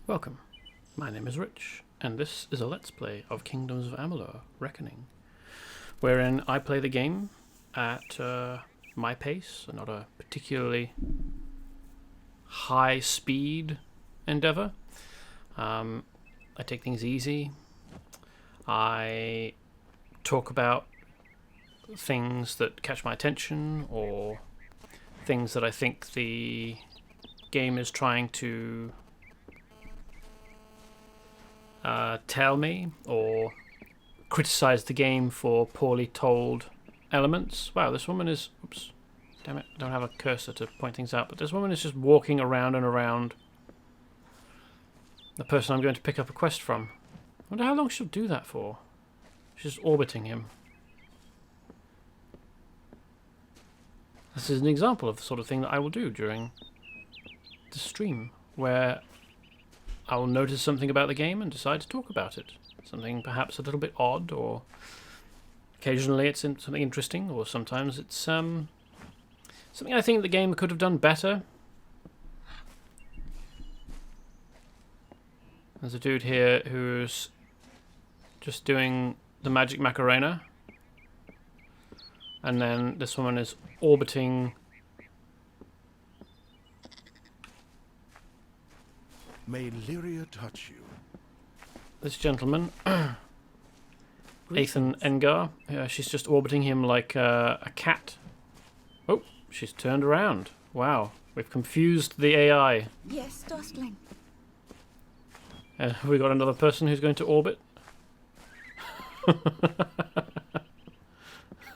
Welcome, my name is Rich, and this is a Let's Play of Kingdoms of Amalur Reckoning, wherein I play the game at my pace, not a particularly high speed endeavor. I take things easy. I talk about things that catch my attention, or things that I think the game is trying to tell me, or criticize the game for poorly told elements. Wow, this woman is... Oops. Damn it, I don't have a cursor to point things out, but this woman is just walking around and around the person I'm going to pick up a quest from. I wonder how long she'll do that for. She's just orbiting him. This is an example of the sort of thing that I will do during the stream, where I will notice something about the game and decide to talk about it. Something perhaps a little bit odd, or occasionally it's something interesting, or sometimes it's something I think the game could have done better. There's a dude here who's just doing the magic Macarena, and then this woman is orbiting. May Lyria touch you. This gentleman, Ethan Engar, she's just orbiting him like a cat. Oh, she's turned around. Wow, we've confused the AI. Yes, Dostling. Have we got another person who's going to orbit?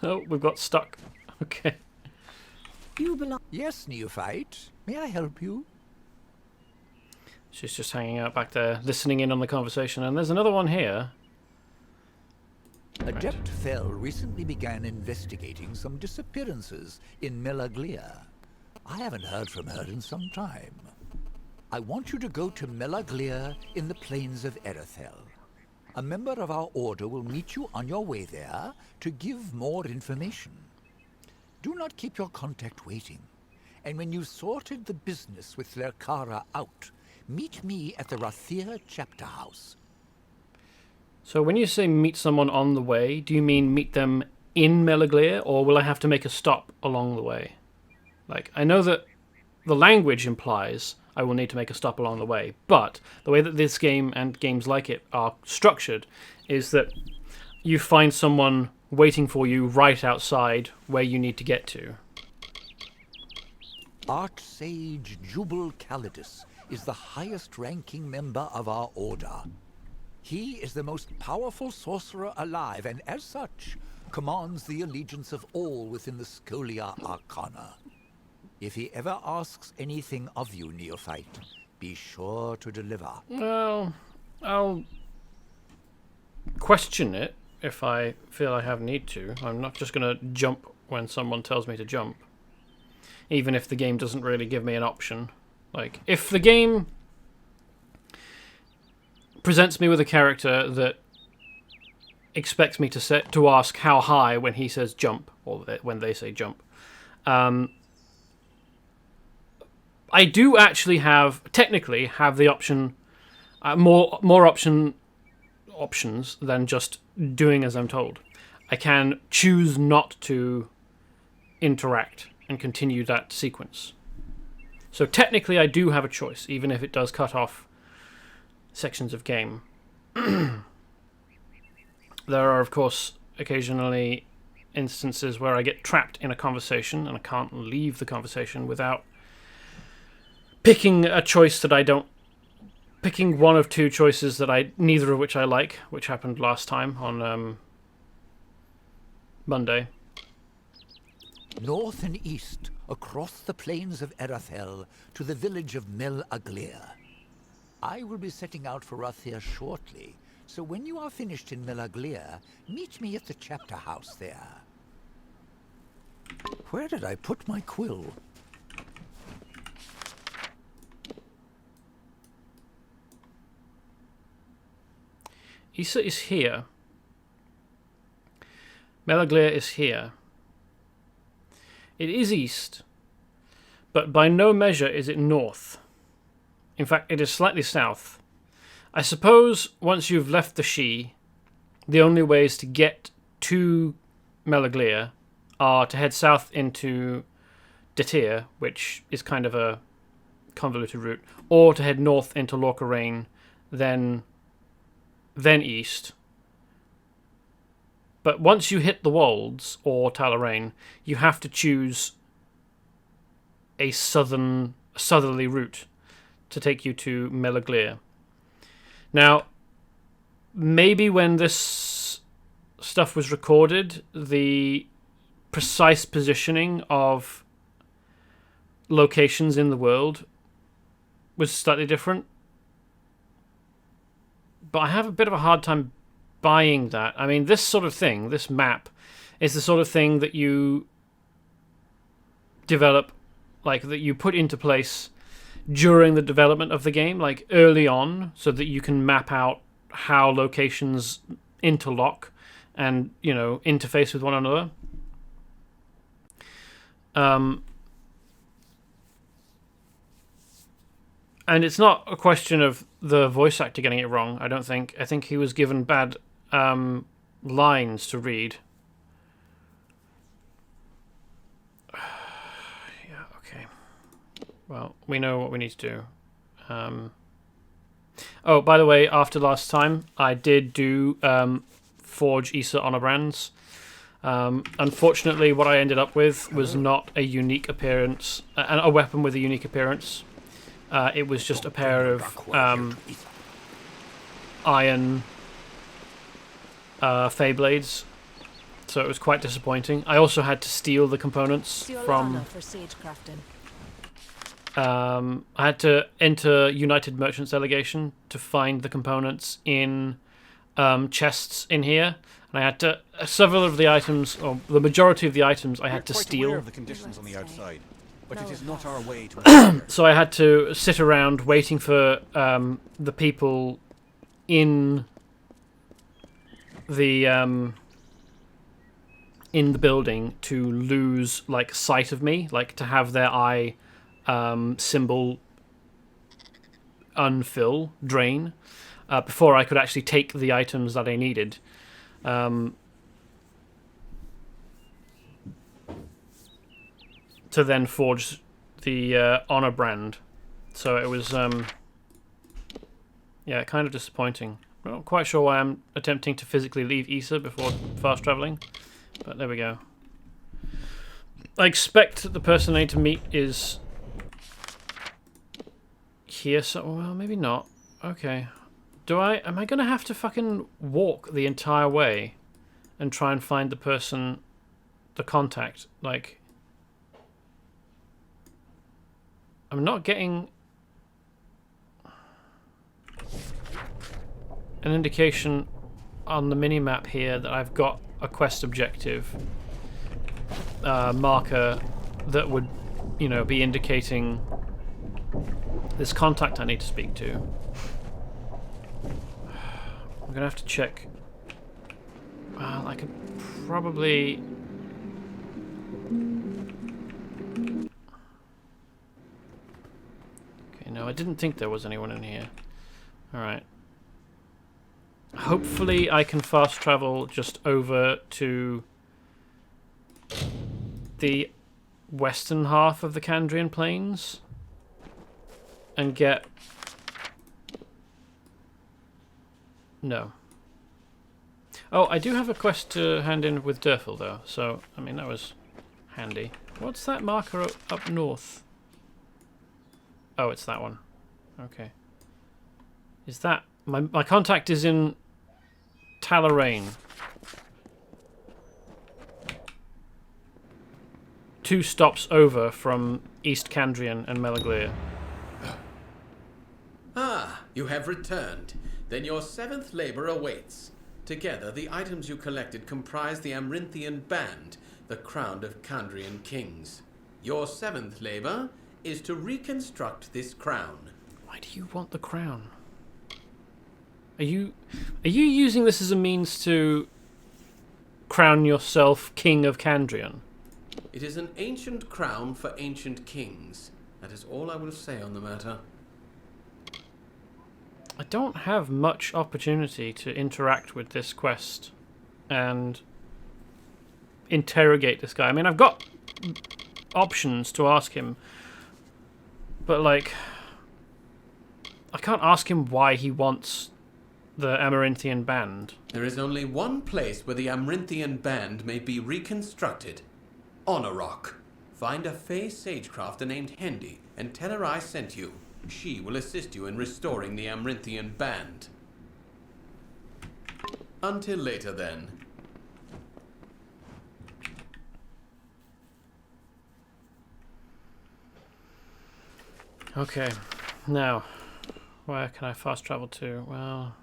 Oh, we've got stuck. Okay. You belong. Yes, neophyte. May I help you? She's just hanging out back there, listening in on the conversation. And there's another one here. Adept Fell recently began investigating some disappearances in Melaglia. I haven't heard from her in some time. I want you to go to Melaglia in the Plains of Erethel. A member of our order will meet you on your way there to give more information. Do not keep your contact waiting. And when you've sorted the business with Lerkara out, meet me at the Rathir chapter house. So when you say meet someone on the way, do you mean meet them in Melaglia, or will I have to make a stop along the way? Like, I know that the language implies I will need to make a stop along the way, but the way that this game and games like it are structured is that you find someone waiting for you right outside where you need to get to. Archsage Jubal Calidus is the highest-ranking member of our order. He is the most powerful sorcerer alive, and as such, commands the allegiance of all within the Scholia Arcana. If he ever asks anything of you, neophyte, be sure to deliver. Well, I'll question it if I feel I have need to. I'm not just going to jump when someone tells me to jump, even if the game doesn't really give me an option. Like, if the game presents me with a character that expects me to ask how high when he says jump, or when they say jump, I do actually technically have the option, more options than just doing as I'm told. I can choose not to interact and continue that sequence. So technically I do have a choice, even if it does cut off sections of game. There are, of course, occasionally instances where I get trapped in a conversation and I can't leave the conversation without picking a choice that I don't... Picking one of two choices that neither of which I like, which happened last time on Monday. North and east, across the Plains of Erethel, to the village of Melaglia. I will be setting out for Rathir shortly, so when you are finished in Melaglia, meet me at the chapter house there. Where did I put my quill? Issa is here. Melaglia is here. It is east, but by no measure is it north. In fact, it is slightly south. I suppose once you've left the She, the only ways to get to Melaglia are to head south into Detir, which is kind of a convoluted route, or to head north into Lorca, then east. But once you hit the Wolds or Talarain, you have to choose a southerly route to take you to Melaglia. Now, maybe when this stuff was recorded, the precise positioning of locations in the world was slightly different. But I have a bit of a hard time buying that. I mean, this sort of thing, this map, is the sort of thing that you develop, like that you put into place during the development of the game, like early on, so that you can map out how locations interlock and, you know, interface with one another. And it's not a question of the voice actor getting it wrong, I don't think. I think he was given bad lines to read. Yeah, okay. Well, we know what we need to do. Oh, by the way, after last time, I did do Forge Issa Honor Brands. Unfortunately, what I ended up with was not a unique appearance, a weapon with a unique appearance. It was just a pair of iron Fey Blades, so it was quite disappointing. I also had to steal the components from... for sage crafting. I had to enter United Merchants Delegation to find the components in chests in here, and I had to... several of the items, or the majority of the items, I had to steal. Aware of the conditions on the outside, but it is not our way to. So I had to sit around waiting for the people in the building to lose like sight of me, like to have their eye symbol drain, before I could actually take the items that I needed. To then forge the honor brand. So it was, yeah, kind of disappointing. I'm not quite sure why I'm attempting to physically leave Issa before fast traveling, but there we go. I expect that the person I need to meet is here, so, well, maybe not. Okay. Am I going to have to fucking walk the entire way and try and find the person, the contact? Like, I'm not getting an indication on the mini-map here that I've got a quest objective marker that would, you know, be indicating this contact I need to speak to. I'm gonna have to check. Well, I could probably... Okay, no, I didn't think there was anyone in here. Alright. Hopefully I can fast travel just over to the western half of the Kandrian Plains and get... No. Oh, I do have a quest to hand in with Durfil, though, so, I mean, that was handy. What's that marker up north? Oh, it's that one. Okay. Is that... My contact is in Talarain. 2 stops over from East Kandrian and Melaglia. Ah, you have returned. Then your 7th labor awaits. Together, the items you collected comprise the Amrinthian Band, the crown of Kandrian kings. Your 7th labor is to reconstruct this crown. Why do you want the crown? Are you using this as a means to crown yourself king of Kandrian? It is an ancient crown for ancient kings. That is all I will say on the matter. I don't have much opportunity to interact with this quest and interrogate this guy. I mean, I've got options to ask him, but like, I can't ask him why he wants the Amarinthian band. There is only one place where the Amarinthian band may be reconstructed. On a rock. Find a Fey sagecrafter named Hendy and tell her I sent you. She will assist you in restoring the Amarinthian band. Until later, then. Okay, now, where can I fast travel to? Well,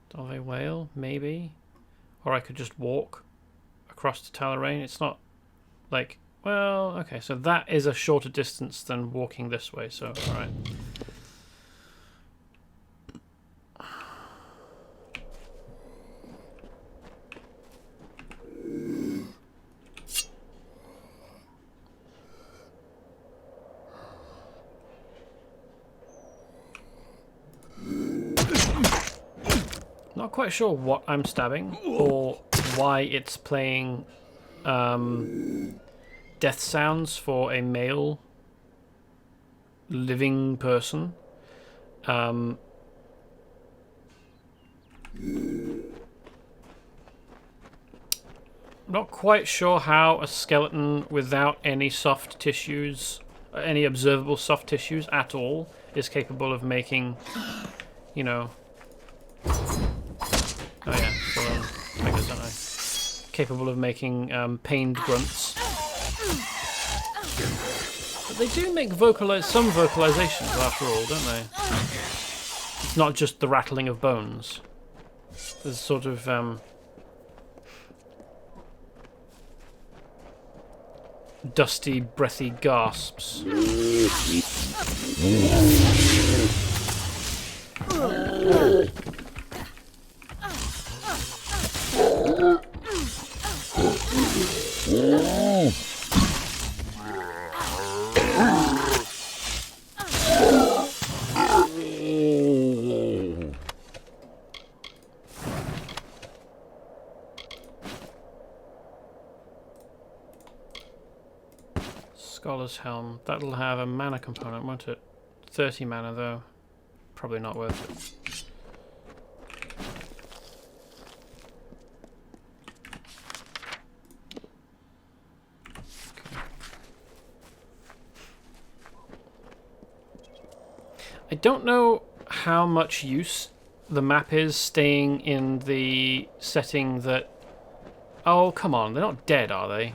Dove Whale, maybe? Or I could just walk across to Talarain. It's not like... Well, okay, so that is a shorter distance than walking this way, so, alright. Not quite sure what I'm stabbing, or why it's playing death sounds for a male living person. Not quite sure how a skeleton without any soft tissues, any observable soft tissues at all, is capable of making, you know... Oh yeah, so tigers, don't I? Capable of making pained grunts. But they do make some vocalizations after all, don't they? It's not just the rattling of bones. There's sort of dusty, breathy gasps. Scholar's Helm. That'll have a mana component, won't it? 30 mana, though. Probably not worth it. I don't know how much use the map is staying in the setting that... Oh, come on. They're not dead, are they?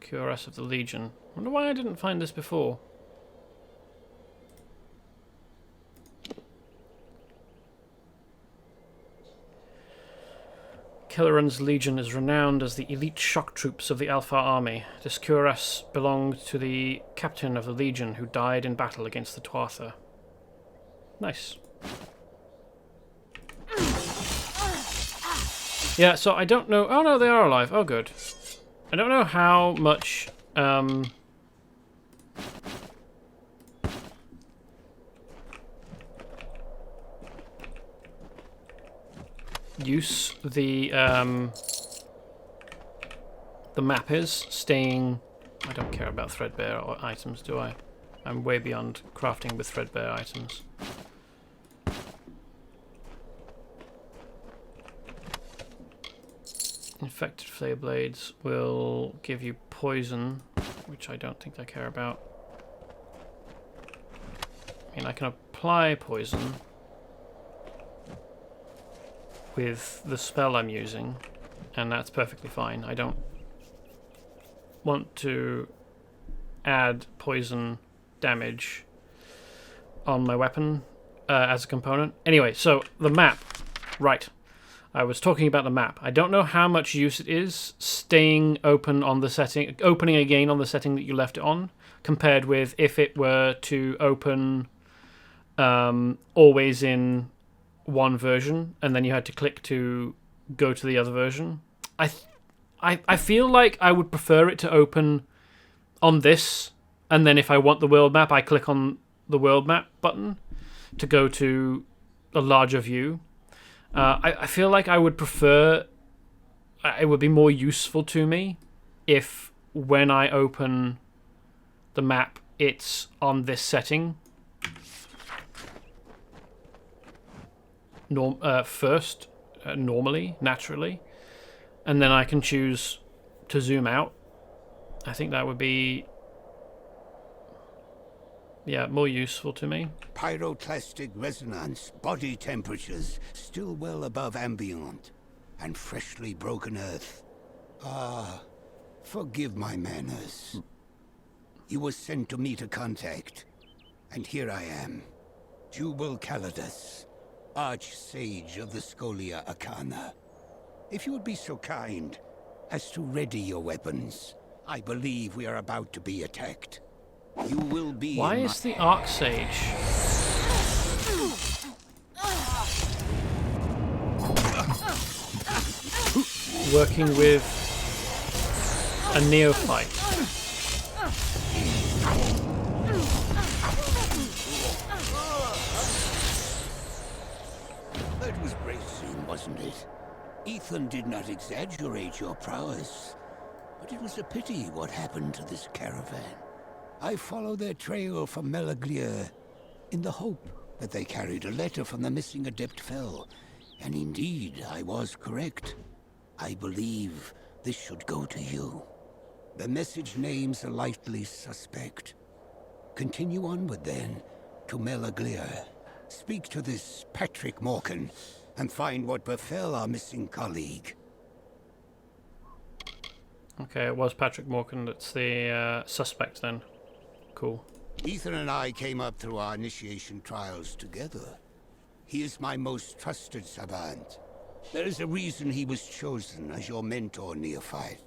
Cuirass of the Legion. I wonder why I didn't find this before. Killoran's Legion is renowned as the elite shock troops of the Alpha army. This cuirass belonged to the captain of the Legion who died in battle against the Tuatha. Nice. Yeah, so I don't know... Oh no, they are alive. Oh good. I don't know how much... use the map is staying... I don't care about threadbare items, do I? I'm way beyond crafting with threadbare items. Infected flare blades will give you poison, which I don't think I care about. I mean, I can apply poison with the spell I'm using, and that's perfectly fine. I don't want to add poison damage on my weapon as a component. Anyway, so the map. Right. I was talking about the map. I don't know how much use it is staying open on the setting, opening again on the setting that you left it on, compared with if it were to open always in one version, and then you had to click to go to the other version. I feel like I would prefer it to open on this, and then if I want the world map, I click on the world map button to go to a larger view. I feel like I would prefer, it would be more useful to me if when I open the map, it's on this setting first, normally, naturally, and then I can choose to zoom out. I think that would be, yeah, more useful to me. Pyroclastic resonance, body temperatures still well above ambient, and freshly broken earth. Ah, forgive my manners. You were sent to meet a contact, and here I am, Jubal Calidus, Archsage of the Scholia Arcana. If you would be so kind as to ready your weapons, I believe we are about to be attacked. You will be. Why is the Archsage working with a neophyte? That was bracing, wasn't it? Ethan did not exaggerate your prowess, but it was a pity what happened to this caravan. I followed their trail from Melaglir in the hope that they carried a letter from the missing Adept Fell, and indeed I was correct. I believe this should go to you. The message names a likely suspect. Continue onward then, to Melaglir. Speak to this Patrick Morkan, and find what befell our missing colleague. Okay, it was Patrick Morkan that's the suspect then. Cool. Ethan and I came up through our initiation trials together. He is my most trusted savant. There is a reason he was chosen as your mentor, neophyte.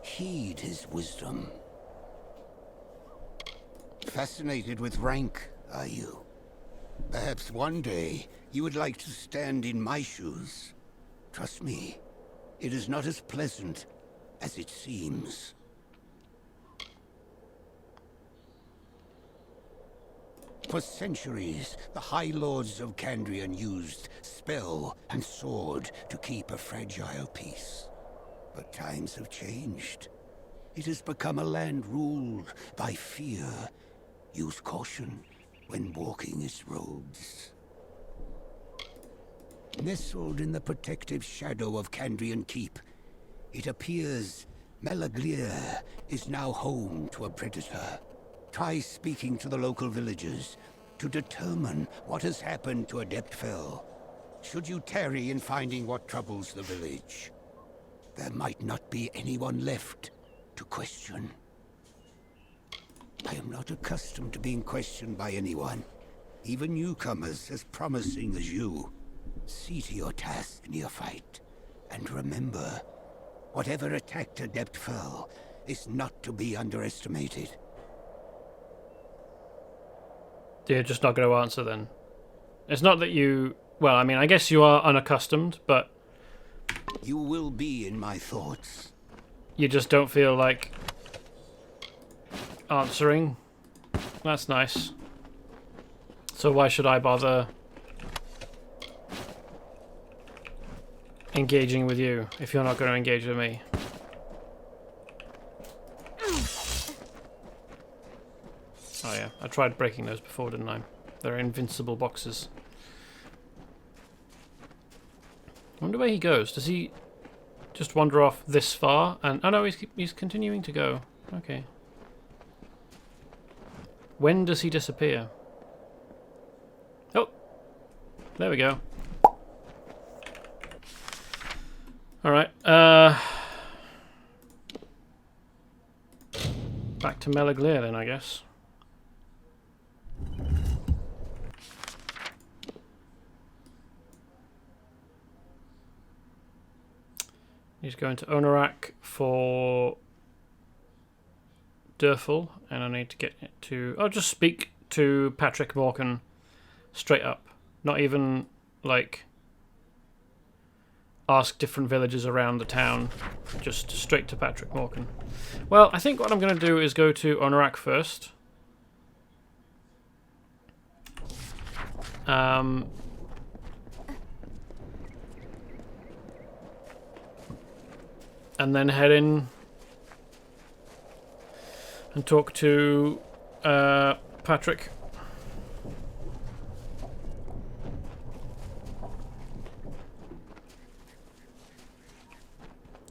Heed his wisdom. Fascinated with rank, are you? Perhaps one day you would like to stand in my shoes. Trust me, it is not as pleasant as it seems. For centuries, the High Lords of Kandrian used spell and sword to keep a fragile peace. But times have changed. It has become a land ruled by fear. Use caution when walking its roads. Nestled in the protective shadow of Kandrian Keep, it appears Melaglir is now home to a predator. Try speaking to the local villagers to determine what has happened to Adept Fell. Should you tarry in finding what troubles the village, there might not be anyone left to question. I am not accustomed to being questioned by anyone, even newcomers as promising as you. See to your task, neophyte, and remember, whatever attacked Adept Fell is not to be underestimated. You're just not going to answer then. It's not that you... Well, I mean, I guess you are unaccustomed, but... You will be in my thoughts. You just don't feel like answering. That's nice. So why should I bother engaging with you if you're not going to engage with me? Oh yeah, I tried breaking those before, didn't I? They're invincible boxes. I wonder where he goes. Does he just wander off this far? And oh no, he's continuing to go. Okay. When does he disappear? Oh, there we go. All right. Back to Melaglir then, I guess. He's going to Onorak for Durful, and I need to get it to... I'll just speak to Patrick Morkan straight up. Not even, like, ask different villagers around the town, just straight to Patrick Morgan. Well, I think what I'm going to do is go to Onorak first. And then head in and talk to Patrick.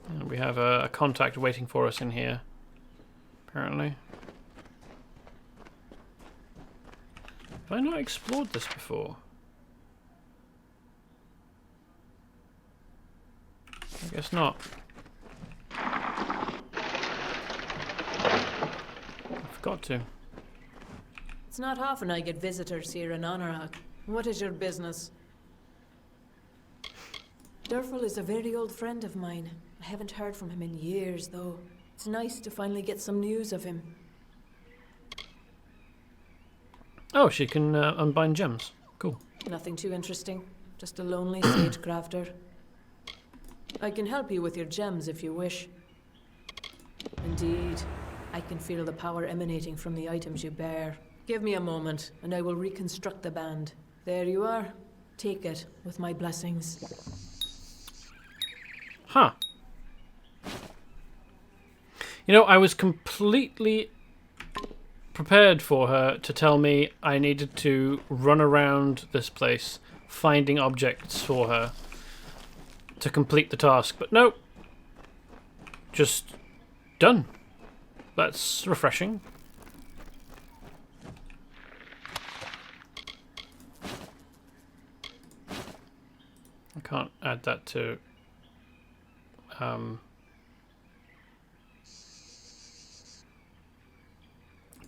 And we have a contact waiting for us in here, apparently. Have I not explored this before? I guess not. Got to. It's not often I get visitors here in Anorak. What is your business? Durfel is a very old friend of mine. I haven't heard from him in years, though. It's nice to finally get some news of him. Oh, she can unbind gems. Cool. Nothing too interesting. Just a lonely sage crafter. I can help you with your gems if you wish. Indeed. I can feel the power emanating from the items you bear. Give me a moment, and I will reconstruct the band. There you are. Take it, with my blessings. Huh. You know, I was completely prepared for her to tell me I needed to run around this place, finding objects for her to complete the task, but no. Just done. That's refreshing. I can't add that to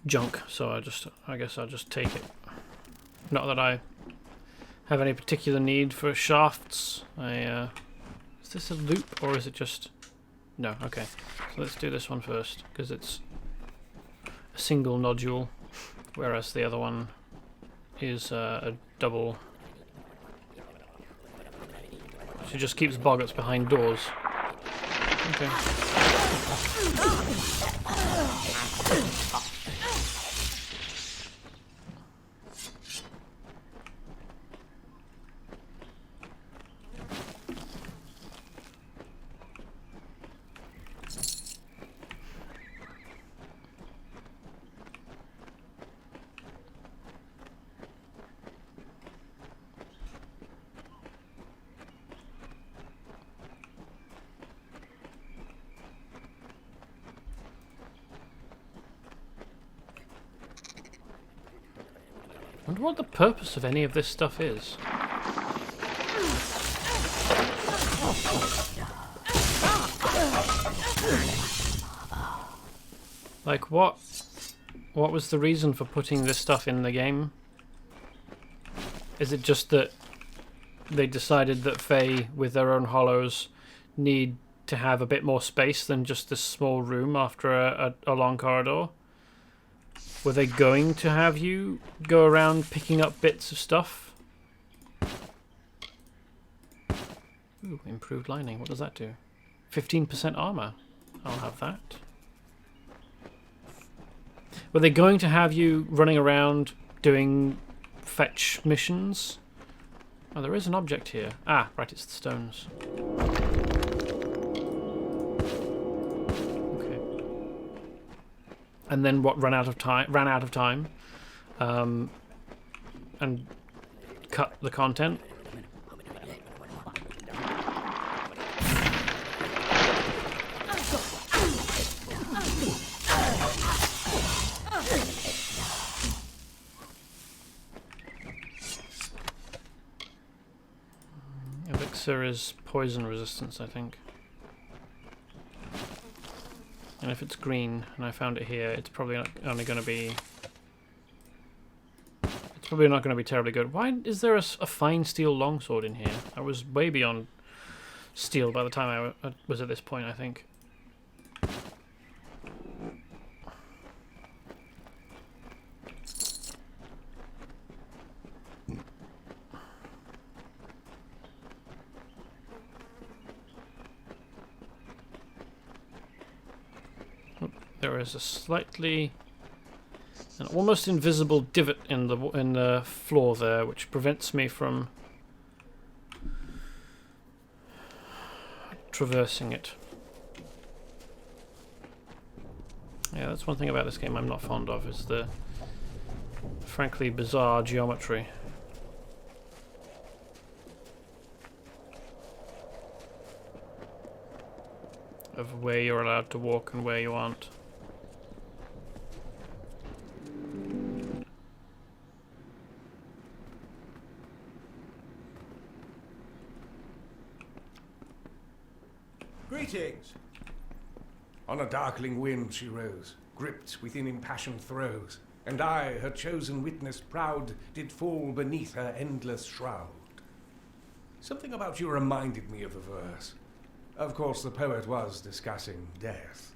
junk, so I guess I'll just take it. Not that I have any particular need for shafts. Is this a loop or is it just... No, okay. So let's do this one first, because it's a single nodule, whereas the other one is a double. She just keeps boggarts behind doors. Okay. I wonder what the purpose of any of this stuff is. Like, what was the reason for putting this stuff in the game? Is it just that they decided that Fae, with their own hollows, need to have a bit more space than just this small room after a long corridor? Were they going to have you go around picking up bits of stuff? Ooh, improved lining. What does that do? 15% armor. I'll have that. Were they going to have you running around doing fetch missions? Oh, there is an object here. Ah, right, it's the stones. And then what ran out of time, and cut the content. Elixir is poison resistance, I think. And if it's green, and I found it here, it's probably only going to be... It's probably not going to be terribly good. Why is there a fine steel longsword in here? I was way beyond steel by the time I was at this point, I think. there is an almost invisible divot in the floor there, which prevents me from traversing it. Yeah, that's one thing about this game I'm not fond of, is the frankly bizarre geometry. Of where you're allowed to walk and where you aren't. Greetings! On a darkling wind she rose, gripped within impassioned throes, and I, her chosen witness proud, did fall beneath her endless shroud. Something about you reminded me of a verse. Of course, the poet was discussing death.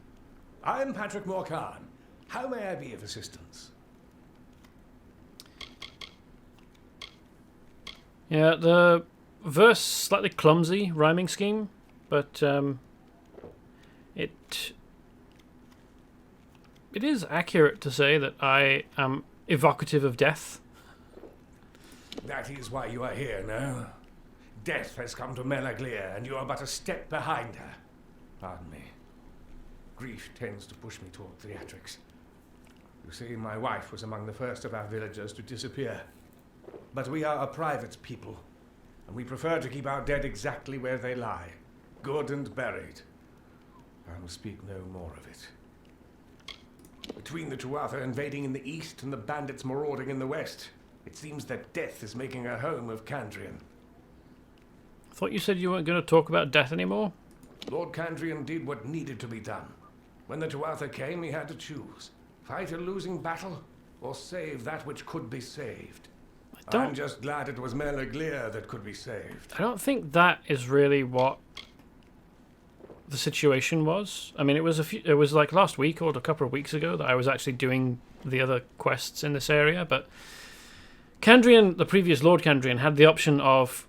I am Patrick Morcan. How may I be of assistance? Yeah, the verse slightly clumsy rhyming scheme, but it is accurate to say that I am evocative of death. That is why you are here, no? Death has come to Melaglir, and you are but a step behind her. Pardon me. Grief tends to push me toward theatrics. You see, my wife was among the first of our villagers to disappear. But we are a private people, and we prefer to keep our dead exactly where they lie, good and buried. I will speak no more of it. Between the Tuatha invading in the east and the bandits marauding in the west, it seems that death is making a home of Candrian. I thought you said you weren't going to talk about death anymore? Lord Candrian did what needed to be done. When the Tuatha came, he had to choose. Fight a losing battle, or save that which could be saved. I'm just glad it was Melaglir that could be saved. I don't think that is really what the situation was. I mean, it was like last week or a couple of weeks ago that I was actually doing the other quests in this area, but Candrian, the previous Lord Candrian, had the option of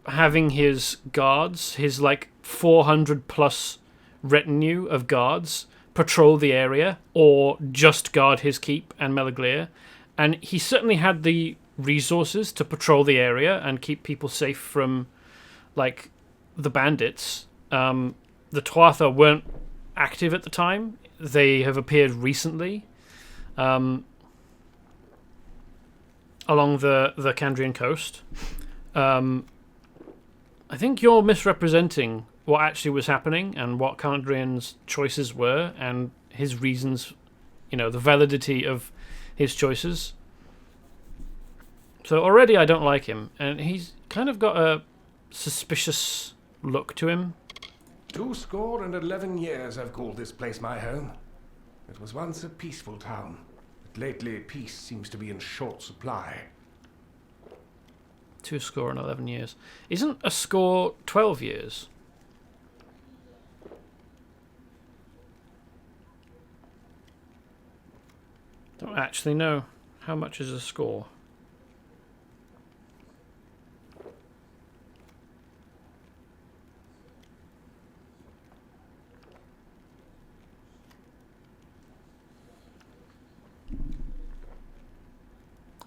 having his guards, his like 400 plus retinue of guards, patrol the area or just guard his keep and Melaglir, and he certainly had the resources to patrol the area and keep people safe from like the bandits. The Tuatha weren't active at the time. They have appeared recently along the Candrian coast. I think you're misrepresenting what actually was happening and what Candrian's choices were and his reasons, the validity of his choices. So already I don't like him, and he's kind of got a suspicious look to him. 211 years I've called this place my home. It was once a peaceful town, but lately peace seems to be in short supply. 211 years. Isn't a score 12 years? Don't actually know. How much is a score?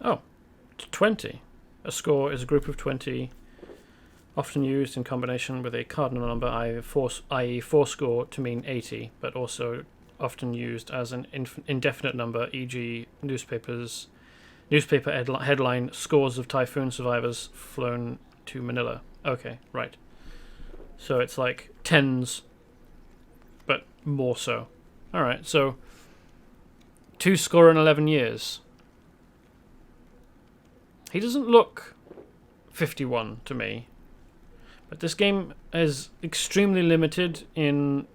Oh, it's 20. A score is a group of 20, often used in combination with a cardinal number, i.e. fourscore, to mean 80, but also often used as an indefinite number, e.g. newspaper headline, scores of typhoon survivors flown to Manila. Okay, right. So it's like tens, but more so. Alright, so 211 years. He doesn't look 51 to me, but this game is extremely limited in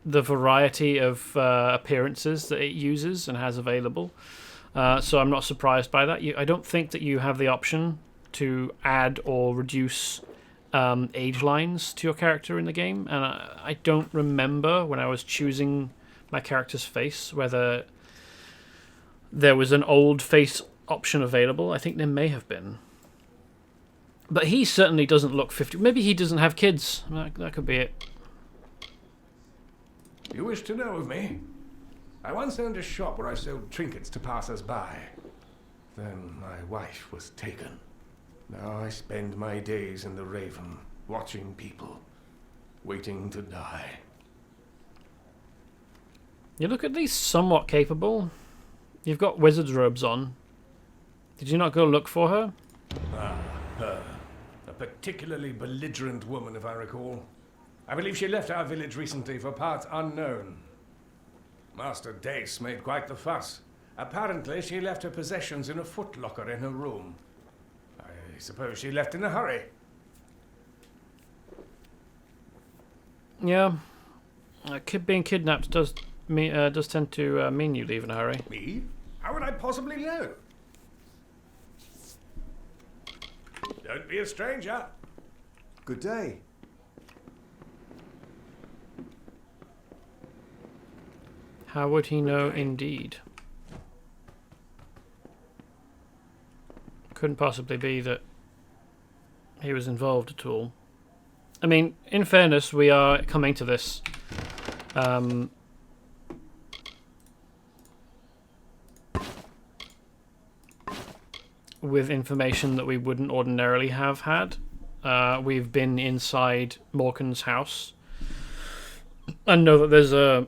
the variety of appearances that it uses and has available. So I'm not surprised by that. I don't think that you have the option to add or reduce age lines to your character in the game, and I don't remember when I was choosing my character's face whether there was an old face option available. I think there may have been, but he certainly doesn't look 50. Maybe he doesn't have kids. That could be it. You wish to know of me? I once owned a shop where I sold trinkets to passers-by. Then my wife was taken. Now I spend my days in the Raven, watching people, waiting to die. You look at least somewhat capable. You've got wizard's robes on. Did you not go look for her? Ah, her. A particularly belligerent woman, if I recall. I believe she left our village recently for parts unknown. Master Dace made quite the fuss. Apparently, she left her possessions in a footlocker in her room. I suppose she left in a hurry. Yeah. Being kidnapped does tend to mean you leave in a hurry. Me? How would I possibly know? Don't be a stranger. Good day. How would he know indeed? Couldn't possibly be that he was involved at all. I mean, in fairness, we are coming to this with information that we wouldn't ordinarily have had. We've been inside Morkan's house and know that there's a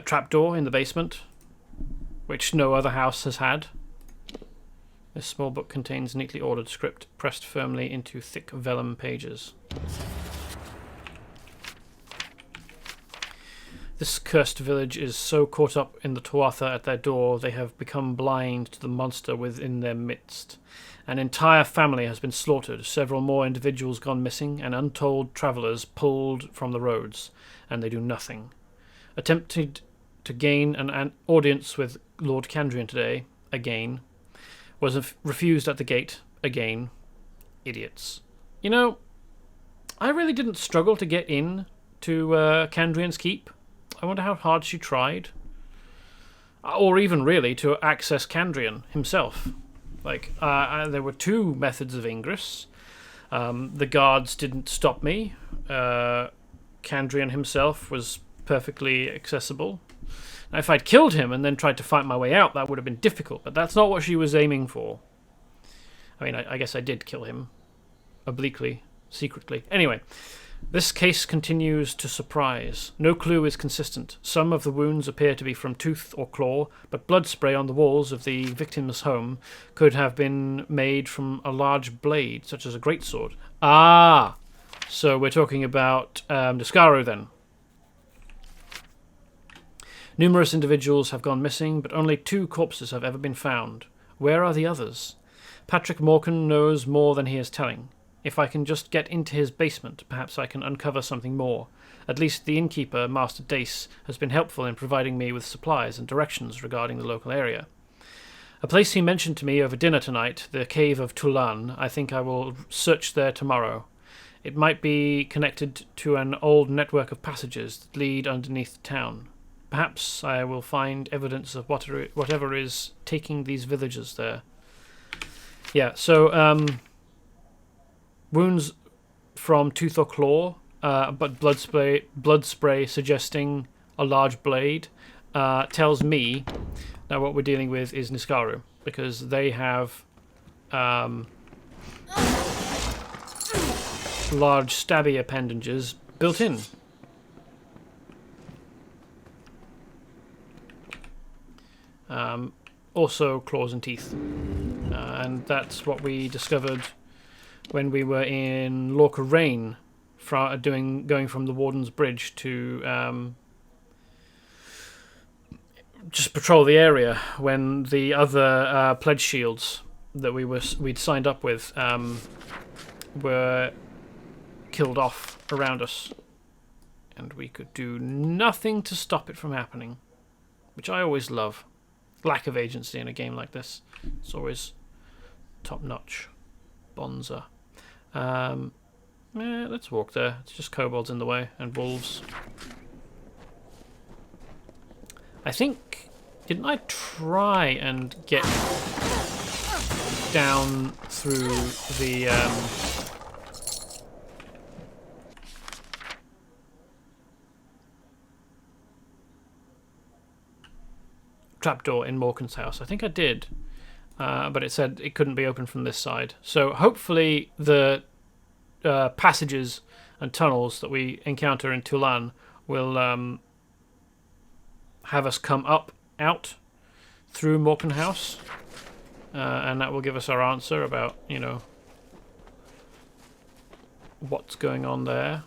trapdoor in the basement, which no other house has had. This small book contains neatly ordered script pressed firmly into thick vellum pages. This cursed village is so caught up in the Tuatha at their door, they have become blind to the monster within their midst. An entire family has been slaughtered, several more individuals gone missing, and untold travellers pulled from the roads, and they do nothing. Attempted to gain an audience with Lord Candrian today, again, was refused at the gate, again. Idiots. You know, I really didn't struggle to get in to Candrian's Keep. I wonder how hard she tried. Or even really to access Candrian himself. Like, there were two methods of ingress. The guards didn't stop me. Candrian himself was perfectly accessible. Now, if I'd killed him and then tried to fight my way out, that would have been difficult, but that's not what she was aiming for. I mean, I guess I did kill him. Obliquely. Secretly. Anyway, this case continues to surprise. No clue is consistent. Some of the wounds appear to be from tooth or claw, but blood spray on the walls of the victim's home could have been made from a large blade, such as a greatsword. Ah! So we're talking about Niskaru then. Numerous individuals have gone missing, but only 2 corpses have ever been found. Where are the others? Patrick Morkan knows more than he is telling. If I can just get into his basement, perhaps I can uncover something more. At least the innkeeper, Master Dace, has been helpful in providing me with supplies and directions regarding the local area. A place he mentioned to me over dinner tonight, the Cave of Tulan, I think I will search there tomorrow. It might be connected to an old network of passages that lead underneath the town. Perhaps I will find evidence of whatever is taking these villagers there. Yeah, so, wounds from tooth or claw, but blood spray suggesting a large blade, tells me now what we're dealing with is Niskaru, because they have large stabby appendages built in. Also claws and teeth. And that's what we discovered when we were in Lorca Rain, going from the Warden's Bridge to just patrol the area, when the other pledge shields that we'd signed up with were killed off around us, and we could do nothing to stop it from happening, which I always love. Lack of agency in a game like this. It's always top-notch. Bonza. Let's walk there. It's just kobolds in the way, and wolves. I think... Didn't I try and get down through trapdoor in Morkan's house. I think I did, but it said it couldn't be opened from this side. So hopefully the passages and tunnels that we encounter in Tulan will have us come out through Morkan House, and that will give us our answer about, you know, what's going on there.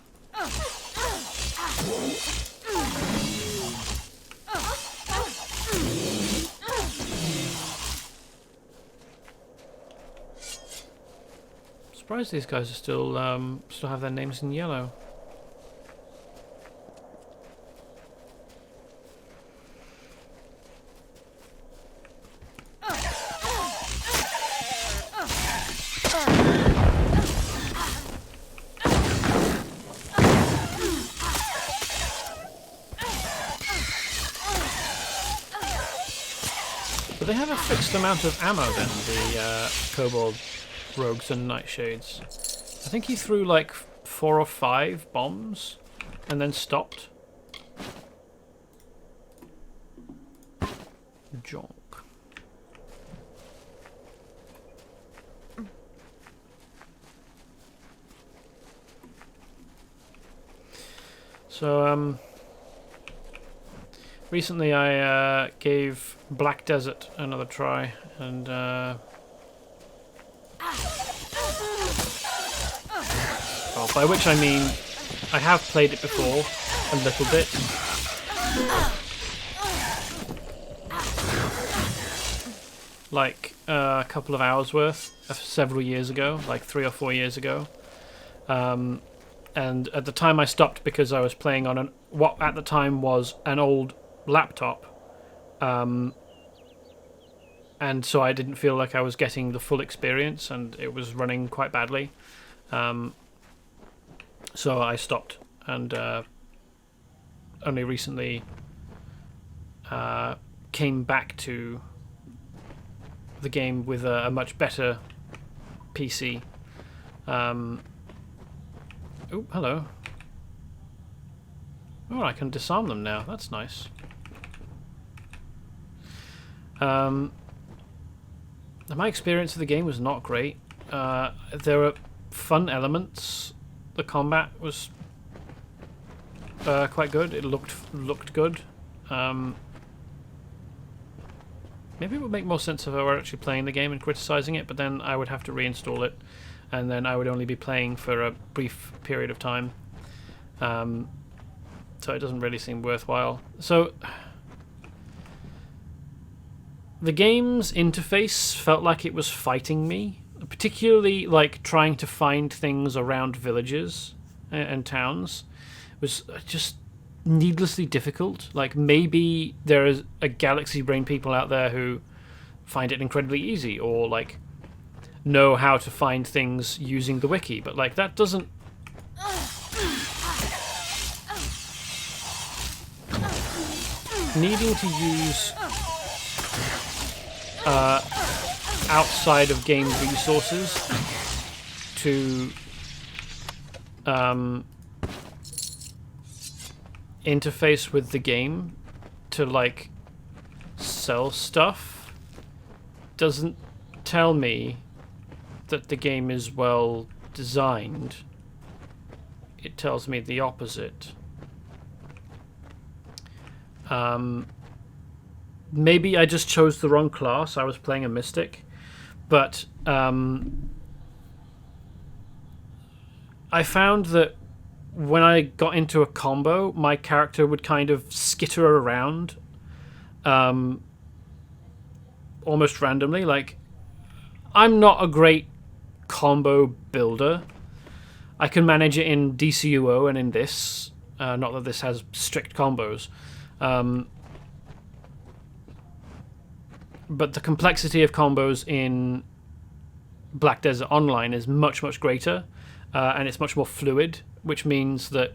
Surprised these guys are still have their names in yellow. Do they have a fixed amount of ammo then, the kobold rogues and nightshades? I think he threw like 4 or 5 bombs and then stopped. Jonk. So recently I gave Black Desert another try, and well, by which I mean I have played it before a little bit. Like a couple of hours worth several years ago, like 3 or 4 years ago. And at the time I stopped because I was playing on what at the time was an old laptop, and so I didn't feel like I was getting the full experience, and it was running quite badly. So I stopped, and only recently came back to the game with a much better PC. Oh, hello. Oh, I can disarm them now. That's nice. My experience of the game was not great. There were fun elements. The combat was quite good. It looked good. Maybe it would make more sense if I were actually playing the game and criticizing it, but then I would have to reinstall it, and then I would only be playing for a brief period of time. So it doesn't really seem worthwhile. So the game's interface felt like it was fighting me, particularly like trying to find things around villages and towns. It was just needlessly difficult. Like, maybe there is a galaxy brain people out there who find it incredibly easy, or like know how to find things using the wiki, but like that doesn't needing to use outside of game resources to interface with the game to like sell stuff doesn't tell me that the game is well designed. It tells me the opposite. Maybe I just chose the wrong class. I was playing a mystic, but I found that when I got into a combo, my character would kind of skitter around almost randomly. Like, I'm not a great combo builder. I can manage it in DCUO and in this. Not that this has strict combos. But the complexity of combos in Black Desert Online is much, much greater. And it's much more fluid, which means that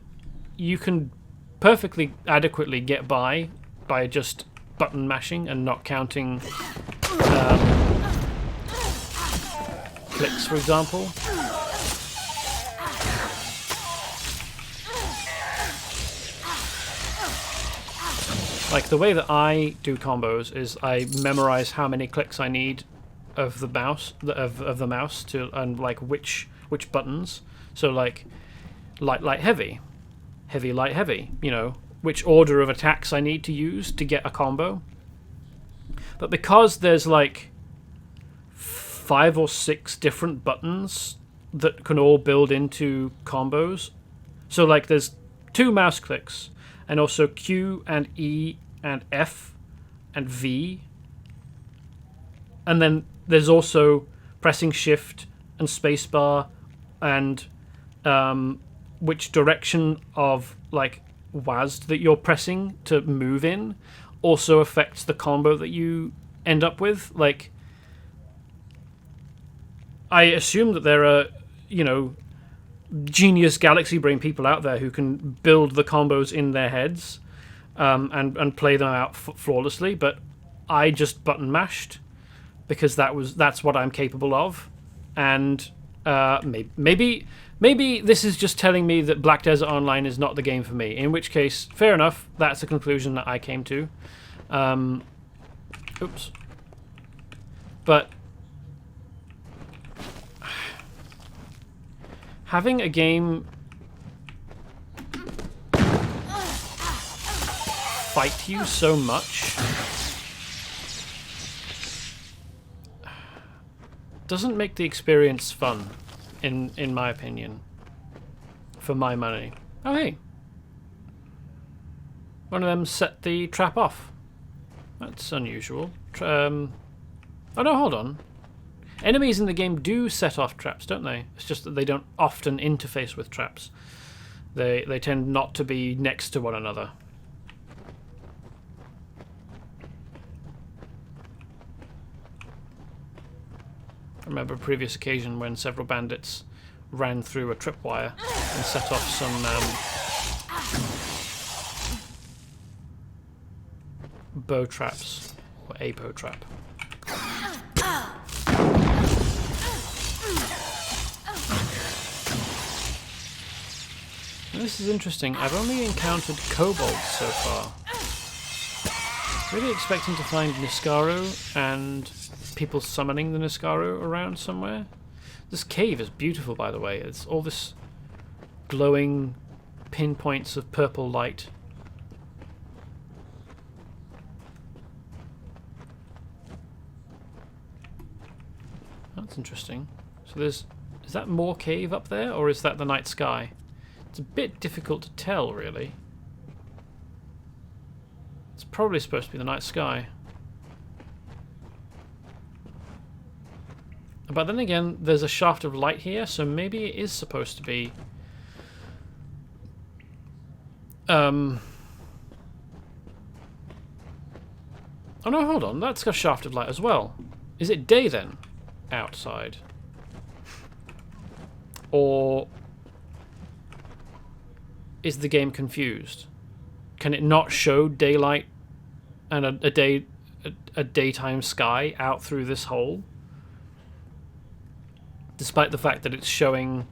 you can perfectly adequately get by just button mashing and not counting clicks, for example. Like, the way that I do combos is I memorize how many clicks I need of the mouse, of the mouse to, and like which buttons. So like light, light, heavy, heavy, light, heavy. You know, which order of attacks I need to use to get a combo. But because there's like 5 or 6 different buttons that can all build into combos. So like there's 2 mouse clicks, and also Q and E and F and V. And then there's also pressing Shift and Spacebar, and which direction of like WASD that you're pressing to move in also affects the combo that you end up with. Like, I assume that there are, you know, genius galaxy brain people out there who can build the combos in their heads and play them out flawlessly, but I just button mashed because that's what I'm capable of. And maybe this is just telling me that Black Desert Online is not the game for me, in which case, fair enough, that's a conclusion that I came to. Oops. But having a game fight you so much doesn't make the experience fun, in my opinion, for my money. Oh hey, one of them set the trap off. That's unusual. Oh no, hold on. Enemies in the game do set off traps, don't they? It's just that they don't often interface with traps. They tend not to be next to one another. I remember a previous occasion when several bandits ran through a tripwire and set off some bow traps, or a bow trap. This is interesting. I've only encountered kobolds so far. Really expecting to find Niskaro and people summoning the Niskaro around somewhere. This cave is beautiful, by the way. It's all this glowing pinpoints of purple light. That's interesting. So there's... Is that more cave up there, or is that the night sky? It's a bit difficult to tell, really. It's probably supposed to be the night sky. But then again, there's a shaft of light here, so maybe it is supposed to be... Oh no, hold on. That's got a shaft of light as well. Is it day then? Outside. Or... is the game confused? Can it not show daylight and a daytime sky out through this hole? Despite the fact that it's showing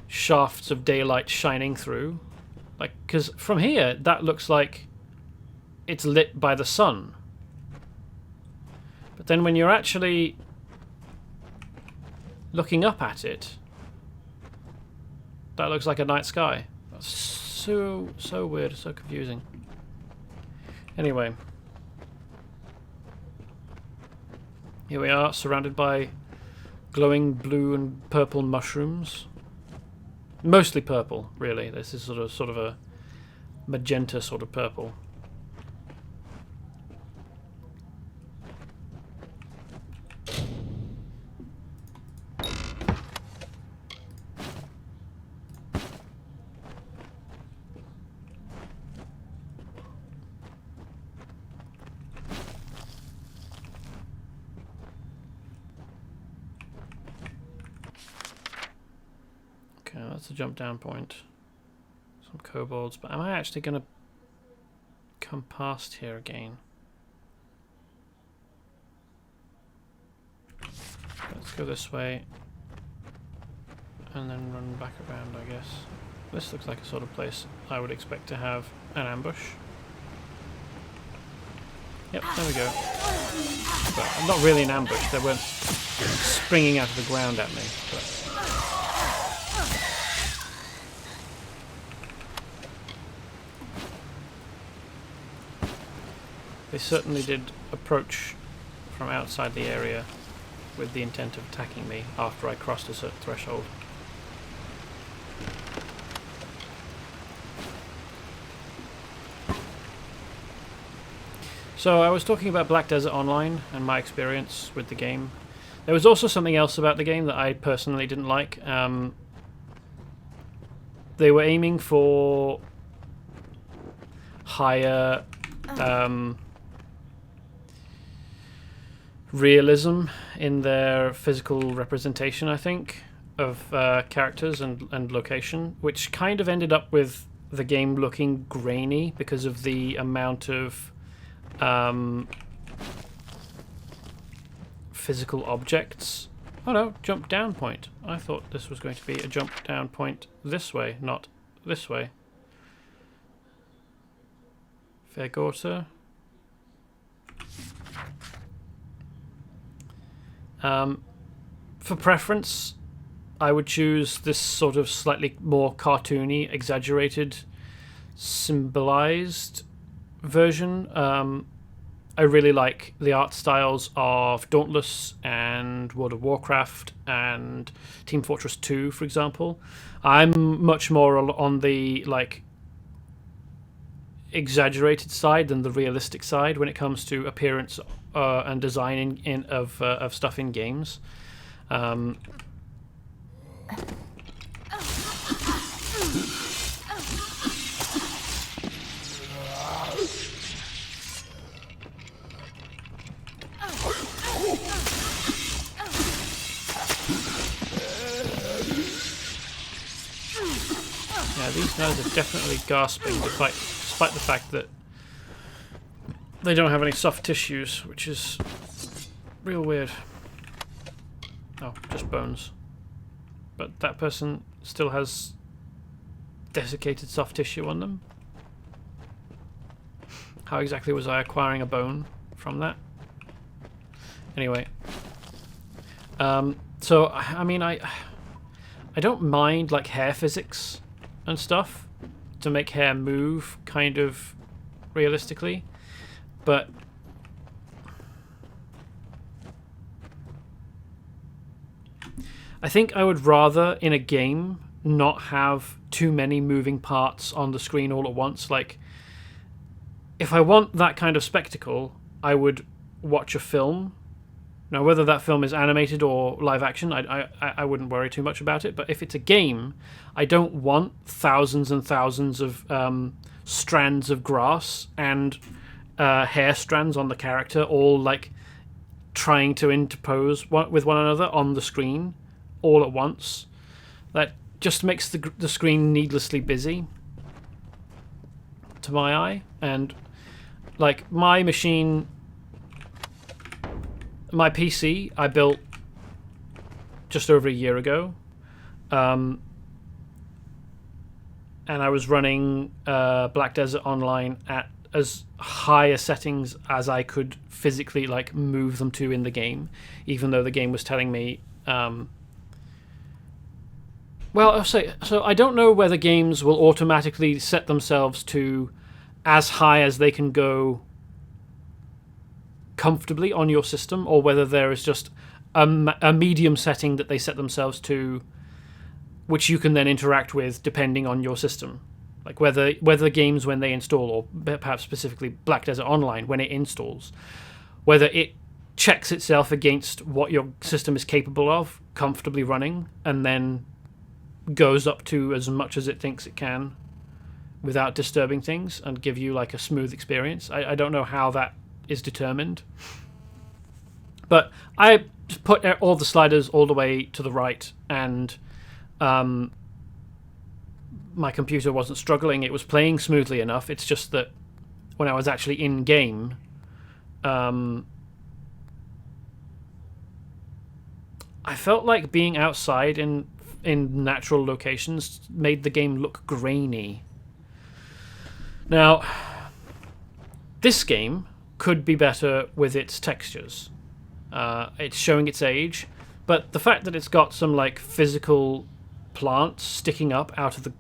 shafts of daylight shining through. Like, because from here, that looks like it's lit by the sun. But then when you're actually looking up at it, that looks like a night sky. That's so weird, so confusing. Anyway. Here we are, surrounded by glowing blue and purple mushrooms. Mostly purple, really. This is sort of a magenta sort of purple. That's a jump down point. Some kobolds, but am I actually going to come past here again? Let's go this way and then run back around, I guess. This looks like a sort of place I would expect to have an ambush. Yep, there we go. But I'm not really in ambush. They weren't springing out of the ground at me. But. They certainly did approach from outside the area with the intent of attacking me after I crossed a certain threshold. So I was talking about Black Desert Online and my experience with the game. There was also something else about the game that I personally didn't like. They were aiming for higher realism in their physical representation, I think, of characters and location, which kind of ended up with the game looking grainy because of the amount of physical objects. Oh no, jump down point. I thought this was going to be a jump down point this way, not this way. Fairgorter. For preference, I would choose this sort of slightly more cartoony, exaggerated, symbolized version. I really like the art styles of Dauntless and World of Warcraft and Team Fortress 2, for example. I'm much more on the like exaggerated side than the realistic side when it comes to appearance and design of stuff in games. Yeah, these guys are definitely gasping despite the fact that they don't have any soft tissues, which is real weird. Oh, just bones. But that person still has desiccated soft tissue on them. How exactly was I acquiring a bone from that? Anyway. So, I mean, I don't mind, like, hair physics and stuff to make hair move kind of realistically, but I think I would rather in a game not have too many moving parts on the screen all at once. Like, if I want that kind of spectacle, I would watch a film. Now, whether that film is animated or live action, I wouldn't worry too much about it. But if it's a game, I don't want thousands and thousands of strands of grass and hair strands on the character, all like trying to interpose with one another on the screen all at once. That just makes the screen needlessly busy to my eye. And like my machine, my PC, I built just over a year ago, and I was running Black Desert Online at as high a settings as I could physically like move them to in the game, even though the game was telling me. Well, I'll say so. I don't know whether games will automatically set themselves to as high as they can go comfortably on your system, or whether there is just a medium setting that they set themselves to, which you can then interact with depending on your system. Like whether games when they install, or perhaps specifically Black Desert Online when it installs, whether it checks itself against what your system is capable of comfortably running, and then goes up to as much as it thinks it can without disturbing things and give you like a smooth experience. I don't know how that is determined, but I put all the sliders all the way to the right, and my computer wasn't struggling. It was playing smoothly enough. It's just that when I was actually in game, I felt like being outside in natural locations made the game look grainy. Now, this game could be better with its textures. It's showing its age, but the fact that it's got some like physical plants sticking up out of the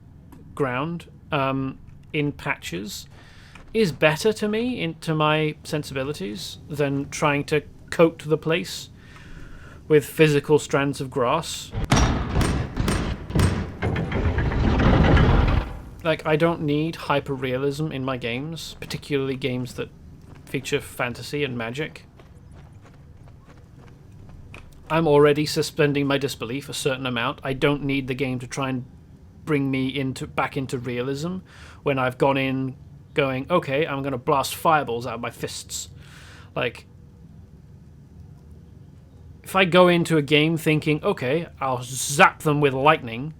ground in patches is better to me, into my sensibilities, than trying to coat the place with physical strands of grass. Like, I don't need hyper-realism in my games, particularly games that feature fantasy and magic. I'm already suspending my disbelief a certain amount. I don't need the game to try and bring me back into realism when I've gone in going, okay, I'm going to blast fireballs out of my fists. Like, if I go into a game thinking, okay, I'll zap them with lightning,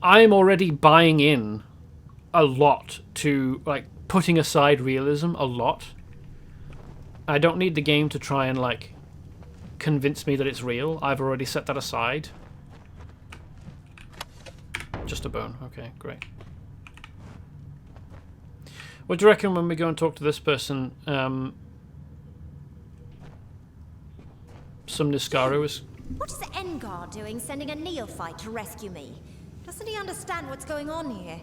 I'm already buying in a lot to, like, putting aside realism a lot. I don't need the game to try and, like, convince me that it's real. I've already set that aside. Just a bone. Okay, great. What do you reckon when we go and talk to this person? Some Niskaru is... What is Engar doing sending a neophyte to rescue me? Doesn't he understand what's going on here?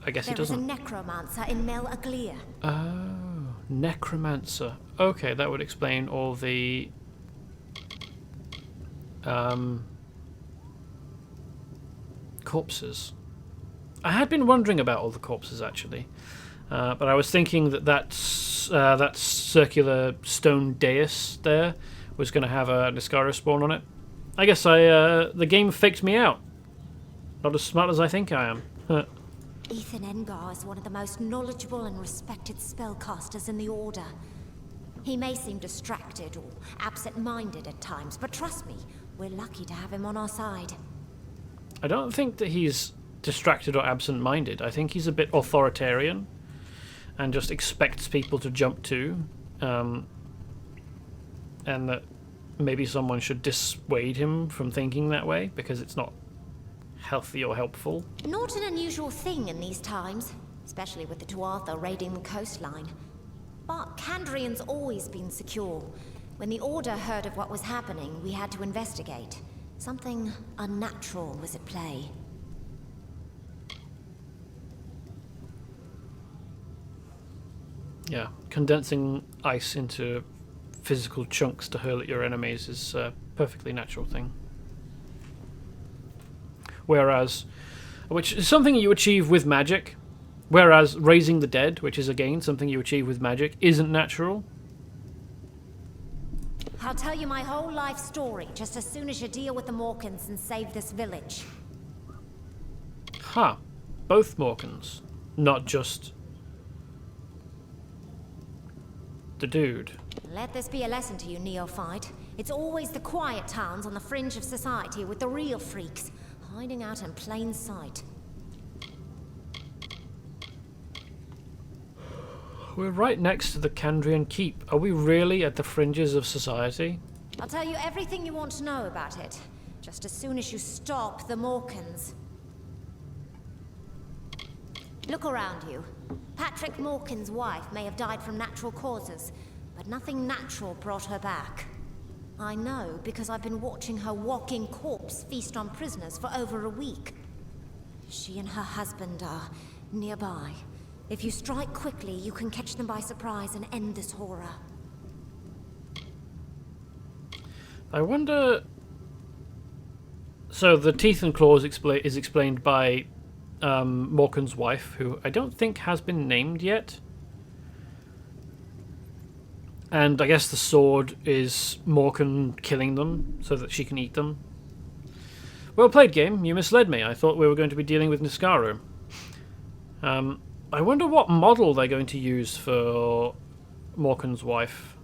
I guess he There is a doesn't. necromancer in Mel Aglia. Oh, necromancer. Okay, that would explain all the... corpses. I had been wondering about all the corpses, actually. But I was thinking that circular stone dais there was going to have a Niskara spawn on it. I guess the game faked me out. Not as smart as I think I am. Ethan Engar is one of the most knowledgeable and respected spellcasters in the Order. He may seem distracted or absent-minded at times, but trust me, we're lucky to have him on our side. I don't think that he's distracted or absent-minded. I think he's a bit authoritarian and just expects people to jump to, and that maybe someone should dissuade him from thinking that way because it's not healthy or helpful. Not an unusual thing in these times, especially with the Tuatha raiding the coastline. But Kandrian's always been secure. When the Order heard of what was happening, we had to investigate. Something unnatural was at play. Yeah, condensing ice into physical chunks to hurl at your enemies is a perfectly natural thing. Whereas, which is something you achieve with magic, whereas raising the dead, which is again something you achieve with magic, isn't natural. I'll tell you my whole life story just as soon as you deal with the Morkans and save this village. Ha! Both Morkans, not just the dude. Let this be a lesson to you, neophyte. It's always the quiet towns on the fringe of society with the real freaks, hiding out in plain sight. We're right next to the Kandrian Keep. Are we really at the fringes of society? I'll tell you everything you want to know about it, just as soon as you stop the Morkans. Look around you. Patrick Morkan's wife may have died from natural causes, but nothing natural brought her back. I know because I've been watching her walking corpse feast on prisoners for over a week. She and her husband are nearby. If you strike quickly, you can catch them by surprise and end this horror. I wonder... So the teeth and claws is explained by Morkan's wife, who I don't think has been named yet. And I guess the sword is Morkan killing them so that she can eat them. Well played, game. You misled me. I thought we were going to be dealing with Niskaru. I wonder what model they're going to use for Morkan's wife.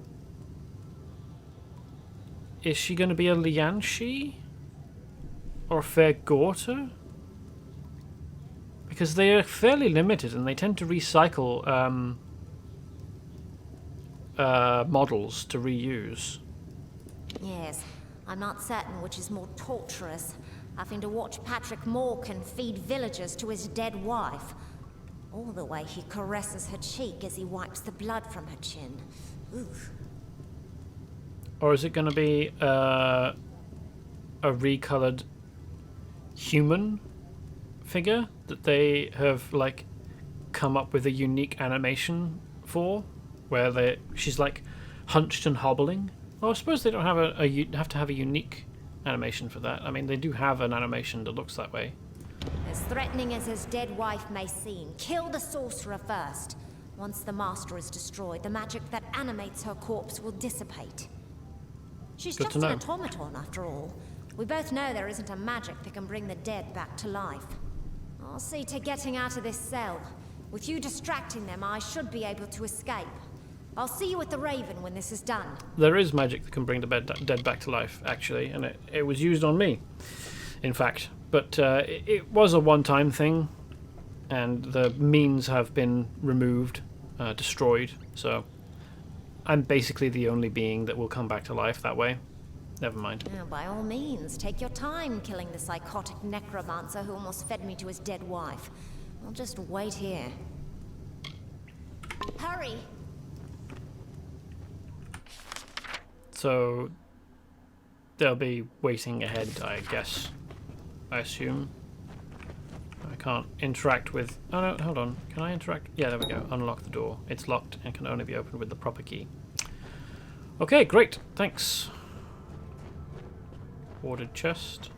Is she going to be a Lianshi? Or a Fair Gorta? Because they are fairly limited and they tend to recycle models to reuse. Yes, I'm not certain which is more torturous, having to watch Patrick Morkan feed villagers to his dead wife, Or the way he caresses her cheek as he wipes the blood from her chin. Oof. Or is it going to be a recolored human figure that they have like come up with a unique animation for, where she's like hunched and hobbling? Well, I suppose they don't have have to have a unique animation for that. I mean, they do have an animation that looks that way. As threatening as his dead wife may seem, kill the sorcerer first. Once the master is destroyed, the magic that animates her corpse will dissipate. She's Good just to know. an automaton, after all. We both know there isn't a magic that can bring the dead back to life. I'll see to getting out of this cell. With you distracting them, I should be able to escape. I'll see you at the Raven when this is done. There is magic that can bring the dead back to life, actually, and it was used on me, in fact. But it was a one-time thing, and the means have been removed, destroyed, so I'm basically the only being that will come back to life that way. Never mind. Now, by all means, take your time killing the psychotic necromancer who almost fed me to his dead wife. I'll just wait here. Hurry! So they'll be waiting ahead, I guess. I assume. I can't interact with... Oh no, hold on. Can I interact? Yeah, there we go. Unlock the door. It's locked and can only be opened with the proper key. Okay, great. Thanks. Warded chest.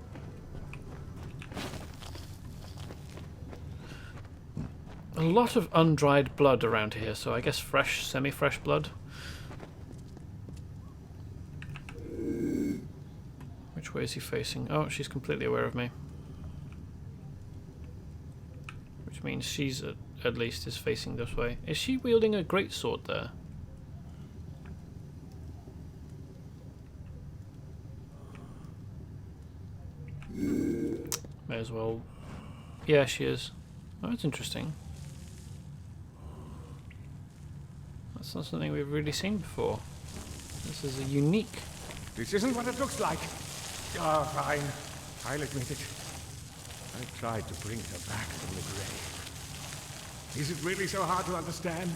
A lot of undried blood around here, so I guess fresh, semi-fresh blood. Which way is he facing? Oh, she's completely aware of me. Which means she's at least is facing this way. Is she wielding a greatsword there? May as well. Yeah, she is. Oh, that's interesting. That's not something we've really seen before. This is a unique. This isn't what it looks like. Ah, fine. I'll admit it. I tried to bring her back from the grave. Is it really so hard to understand?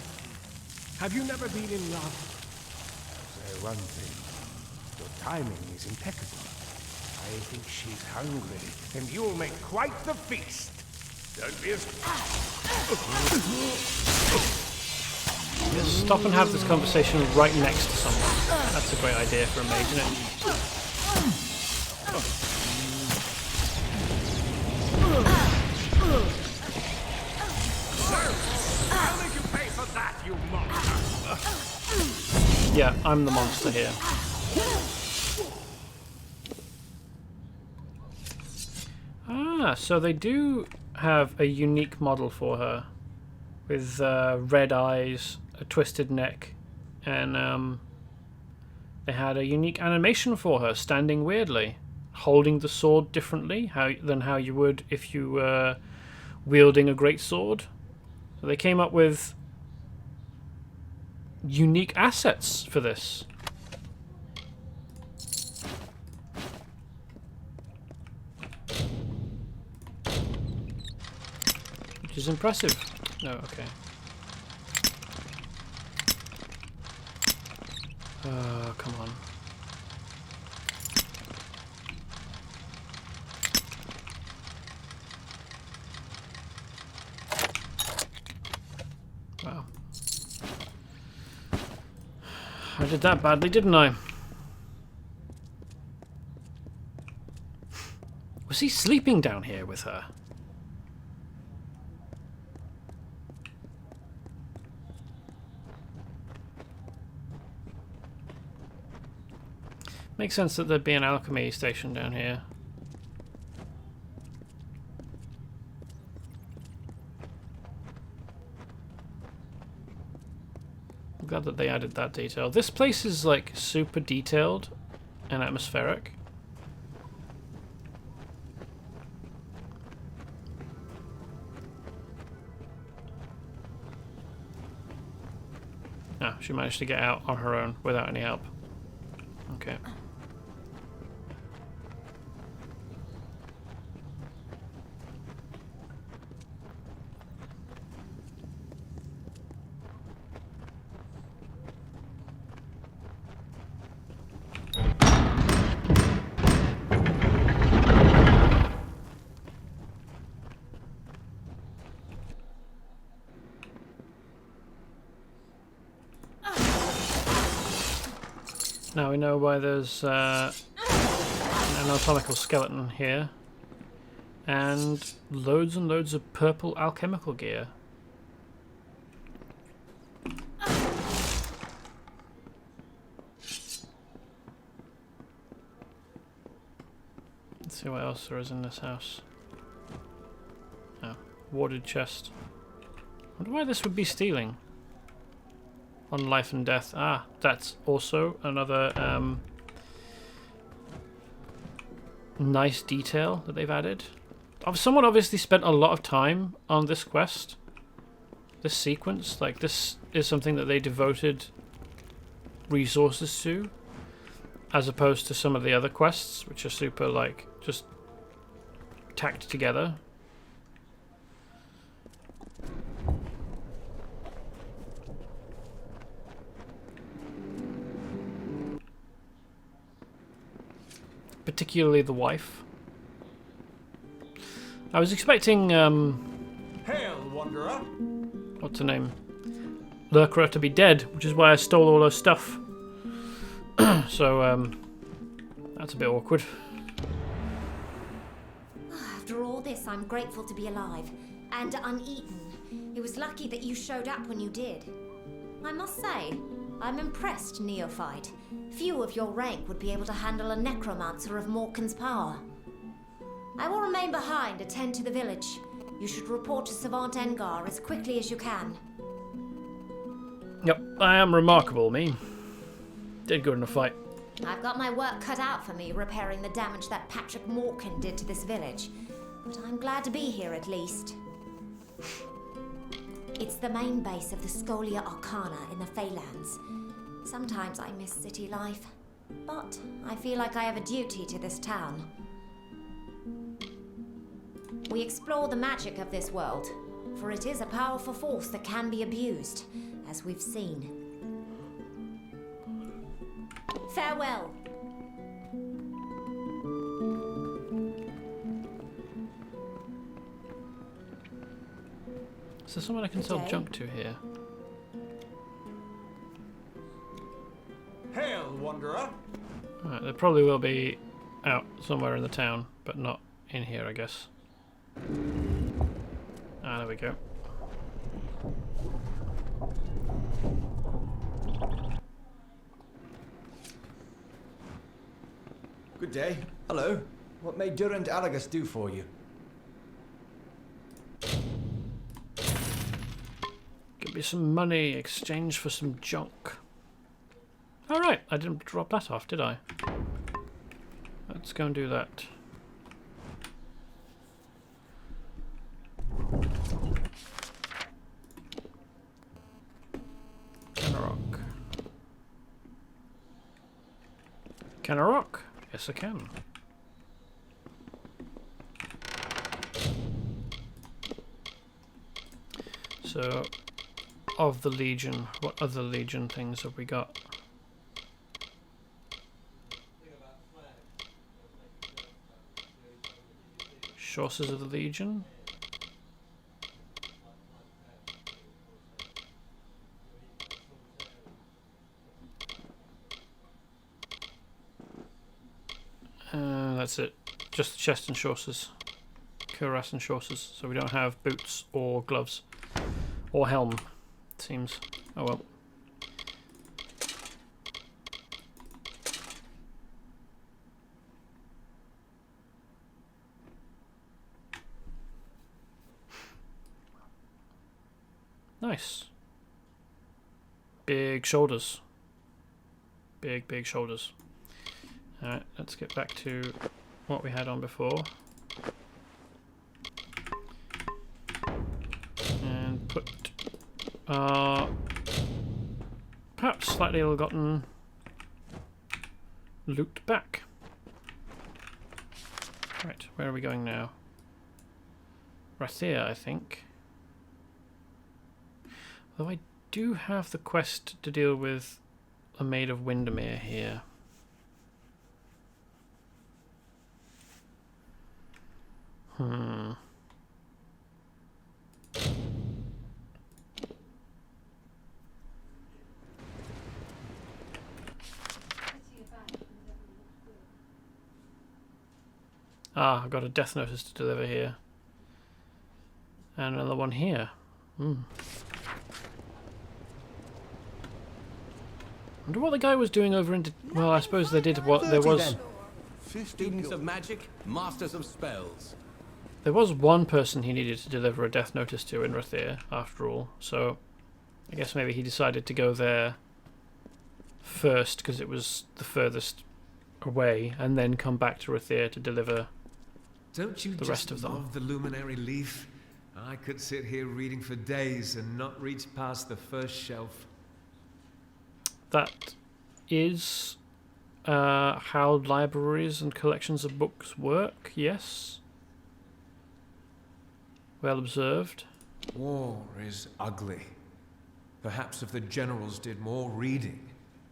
Have you never been in love? I'll say one thing. Your timing is impeccable. I think she's hungry, and you'll make quite the feast. Don't be as... Just stop and have this conversation right next to someone. That's a great idea for a mage, isn't it? I'll make you pay for that, you monster! Yeah, I'm the monster here. Ah, so they do have a unique model for her. With red eyes, a twisted neck, and they had a unique animation for her, standing weirdly, holding the sword differently than how you would if you were wielding a great sword. So they came up with unique assets for this. Which is impressive. No, okay. Come on. Wow. I did that badly, didn't I? Was he sleeping down here with her? Makes sense that there'd be an alchemy station down here. I'm glad that they added that detail. This place is like super detailed and atmospheric. Ah, she managed to get out on her own without any help. Okay. we know why there's an anatomical skeleton here. And loads of purple alchemical gear. Let's see what else there is in this house. Oh, warded chest. I wonder why this would be stealing. On life and death. Ah, that's also another nice detail that they've added. Someone obviously spent a lot of time on this quest. This sequence. Like, this is something that they devoted resources to. As opposed to some of the other quests, which are super, like, just tacked together. Particularly the wife. I was expecting, Hail, wanderer! what's her name? Lurkra to be dead, which is why I stole all her stuff. So, that's a bit awkward. After all this, I'm grateful to be alive and uneaten. It was lucky that you showed up when you did. I must say, I'm impressed, neophyte. Few of your rank would be able to handle a necromancer of Morkan's power. I will remain behind, attend to the village. You should report to Savant Engar as quickly as you can. Yep, I am remarkable, me. Did good in a fight. I've got my work cut out for me repairing the damage that Patrick Morkan did to this village. But I'm glad to be here at least. It's the main base of the Scholia Arcana in the Feylands. Sometimes I miss city life, but I feel like I have a duty to this town. We explore the magic of this world, for it is a powerful force that can be abused, as we've seen. Farewell. Is there someone I can Good sell day. junk to here? Hail, wanderer! Alright, there probably will be out somewhere in the town, but not in here, I guess. Ah, there we go. Good day. Hello. What may Durand Alagus do for you? Give me some money, exchange for some junk. Alright, I didn't drop that off, did I? Let's go and do that. Can I rock? Can I rock? Yes, I can. So, of the Legion, what other Legion things have we got? Sources of the Legion. That's it. Just chest and shorses. Cuirass and shorses. So we don't have boots or gloves. Or helm, it seems. Oh well. Nice. Big shoulders. Big shoulders. Alright, let's get back to what we had on before. And put perhaps slightly ill-gotten loot back. Right, where are we going now? Rathir, I think. Though I do have the quest to deal with a Maid of Windemere here. Ah, I've got a death notice to deliver here. And another one here. Wonder what the guy was doing over in... Well, I suppose they did what... There was... Students of magic, masters of spells. There was one person he needed to deliver a death notice to in Rathir, after all. So, I guess maybe he decided to go there first, because it was the furthest away, and then come back to Rathir to deliver Don't you the rest of them. love the luminary leaf? I could sit here reading for days and not reach past the first shelf. That is how libraries and collections of books work, yes. Well observed. War is ugly. Perhaps if the generals did more reading,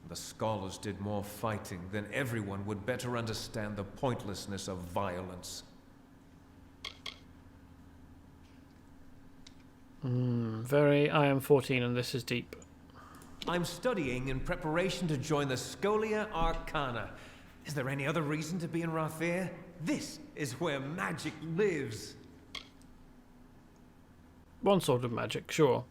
the scholars did more fighting, then everyone would better understand the pointlessness of violence. I am 14 and this is deep. I'm studying in preparation to join the Scholia Arcana. Is there any other reason to be in Rathir? This is where magic lives. One sort of magic, sure.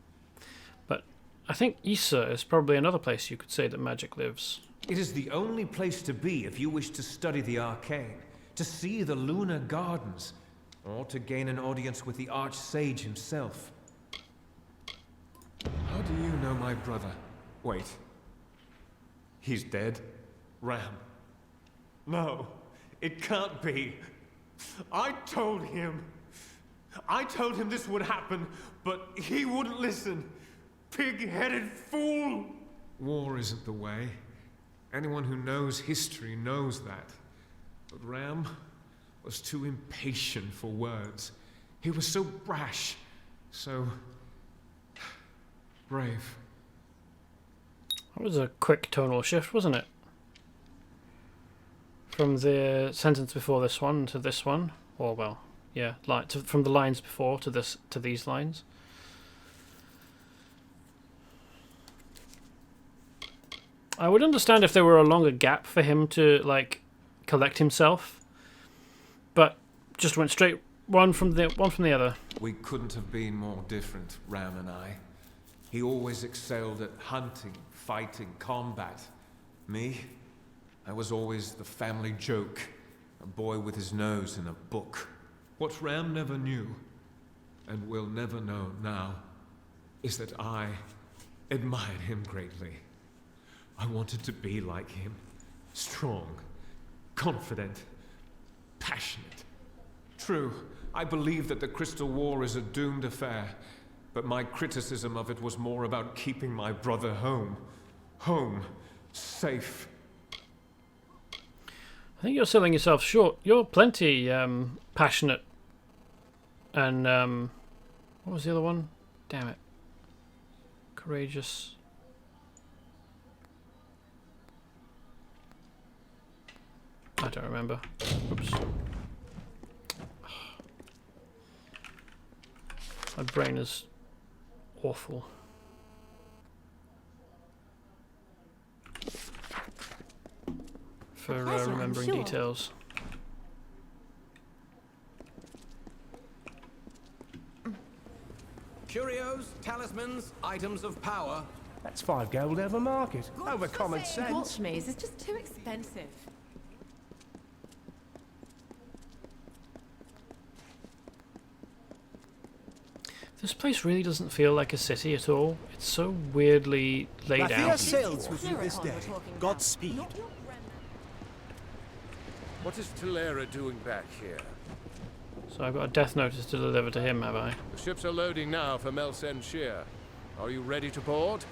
But I think Issa is probably another place you could say that magic lives. It is the only place to be if you wish to study the arcane, to see the lunar gardens, or to gain an audience with the archsage himself. How do you know my brother? Wait. He's dead? Ram. No, it can't be. I told him this would happen, but he wouldn't listen. Pig-headed fool! War isn't the way. Anyone who knows history knows that. But Ram was too impatient for words. He was so brash, so brave. That was a quick tonal shift, wasn't it? From the sentence before this one to this one. Or, well, yeah, from the lines before to these lines. I would understand if there were a longer gap for him to, like, collect himself. But just went straight one from the other. We couldn't have been more different, Ram and I. He always excelled at hunting, fighting, combat. Me? I was always the family joke. A boy with his nose in a book. What Ram never knew, and will never know now, is that I admired him greatly. I wanted to be like him. Strong, confident, passionate. True, I believe that the Crystal War is a doomed affair, but my criticism of it was more about keeping my brother home. Home. Safe. I think you're selling yourself short. You're plenty passionate. And, what was the other one? Damn it. Courageous. I don't remember. Oops. My brain is awful. For remembering details. Curios, talismans, items of power. That's 5 gold over market. Over common sense. Watch me, it's just too expensive. This place really doesn't feel like a city at all. It's so weirdly laid Rathir out. sails with you this day. Godspeed. What is Talera doing back here? So I've got a death notice to deliver to him, have I? The ships are loading now for Melsen Shear. Are you ready to board?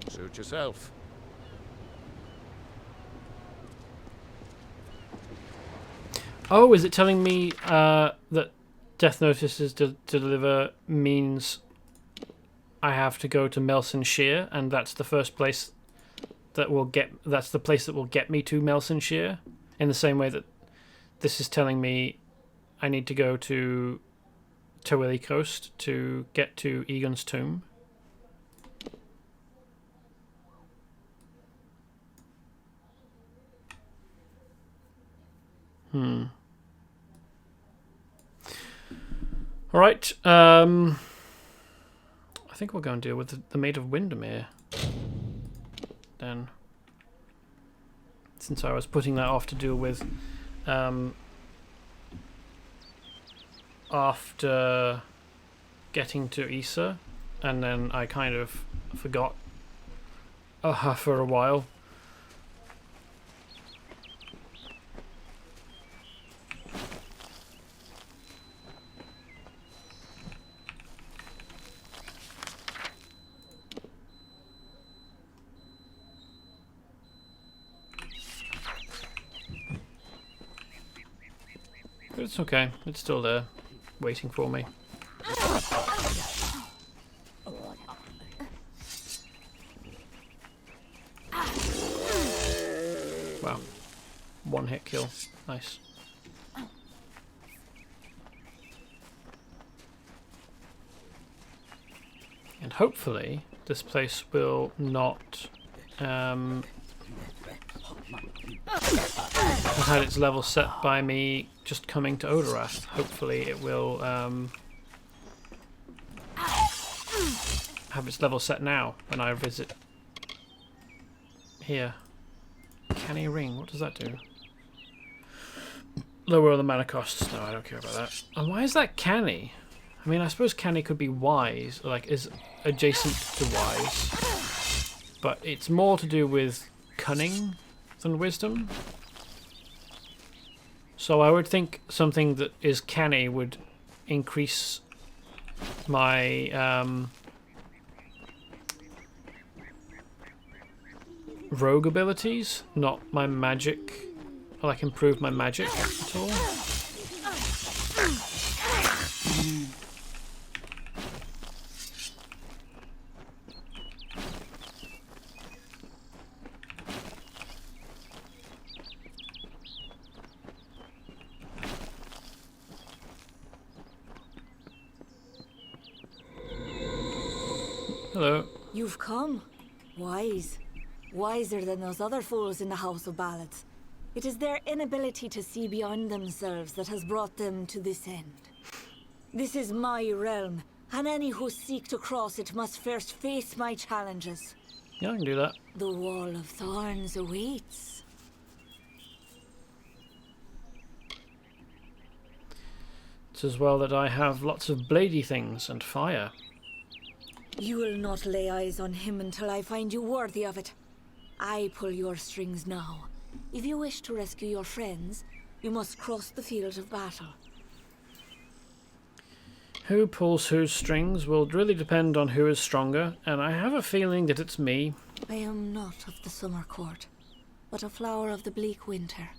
Suit yourself. Oh, is it telling me that death notices to deliver means I have to go to Melsen Shear, and that's the first place that will get... That's the place that will get me to Melsen Shear? In the same way that this is telling me I need to go to Towili Coast to get to Egon's tomb. Alright, I think we'll go and deal with the Maid of Windemere then. Since I was putting that off to deal with after getting to Issa, and then I kind of forgot for a while. But it's okay, it's still there, waiting for me. Wow. One hit kill. Nice. And hopefully this place will not have had its level set by me just coming to Odorath. Hopefully it will have its level set now when I visit here. Canny ring, what does that do? Lower the mana costs. No, I don't care about that. And why is that canny? I mean, I suppose canny could be wise, like is adjacent to wise, but it's more to do with cunning than wisdom. So I would think something that is canny would increase my rogue abilities, not my magic, or like improve my magic at all. Hello. You've come. Wise. Wiser than those other fools in the House of Ballads. It is their inability to see beyond themselves that has brought them to this end. This is my realm, and any who seek to cross it must first face my challenges. Yeah, I can do that. The Wall of Thorns awaits. It's as well that I have lots of bladey things and fire. You will not lay eyes on him until I find you worthy of it. I pull your strings now. If you wish to rescue your friends, you must cross the field of battle. Who pulls whose strings will really depend on who is stronger, and I have a feeling that it's me. I am not of the summer court, but a flower of the bleak winter,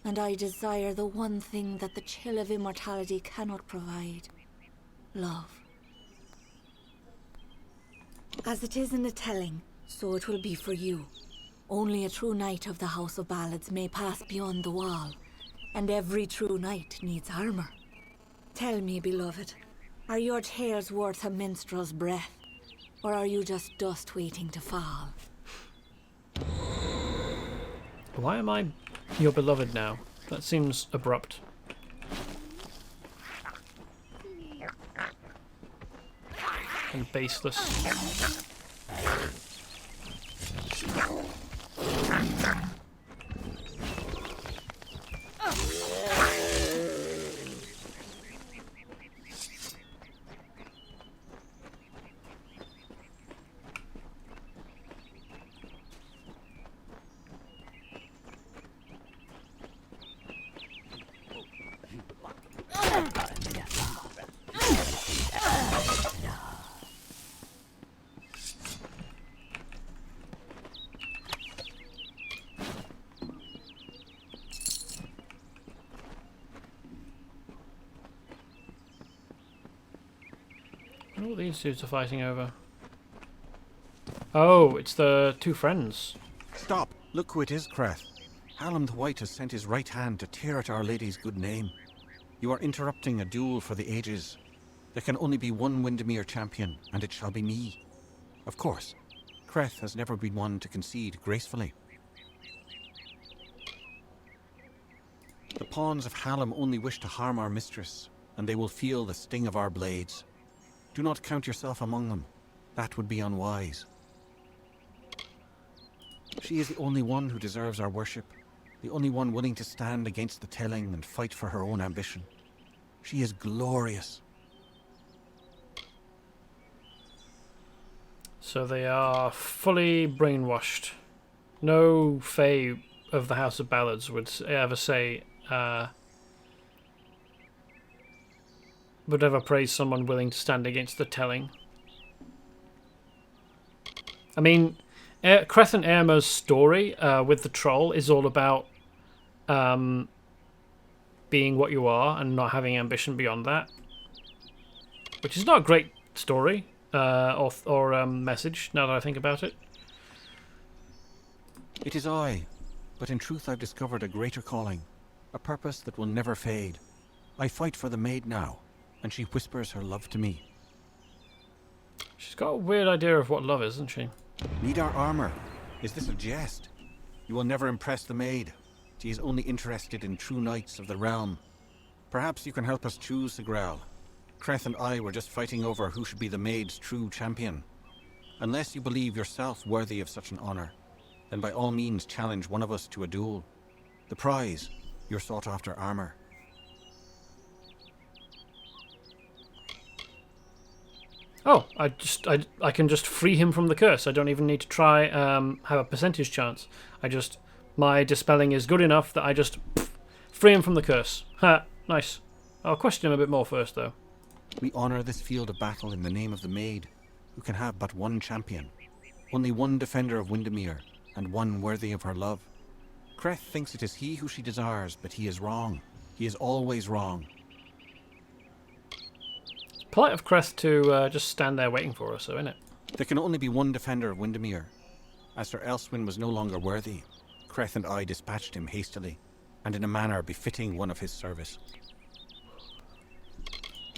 and I desire the one thing that the chill of immortality cannot provide: love. As it is in the telling, so it will be for you. Only a true knight of the House of Ballads may pass beyond the wall, and every true knight needs armor. Tell me, beloved, are your tales worth a minstrel's breath, or are you just dust waiting to fall? Why am I your beloved now? That seems abrupt. And baseless. What these dudes are fighting over? Oh, it's the two friends. Stop! Look who it is, Creth. Hallam the White has sent his right hand to tear at Our Lady's good name. You are interrupting a duel for the ages. There can only be one Windemere champion, and it shall be me. Of course, Creth has never been one to concede gracefully. The pawns of Hallam only wish to harm our mistress, and they will feel the sting of our blades. Do not count yourself among them. That would be unwise. She is the only one who deserves our worship, the only one willing to stand against the telling and fight for her own ambition. She is glorious. So they are fully brainwashed. No Fae of the House of Ballads would ever say, would ever praise someone willing to stand against the telling. I mean, Creth and Aerma's story with the troll is all about being what you are and not having ambition beyond that, which is not a great story or message, now that I think about it. It is I, but in truth I've discovered a greater calling, a purpose that will never fade. I fight for the maid now, and she whispers her love to me. She's got a weird idea of what love is, isn't she? Need our armor? Is this a jest? You will never impress the maid. She is only interested in true knights of the realm. Perhaps you can help us choose the Grail. Creth and I were just fighting over who should be the maid's true champion. Unless you believe yourself worthy of such an honor, then by all means challenge one of us to a duel. The prize, your sought-after armor. Oh, I can just free him from the curse. I don't even need to try have a percentage chance. My dispelling is good enough that I just free him from the curse. Ha, nice. I'll question him a bit more first, though. We honor this field of battle in the name of the maid, who can have but one champion. Only one defender of Windemere, and one worthy of her love. Creth thinks it is he who she desires, but he is wrong. He is always wrong. It's polite of Creth to just stand there waiting for us, though, isn't it? There can only be one defender of Windemere. As Sir Elswin was no longer worthy, Creth and I dispatched him hastily, and in a manner befitting one of his service.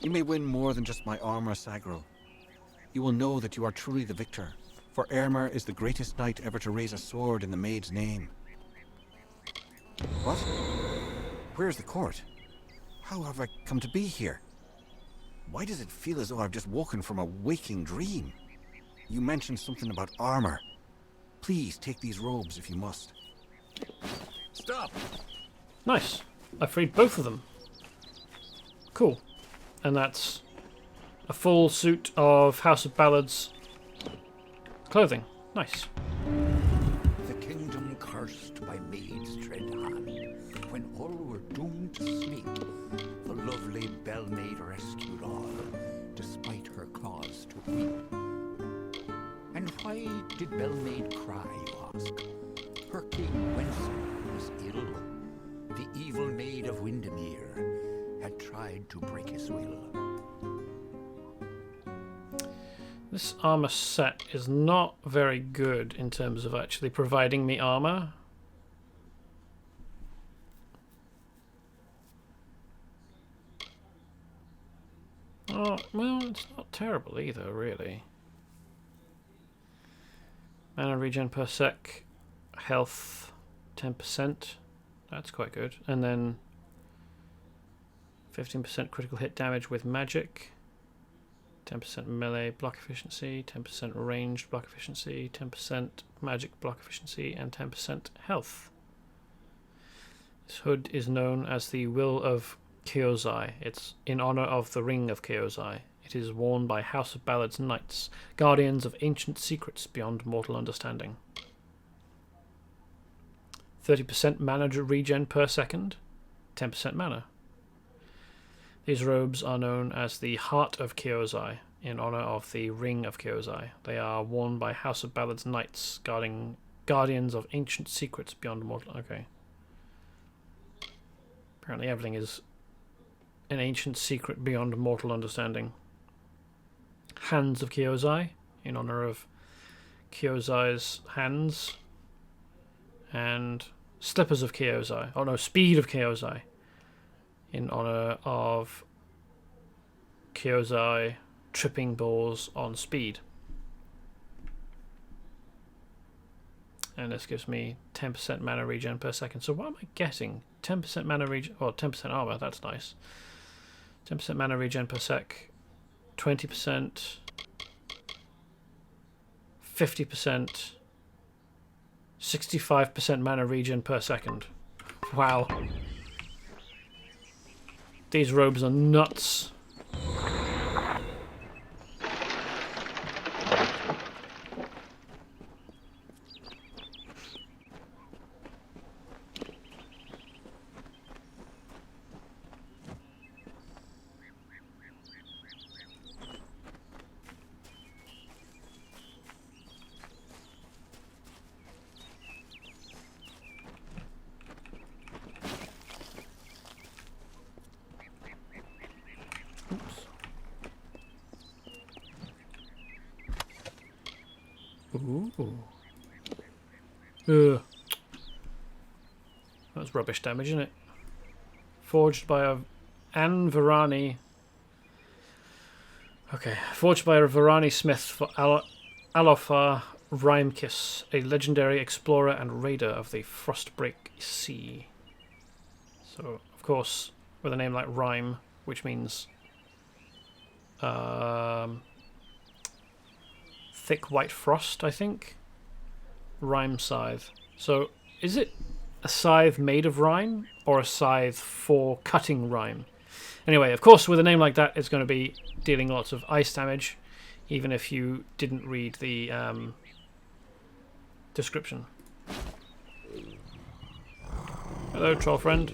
You may win more than just my armor, Sagril. You will know that you are truly the victor, for Aermer is the greatest knight ever to raise a sword in the maid's name. What? Where's the court? How have I come to be here? Why does it feel as though I've just woken from a waking dream? You mentioned something about armor. Please take these robes if you must. Stop! Nice. I freed both of them. Cool. And that's a full suit of House of Ballads clothing. Nice. The kingdom cursed by Maid's dread hand, when all were doomed to sleep, the lovely Bell-maid rescued all, despite her cause to weep. And why did Bell-maid cry, you ask? Her king, Wenzel, was ill. The evil Maid of Windemere had tried to break his will. This armor set is not very good in terms of actually providing me armor. Oh, well, it's not terrible either, really. Mana regen per sec, health 10%. That's quite good. And then 15% critical hit damage with magic. 10% melee block efficiency, 10% ranged block efficiency, 10% magic block efficiency, and 10% health. This hood is known as the Will of Keozai. It's in honor of the Ring of Keozai. It is worn by House of Ballads knights, guardians of ancient secrets beyond mortal understanding. 30% mana regen per second, 10% mana. These robes are known as the Heart of Keozai, in honor of the Ring of Keozai. They are worn by House of Ballads knights, guardians of ancient secrets beyond mortal... Okay. Apparently everything is an ancient secret beyond mortal understanding. Hands of Keozai, in honor of Keozai's hands. And Slippers of Keozai. Oh no, Speed of Keozai, in honor of Keozai tripping balls on speed. And this gives me 10% mana regen per second. So what am I getting? 10% mana regen, or 10% armor, that's nice. 10% mana regen per sec, 20%, 50%, 65% mana regen per second. Wow. These robes are nuts. Ooh. Ugh. That's rubbish damage, isn't it? Forged by a Varani. Okay, forged by a Varani smith for Alofar Rhymekiss, a legendary explorer and raider of the Frostbreak Sea. So, of course, with a name like Rhyme, which means thick white frost, I think. Rhyme scythe. So, is it a scythe made of rhyme or a scythe for cutting rhyme? Anyway, of course, with a name like that, it's going to be dealing lots of ice damage, even if you didn't read the description. Hello, troll friend.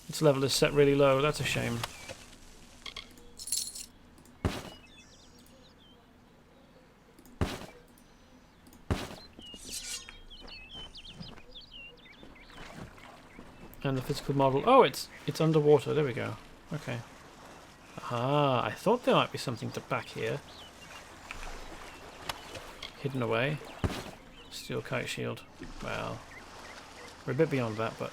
Its level is set really low. That's a shame. And the physical model. Oh, it's underwater. There we go. Okay. Ah, I thought there might be something to back here. Hidden away. Steel kite shield. Well, we're a bit beyond that, but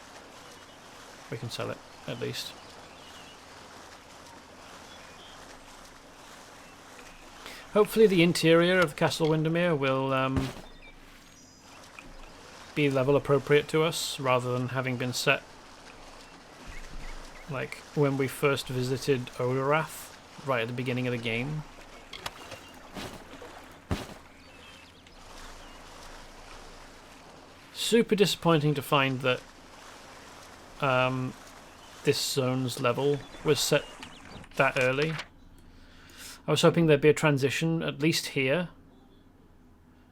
we can sell it at least. Hopefully, the interior of the Castle Windemere will be level appropriate to us, rather than having been set like when we first visited Odorath, right at the beginning of the game. Super disappointing to find that this zone's level was set that early. I was hoping there'd be a transition, at least here,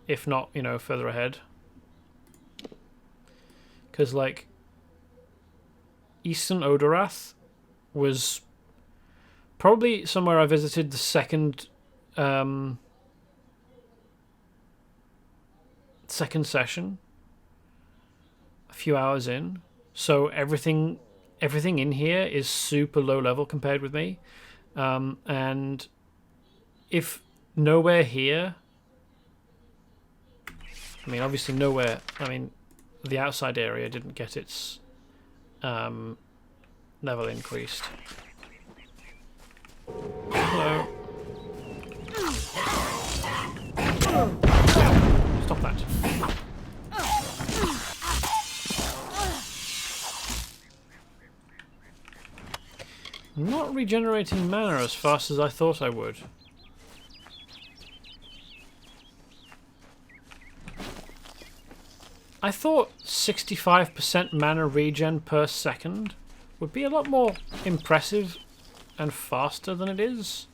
if not, you know, further ahead. Because, like, Eastern Odorath was probably somewhere I visited the second session, a few hours in. So everything in here is super low level compared with me, and if nowhere here, I mean, obviously nowhere. I mean, the outside area didn't get its level increased. Hello. Stop that. Not regenerating mana as fast as I thought I would. I thought 65% mana regen per second would be a lot more impressive and faster than it is.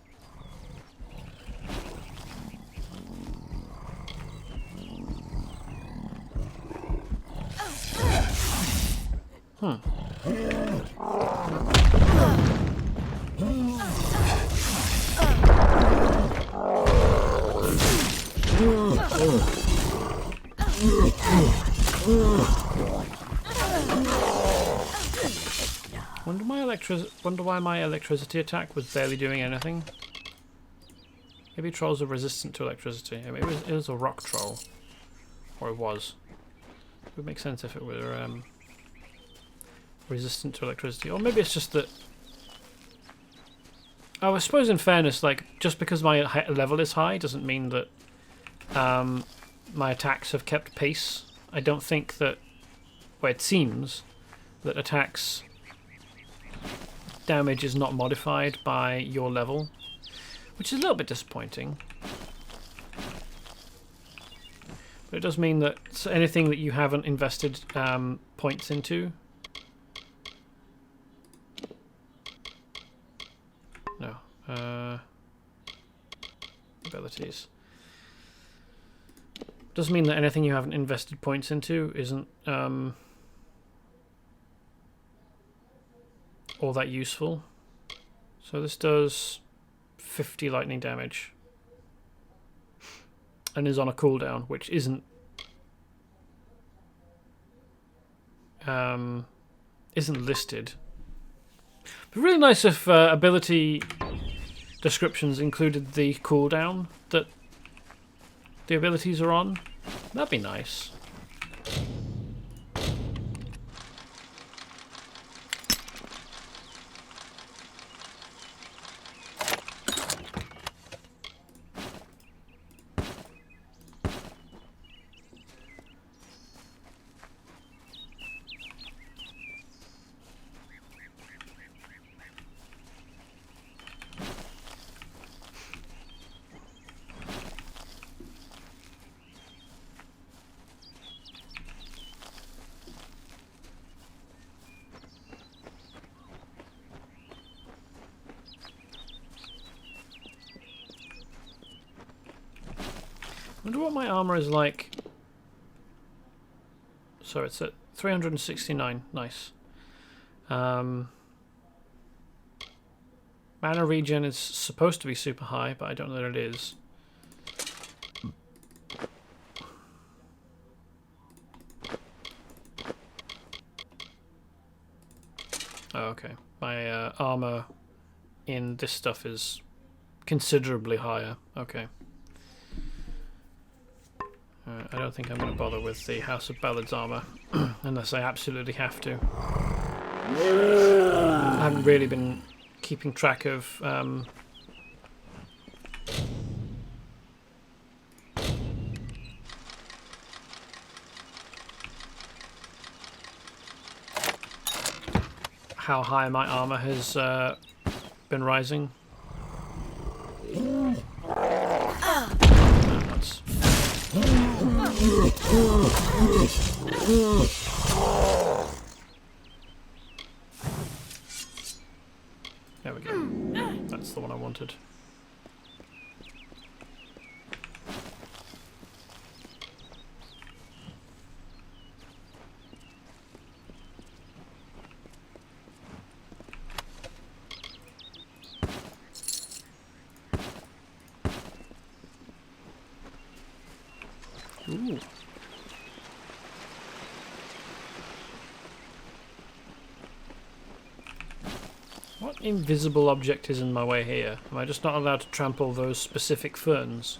Wonder why my electricity attack was barely doing anything. Maybe trolls are resistant to electricity. I mean, it was a rock troll, or it was. It would make sense if it were resistant to electricity, or maybe it's just that I suppose in fairness, like, just because my level is high doesn't mean that my attacks have kept pace. I don't think that... Well, it seems that attacks damage is not modified by your level, which is a little bit disappointing. But it does mean that anything that you haven't invested points into... No. Abilities. Does mean that anything you haven't invested points into isn't all that useful. So this does 50 lightning damage and is on a cooldown, which isn't listed. But really nice if ability descriptions included the cooldown that the abilities are on. That'd be nice. I wonder what my armor is like. So it's at 369. Nice. Mana regen is supposed to be super high, but I don't know that it is. Oh, okay. My armor in this stuff is considerably higher. Okay. I don't think I'm going to bother with the House of Ballads armor unless I absolutely have to. I haven't really been keeping track of how high my armor has been rising. That's... There we go. That's the one I wanted. Ooh. What invisible object is in my way here? Am I just not allowed to trample those specific ferns?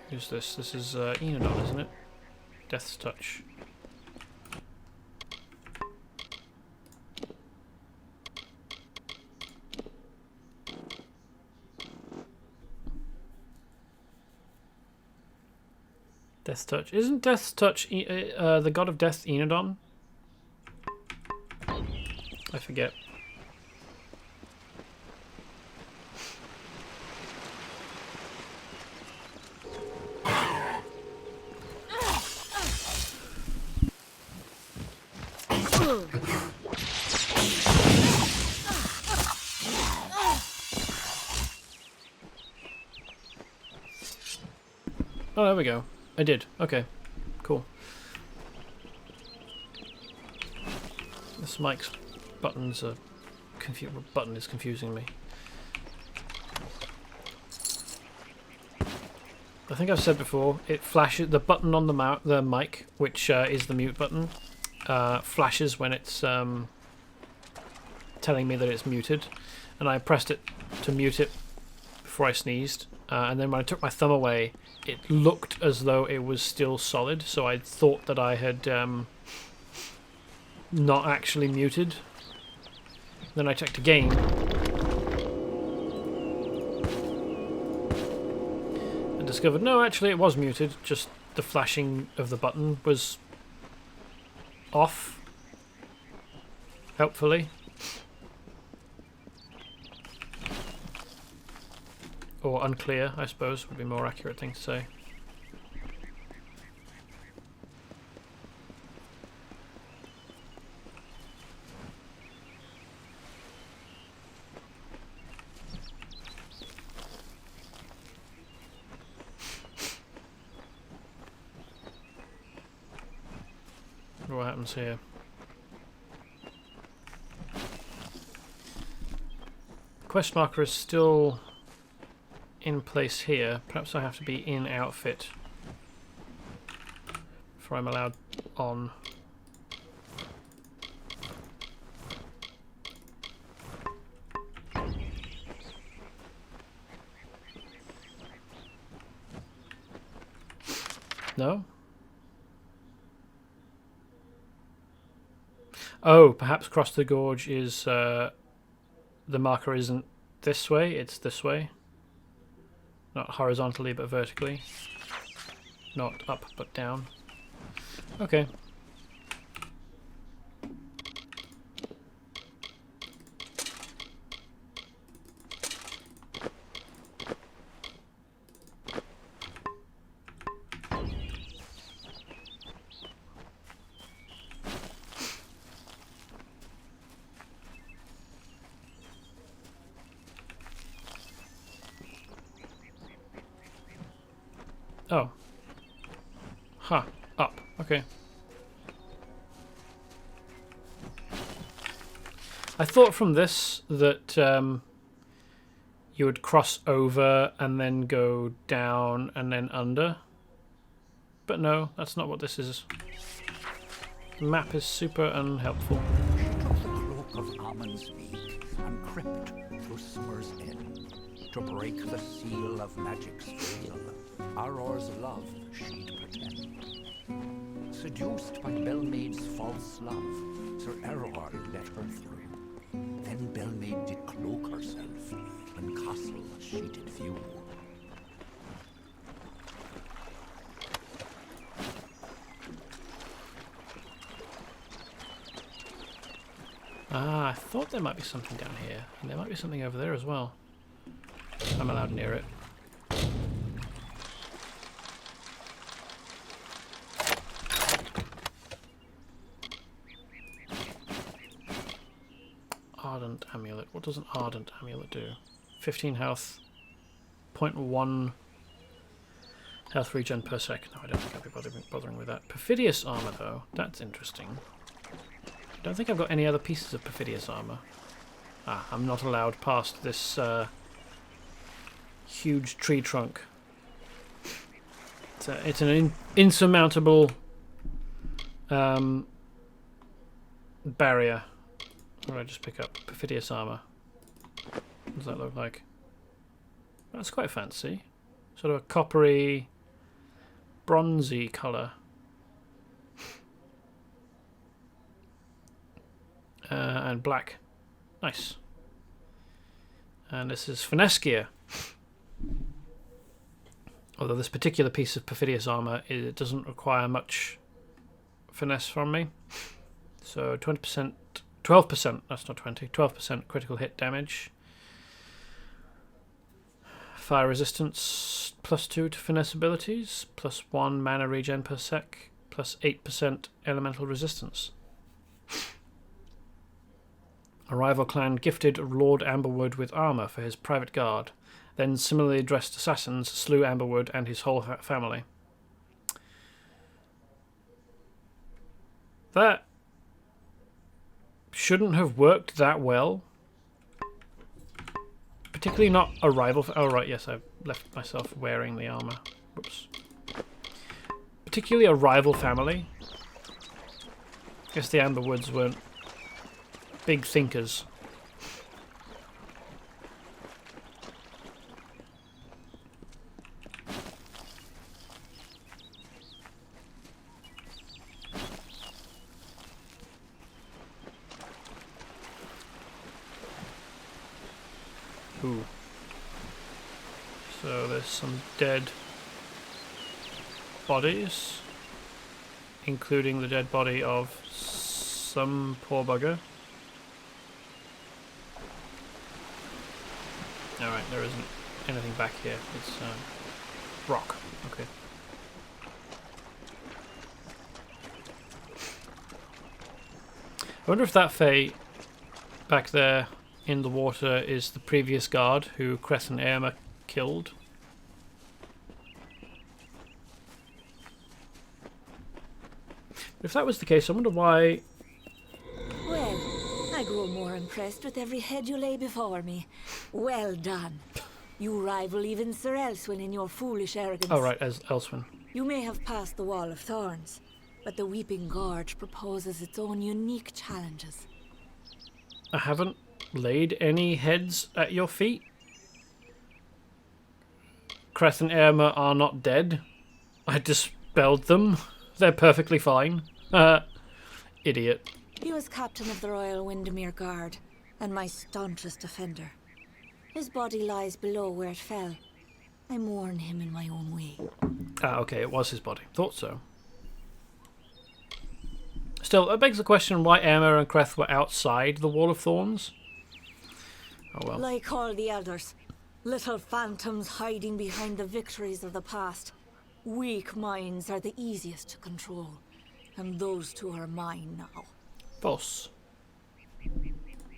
Who's this? This is Enodon, isn't it? Death's Touch. Death's Touch. Isn't Death's Touch the god of death Enodon? I forget. Oh, there we go. I did. Okay. Cool. This mic's buttons are button is confusing me. I think I've said before, it flashes the button on the mic, which is the mute button, flashes when it's telling me that it's muted, and I pressed it to mute it before I sneezed, and then when I took my thumb away, it looked as though it was still solid, so I thought that I had not actually muted. Then I checked again, and discovered, no, actually it was muted, just the flashing of the button was off, helpfully. Or unclear, I suppose, would be a more accurate thing to say. What happens here? Quest marker is still in place here. Perhaps I have to be in outfit before I'm allowed on. No? Oh, perhaps cross the gorge is the marker isn't this way, it's this way. Not horizontally but vertically. Not up but down. Okay. Oh. Huh. Up. Okay. I thought from this that you would cross over and then go down and then under. But no, that's not what this is. The map is super unhelpful. She took the cloak of Amon's meat and crept through summer's end to break the seal of magic's veil. Auror's love she'd pretend. Seduced by Belmaid's false love, Sir Auror let her through. Then Belmaid did cloak herself, and castle she did view. Ah, I thought there might be something down here, and there might be something over there as well. I'm allowed near it. Ardent Amulet. What does an Ardent Amulet do? 15 health, 0.1 health regen per sec. No, I don't think I'll be bothering with that. Perfidious armor, though. That's interesting. I don't think I've got any other pieces of Perfidious armor. Ah, I'm not allowed past this huge tree trunk. It's an insurmountable barrier. What did I just pick up? Perfidious armor. What does that look like? That's quite fancy. Sort of a coppery, bronzy colour. And black. Nice. And this is finesse gear. Although this particular piece of perfidious armor, it doesn't require much finesse from me. So 20%, 12%, that's not 20, 12% critical hit damage. Fire resistance, +2 to finesse abilities, +1 mana regen per sec, +8% elemental resistance. A rival clan gifted Lord Amberwood with armour for his private guard. Then similarly dressed assassins slew Amberwood and his whole family. That shouldn't have worked that well. Particularly not a rival... Oh, right, yes, I've left myself wearing the armour. Whoops. Particularly a rival family. I guess the Amberwoods weren't big thinkers. Ooh. So there's some dead bodies, including the dead body of some poor bugger. Alright, there isn't anything back here. It's rock. Okay. I wonder if that Fae back there in the water is the previous guard who Creth and Aerma killed. But if that was the case, I wonder why... Well, I grow more impressed with every head you lay before me. Well done. You rival even Sir Elswyn in your foolish arrogance. Oh right, as Elswyn. You may have passed the Wall of Thorns, but the Weeping Gorge proposes its own unique challenges. I haven't laid any heads at your feet. Creth and Aerma are not dead. I dispelled them. They're perfectly fine. Idiot. He was captain of the Royal Windemere Guard, and my staunchest defender. His body lies below where it fell. I mourn him in my own way. Ah, okay, it was his body. Thought so. Still, it begs the question why Aerma and Creth were outside the Wall of Thorns. Oh well. Like all the elders, little phantoms hiding behind the victories of the past. Weak minds are the easiest to control, and those two are mine now. False.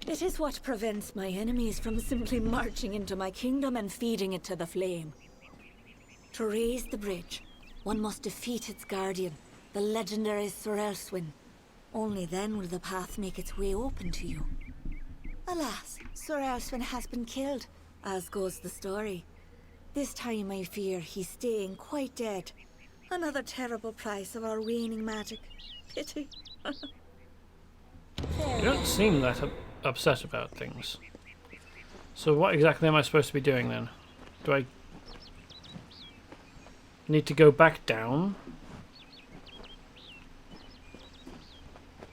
It is what prevents my enemies from simply marching into my kingdom and feeding it to the flame. To raise the bridge, one must defeat its guardian, the legendary Sir Elswyn. Only then will the path make its way open to you. Alas, Sir Elswyn has been killed, as goes the story. This time I fear he's staying quite dead. Another terrible price of our waning magic. Pity. You don't seem that upset about things. So what exactly am I supposed to be doing then? Do I need to go back down?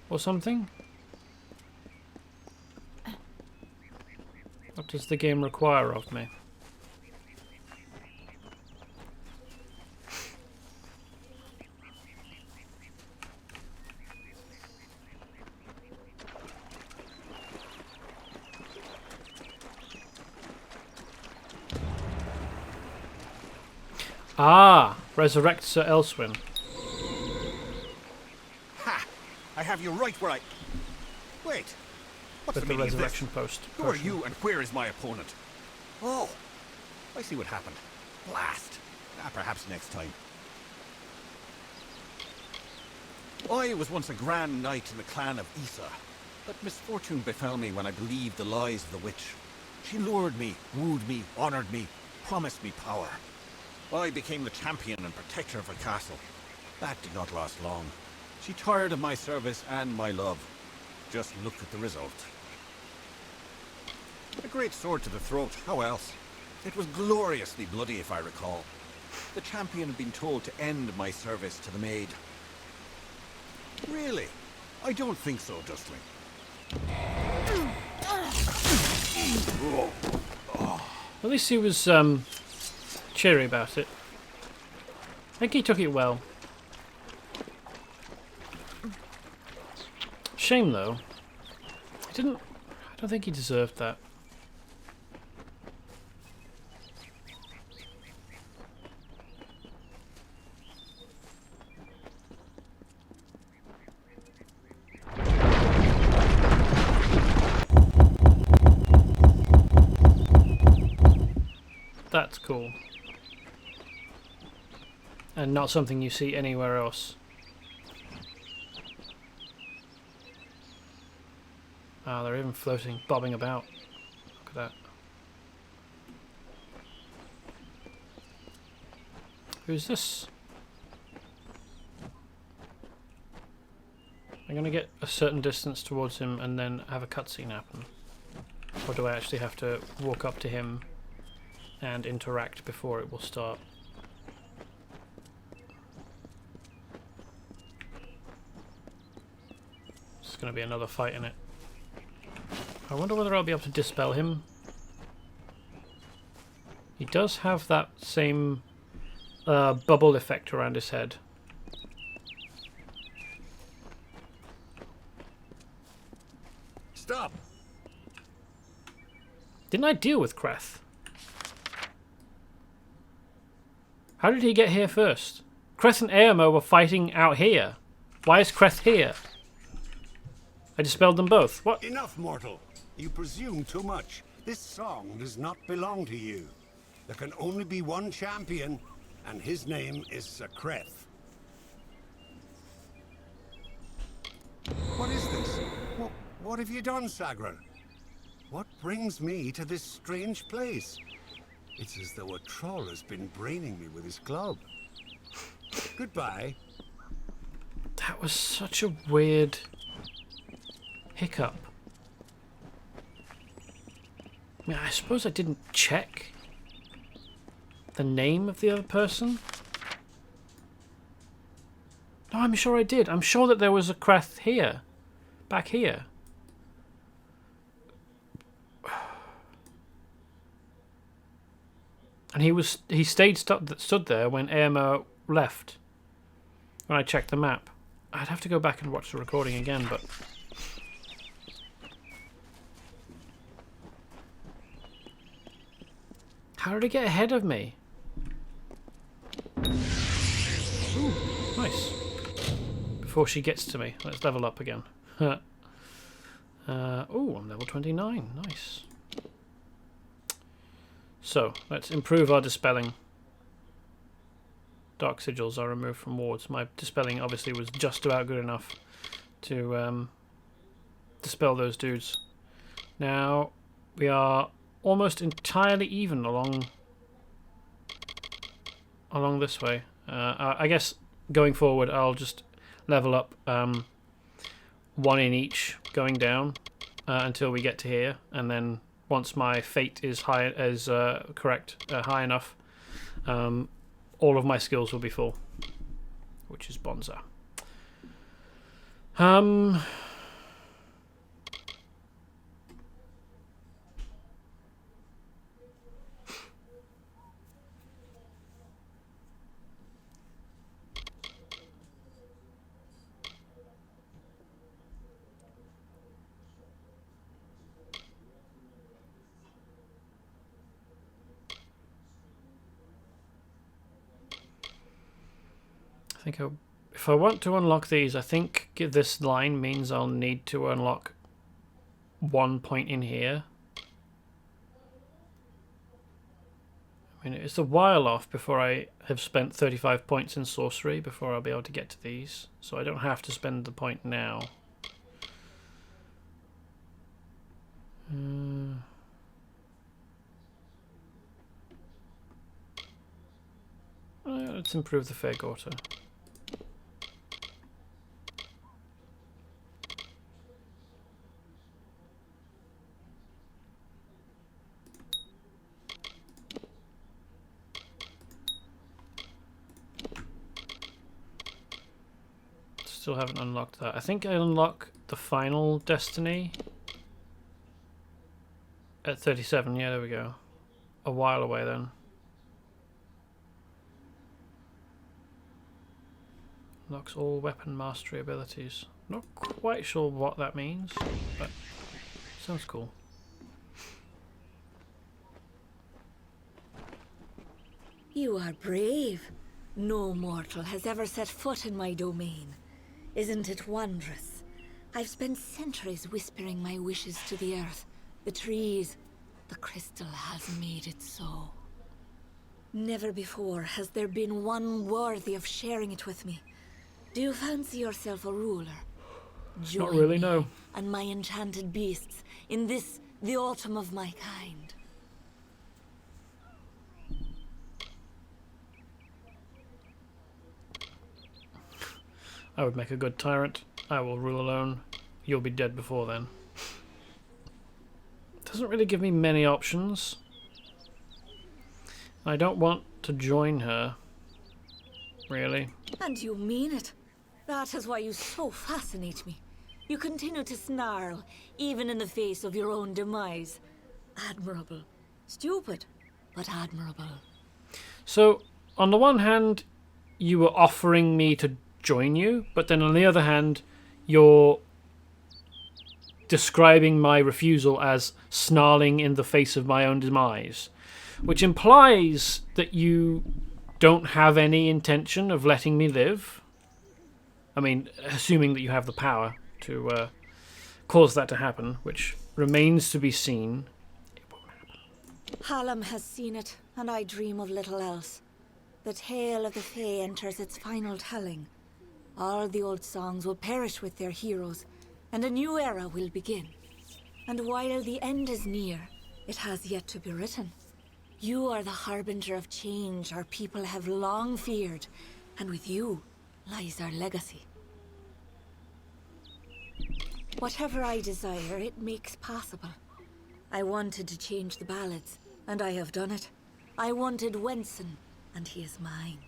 Or something? What does the game require of me? Ah! Resurrect Sir Elswyn. Ha! I have you right where I... Wait. What's With the the meaning of resurrection this? post. Who are you and where is my opponent? Oh, I see what happened. Blast. Perhaps next time. I was once a grand knight in the clan of Isa, but misfortune befell me when I believed the lies of the witch. She lured me, wooed me, honored me, promised me power. I became the champion and protector of her castle. That did not last long. She tired of my service and my love. Just look at the result. A great sword to the throat, how else? It was gloriously bloody, if I recall. The champion had been told to end my service to the maid. Really? I don't think so, Dustling. At least he was cheery about it. I think he took it well. Shame though. I don't think he deserved that. That's cool. And not something you see anywhere else. Ah, they're even floating, bobbing about. Look at that. Who's this? I'm gonna get a certain distance towards him and then have a cutscene happen. Or do I actually have to walk up to him and interact before it will start? It's going to be another fight in it. I wonder whether I'll be able to dispel him. He does have that same bubble effect around his head. Stop! Didn't I deal with Kreth? How did he get here first? Kreth and Eomer were fighting out here. Why is Kreth here? I dispelled them both. What? Enough, mortal. You presume too much. This song does not belong to you. There can only be one champion, and his name is Sir Kreth. What is this? What have you done, Sagran? What brings me to this strange place? It's as though a troll has been braining me with his club. Goodbye. That was such a weird hiccup. I mean, I suppose I didn't check the name of the other person. No, I'm sure I did. I'm sure that there was a Kreth here. Back here. And he stayed stood there when Eomer left. When I checked the map. I'd have to go back and watch the recording again, but... How did he get ahead of me? Ooh, nice. Before she gets to me. Let's level up again. Ooh, I'm level 29. Nice. So, let's improve our dispelling. Dark sigils are removed from wards. My dispelling obviously was just about good enough to dispel those dudes. Now, we are almost entirely even along this way. I guess going forward I'll just level up one in each going down until we get to here, and then once my fate is high enough, all of my skills will be full, which is Bonza. I think if I want to unlock these, I think this line means I'll need to unlock one point in here. I mean, it's a while off before I have spent 35 points in sorcery before I'll be able to get to these, so I don't have to spend the point now. Let's improve the Fairgorter. Still haven't unlocked that. I think I unlock the final destiny at 37. Yeah, there we go. A while away then. Unlocks all weapon mastery abilities. Not quite sure what that means, but sounds cool. You are brave. No mortal has ever set foot in my domain. Isn't it wondrous? I've spent centuries whispering my wishes to the earth, the trees. The crystal has made it so. Never before has there been one worthy of sharing it with me. Do you fancy yourself a ruler? Join Not really, me no. and my enchanted beasts in this, the autumn of my kind. I would make a good tyrant. I will rule alone. You'll be dead before then. Doesn't really give me many options. I don't want to join her. Really. And you mean it. That is why you so fascinate me. You continue to snarl, even in the face of your own demise. Admirable. Stupid. but admirable. So, on the one hand, you were offering me to join you, but then on the other hand, you're describing my refusal as snarling in the face of my own demise, which implies that you don't have any intention of letting me live. I mean, assuming that you have the power to cause that to happen, which remains to be seen. Hallam has seen it, and I dream of little else. The tale of the Fae enters its final telling. All the old songs will perish with their heroes, and a new era will begin. And while the end is near, it has yet to be written. You are the harbinger of change our people have long feared, and with you lies our legacy. Whatever I desire, it makes possible. I wanted to change the ballads, and I have done it. I wanted Wenson, and he is mine.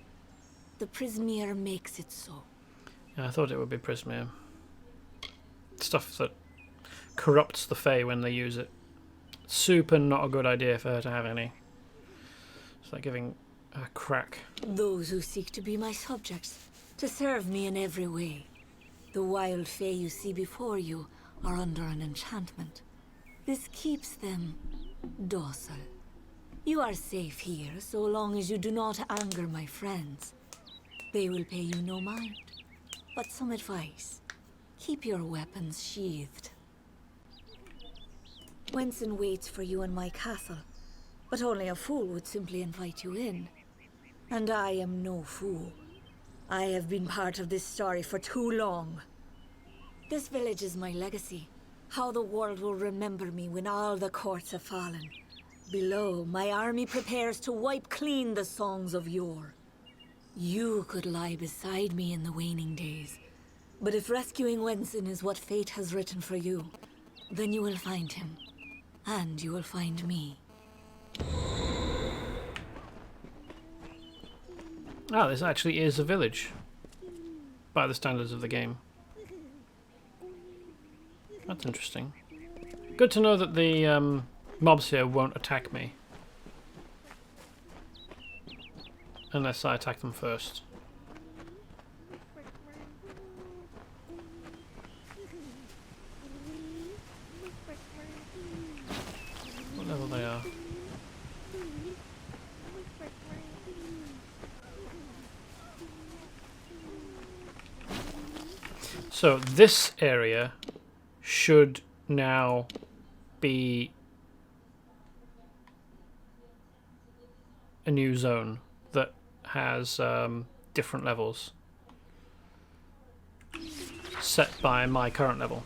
The Prismere makes it so. Yeah, I thought it would be Prismere. Stuff that corrupts the Fae when they use it. Super not a good idea for her to have any. It's like giving a crack. Those who seek to be my subjects, to serve me in every way. The wild Fae you see before you are under an enchantment. This keeps them docile. You are safe here so long as you do not anger my friends. They will pay you no mind. But some advice. Keep your weapons sheathed. Wenson waits for you in my castle, but only a fool would simply invite you in. And I am no fool. I have been part of this story for too long. This village is my legacy. How the world will remember me when all the courts have fallen. Below, my army prepares to wipe clean the songs of yore. You could lie beside me in the waning days. But if rescuing Wenson is what fate has written for you, then you will find him. And you will find me. Ah, this actually is a village. By the standards of the game. That's interesting. Good to know that the mobs here won't attack me. Unless I attack them first. What level they are? So this area should now be a new zone that has different levels set by my current level.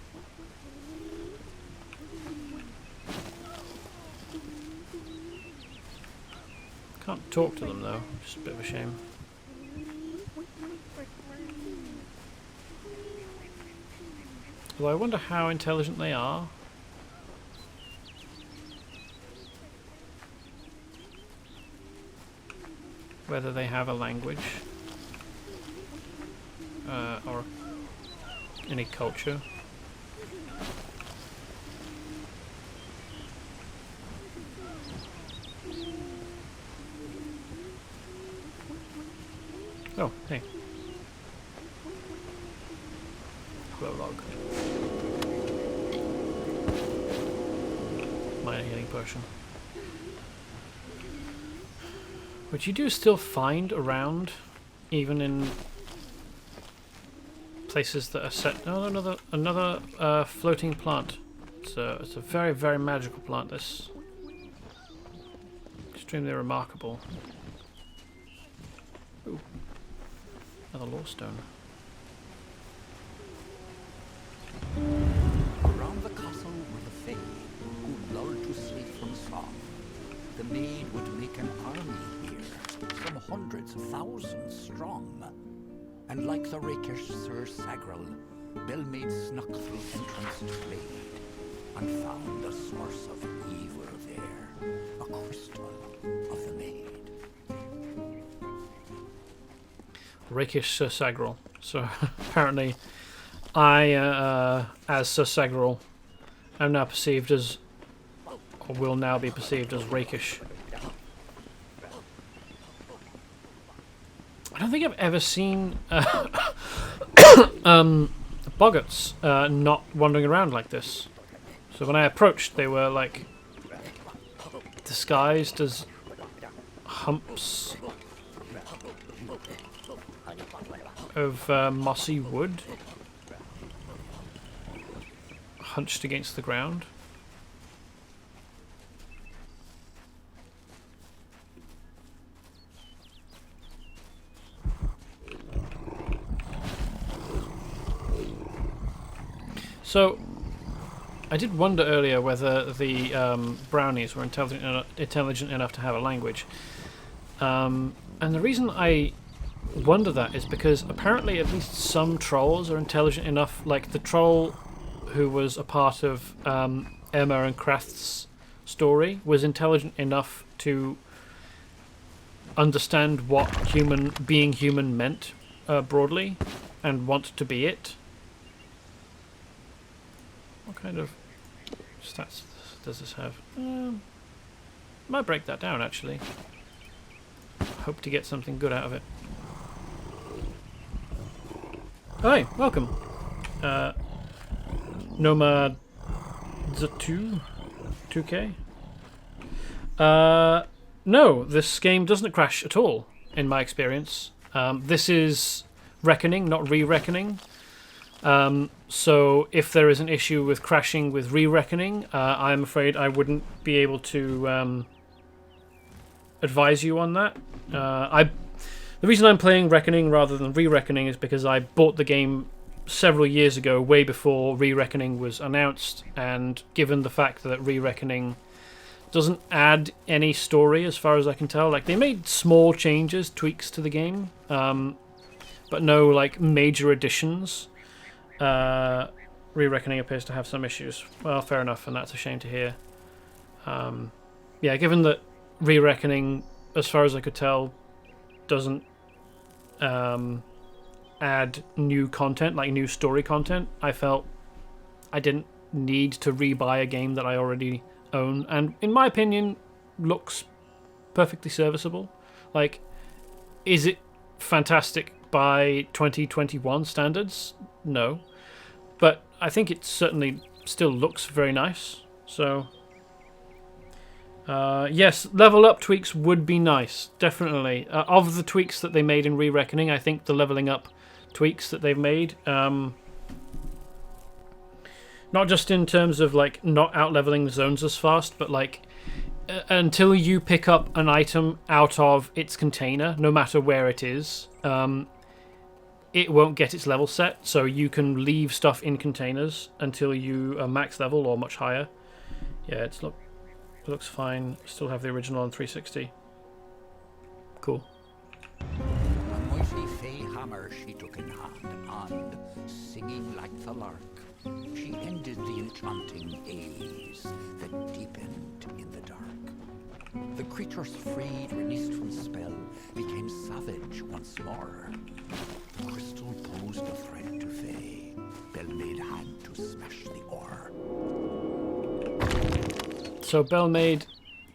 Can't talk to them though, just a bit of a shame. Although I wonder how intelligent they are. Whether they have a language or any culture. Oh, hey. Glow log. Minor healing potion. Which you do still find around, even in places that are set. Oh, another floating plant. It's a very, very magical plant. This extremely remarkable. Ooh, another lore stone. Around the castle were the Fae, who lulled to sleep from song. The maid would make an army here, some hundreds of thousands strong. And like the rakish Sir Sagrel, Bellmaid snuck through entrance to glade, and found a source of evil there, a crystal of the maid. Rakish Sir Sagrel. So apparently I, as Sir Sagrel, am now perceived as, or will now be perceived as rakish. don't think I've ever seen boggarts not wandering around like this. So when I approached, they were like disguised as humps of mossy wood, hunched against the ground. So, I did wonder earlier whether the brownies were intelligent enough to have a language. And the reason I wonder that is because apparently at least some trolls are intelligent enough, like the troll who was a part of Emma and Krath's story was intelligent enough to understand what being human meant broadly and want to be it. What kind of stats does this have? Might break that down, actually. Hope to get something good out of it. Hi, welcome. Nomad Zatu 2K. No, this game doesn't crash at all, in my experience. This is Reckoning, not Re-Reckoning. So if there is an issue with crashing with Re-Reckoning, I'm afraid I wouldn't be able to advise you on that. The reason I'm playing Reckoning rather than Re-Reckoning is because I bought the game several years ago, way before Re-Reckoning was announced, and given the fact that Re-Reckoning doesn't add any story as far as I can tell, like they made small changes, tweaks to the game, but no like major additions. Re-Reckoning appears to have some issues. Well, fair enough, and that's a shame to hear. Yeah, given that Re-Reckoning, as far as I could tell, doesn't add new content, like new story content, I felt I didn't need to re-buy a game that I already own, and in my opinion, looks perfectly serviceable. Like, is it fantastic by 2021 standards? No. But I think it certainly still looks very nice. So, yes, level up tweaks would be nice, definitely. Of the tweaks that they made in Re-Reckoning, I think the leveling up tweaks that they've made, not just in terms of like not out-leveling the zones as fast, but like until you pick up an item out of its container, no matter where it is, it won't get its level set, so you can leave stuff in containers until you are max level or much higher. Yeah, it looks fine. Still have the original on 360. Cool. A mighty fey hammer she took in hand, and, singing like the lark, she ended the enchanting haze that deepened in the dark. The creatures freed, released from spell, became savage once more. The crystal posed a threat to Fey. Bellmaid had to smash the ore. So Bellmaid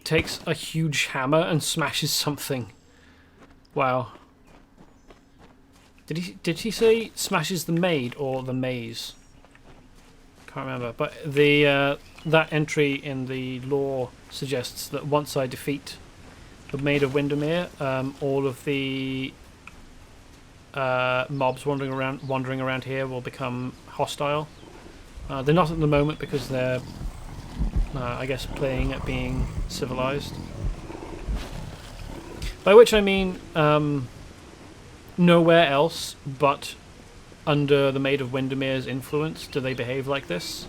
takes a huge hammer and smashes something. Wow. Did he say smashes the maid or the maze? Can't remember. But the that entry in the lore suggests that once I defeat the Maid of Windemere, all of the mobs wandering around here will become hostile. They're not at the moment because they're, I guess, playing at being civilized. By which I mean nowhere else but under the Maid of Windemere's influence do they behave like this.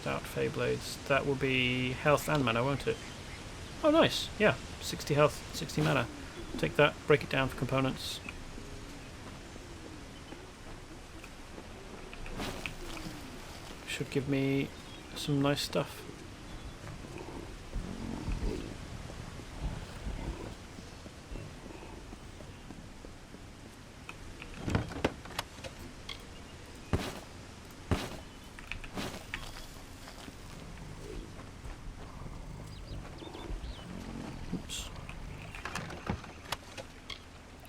Stout Fey Blades. That will be health and mana, won't it? Oh, nice. Yeah, 60 health, 60 mana. Take that, break it down for components. Should give me some nice stuff.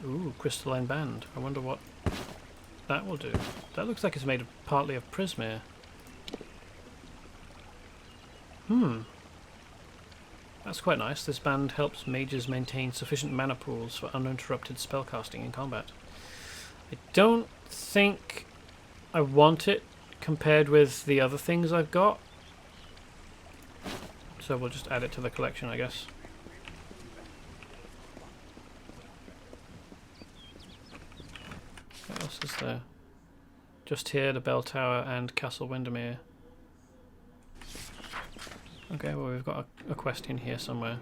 Ooh, crystalline band. I wonder what that will do. That looks like it's made partly of prismere. That's quite nice. This band helps mages maintain sufficient mana pools for uninterrupted spellcasting in combat. I don't think I want it compared with the other things I've got. So we'll just add it to the collection, I guess. What else is there? Just here, the bell tower and Castle Windemere. Okay, well we've got a quest in here somewhere.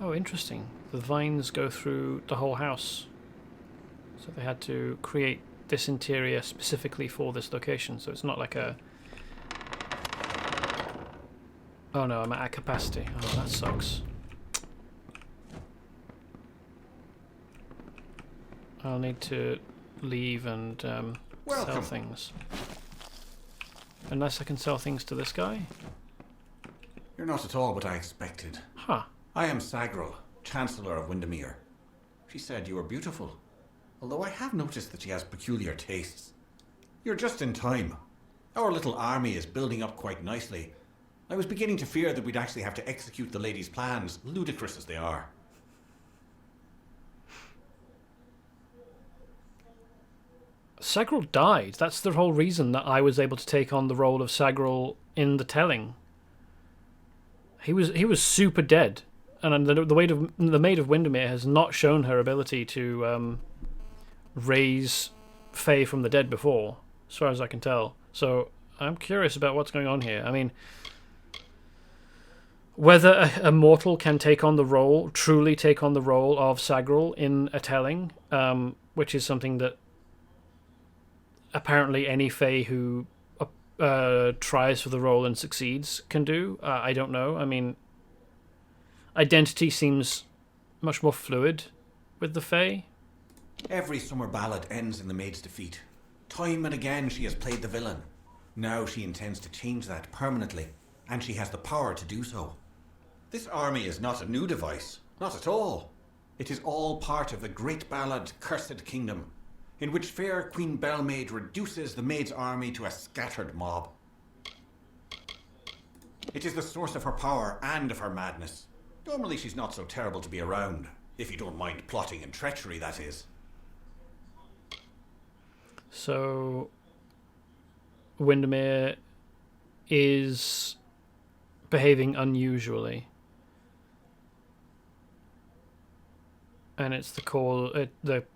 Oh, interesting. The vines go through the whole house. So they had to create this interior specifically for this location. So it's not like a... Oh no, I'm at capacity. Oh, that sucks. I'll need to leave and sell things. Unless I can sell things to this guy. You're not at all what I expected. Huh. I am Sagril, Chancellor of Windemere. She said you were beautiful, although I have noticed that she has peculiar tastes. You're just in time. Our little army is building up quite nicely. I was beginning to fear that we'd actually have to execute the lady's plans, ludicrous as they are. Sagril died. That's the whole reason that I was able to take on the role of Sagril in the telling. He was super dead, and the Maid of Windemere has not shown her ability to raise Fae from the dead before, as far as I can tell. So I'm curious about what's going on here. I mean, whether a mortal can truly take on the role of Sagril in a telling, which is something that apparently any Fae who tries for the role and succeeds can do. I don't know. I mean, identity seems much more fluid with the Fae. Every summer ballad ends in the maid's defeat. Time and again she has played the villain. Now she intends to change that permanently, and she has the power to do so. This army is not a new device, not at all. It is all part of the great ballad Cursed Kingdom, in which fair Queen Bellmaid reduces the maid's army to a scattered mob. It is the source of her power and of her madness. Normally she's not so terrible to be around, if you don't mind plotting and treachery, that is. So Windemere is behaving unusually. And it's the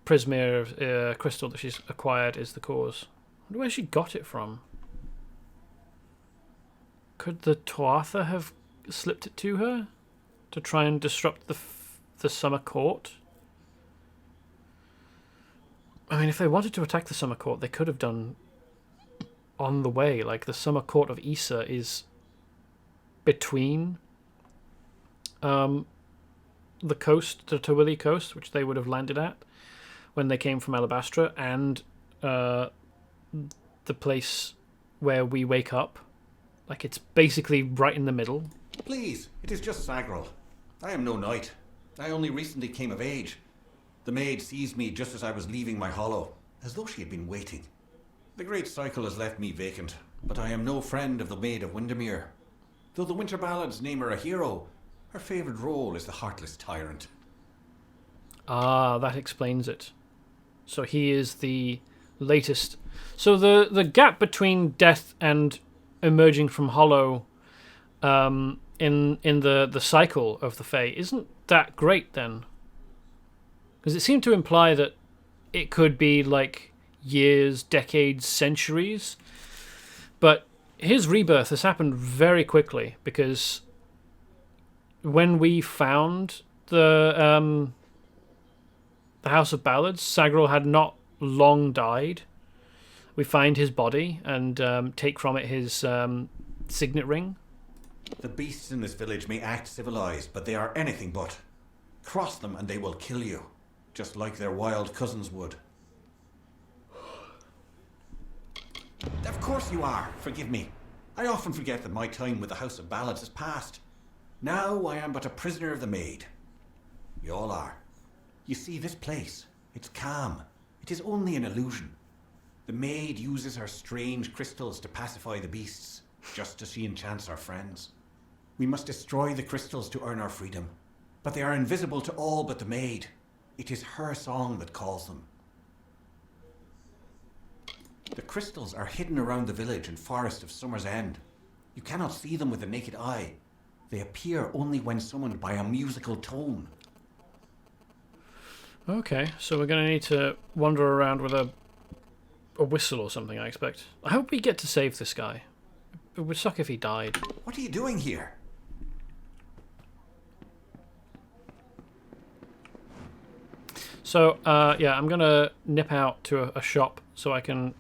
prismere crystal that she's acquired is the cause. I wonder where she got it from. Could the Tuatha have slipped it to her to try and disrupt the summer court? I mean, if they wanted to attack the summer court, they could have done on the way. Like, the summer court of Issa is between the coast, the Tawili coast, which they would have landed at when they came from Alabastra, and the place where we wake up. Like, it's basically right in the middle. Please, it is just Sagril. I am no knight. I only recently came of age. The maid seized me just as I was leaving my hollow, as though she had been waiting. The great cycle has left me vacant, but I am no friend of the Maid of Windemere. Though the Winter Ballads name her a hero, her favourite role is the heartless tyrant. Ah, that explains it. So he is the latest. So the gap between death and emerging from Hollow in the cycle of the Fae isn't that great then. Because it seemed to imply that it could be like years, decades, centuries. But his rebirth has happened very quickly, because when we found the House of Ballads, Sagril had not long died. We find his body and take from it his signet ring. The beasts in this village may act civilized, but they are anything but. Cross them and they will kill you, just like their wild cousins would. Of course you are, forgive me. I often forget that my time with the House of Ballads is past. Now I am but a prisoner of the Maid. You all are. You see, this place, it's calm. It is only an illusion. The maid uses her strange crystals to pacify the beasts, just as she enchants our friends. We must destroy the crystals to earn our freedom, but they are invisible to all but the maid. It is her song that calls them. The crystals are hidden around the village and forest of Summer's End. You cannot see them with the naked eye. They appear only when summoned by a musical tone. Okay, so we're going to need to wander around with a whistle or something, I expect. I hope we get to save this guy. It would suck if he died. What are you doing here? So, yeah, I'm going to nip out to a shop so I can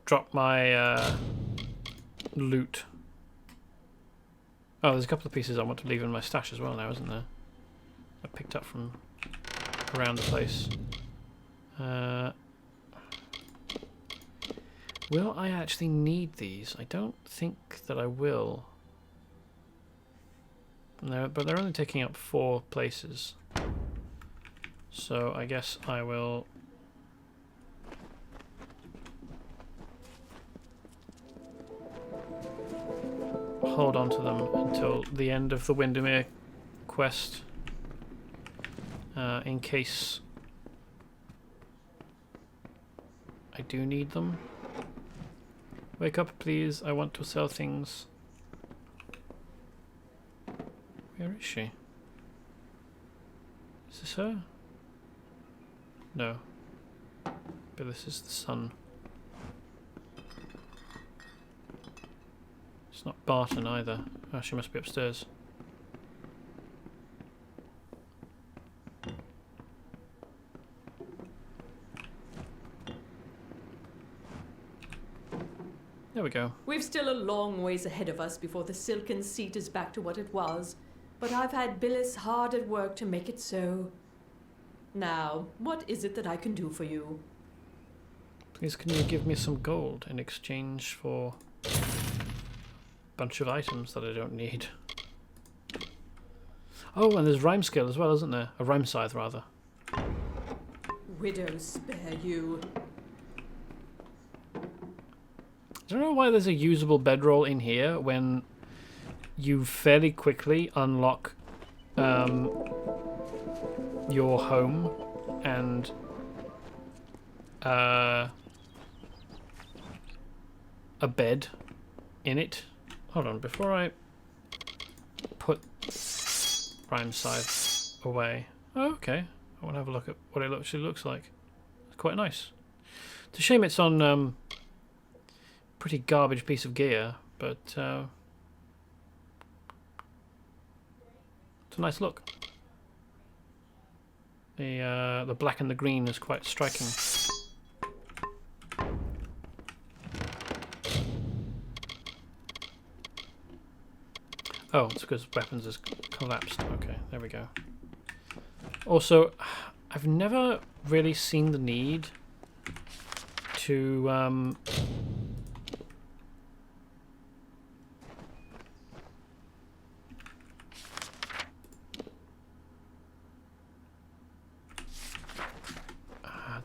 drop my loot. Oh, there's a couple of pieces I want to leave in my stash as well now, isn't there? I picked up from around the place. Will I actually need these? I don't think that I will. No, but they're only taking up 4 places. So I guess I will hold on to them until the end of the Windemere quest, in case I do need them. Wake up, please. I want to sell things. Where is she? Is this her? No. But this is the sun. It's not Barton either. Oh, she must be upstairs. There we go. We've still a long ways ahead of us before the silken seat is back to what it was, but I've had Billis hard at work to make it so. Now, what is it that I can do for you? Please, can you give me some gold in exchange for a bunch of items that I don't need? Oh, and there's rhyme skill as well, isn't there? A rhyme scythe, rather. Widows spare you. I don't know why there's a usable bedroll in here when you fairly quickly unlock your home and a bed in it. Hold on, before I put Rhyme Scythe away. Oh, okay. I want to have a look at what it actually looks like. It's quite nice. It's a shame it's on pretty garbage piece of gear, but it's a nice look. The black and the green is quite striking. Oh, it's because weapons has collapsed. Okay, there we go. Also, I've never really seen the need to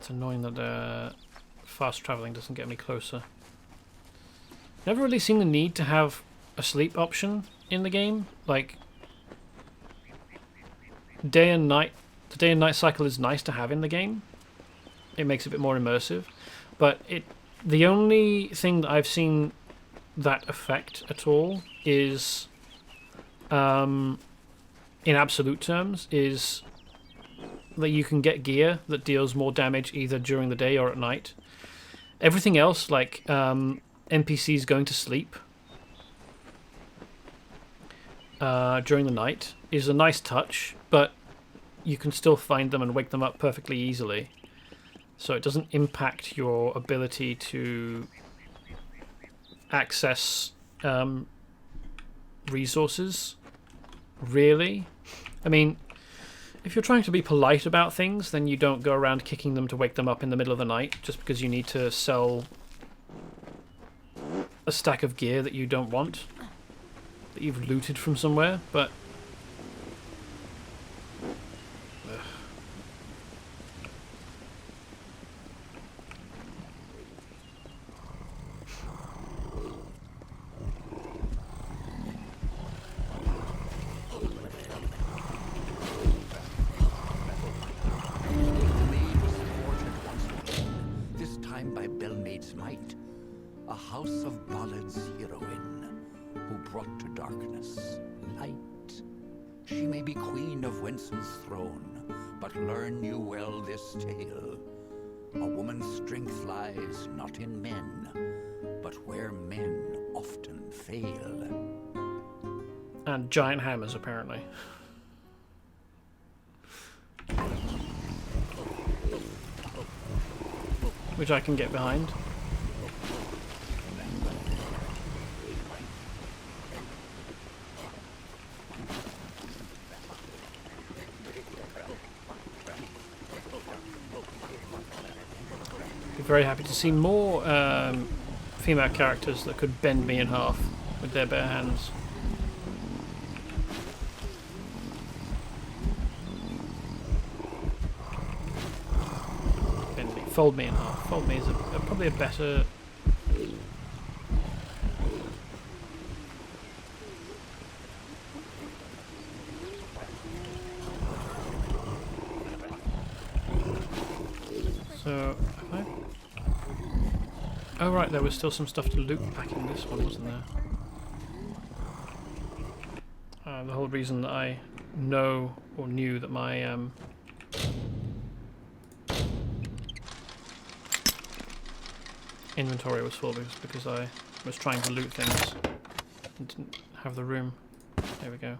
it's annoying that fast traveling doesn't get me closer. Never really seen the need to have a sleep option in the game. Like, day and night, the day and night cycle is nice to have in the game. It makes it a bit more immersive, but the only thing that I've seen that effect at all is, in absolute terms, is that you can get gear that deals more damage either during the day or at night. Everything else, like NPCs going to sleep during the night, is a nice touch, but you can still find them and wake them up perfectly easily. So it doesn't impact your ability to access resources, really. I mean, if you're trying to be polite about things, then you don't go around kicking them to wake them up in the middle of the night just because you need to sell a stack of gear that you don't want, that you've looted from somewhere, but... A House of Ballads heroine who brought to darkness light. She may be queen of Winson's throne, but learn you well this tale. A woman's strength lies not in men, but where men often fail. And giant hammers, apparently. Which I can get behind. Very happy to see more female characters that could bend me in half with their bare hands. Bend me, fold me in half. Fold me is probably a better... So, oh right, there was still some stuff to loot back in this one, wasn't there? The whole reason that I know or knew that my inventory was full was because I was trying to loot things and didn't have the room. There we go.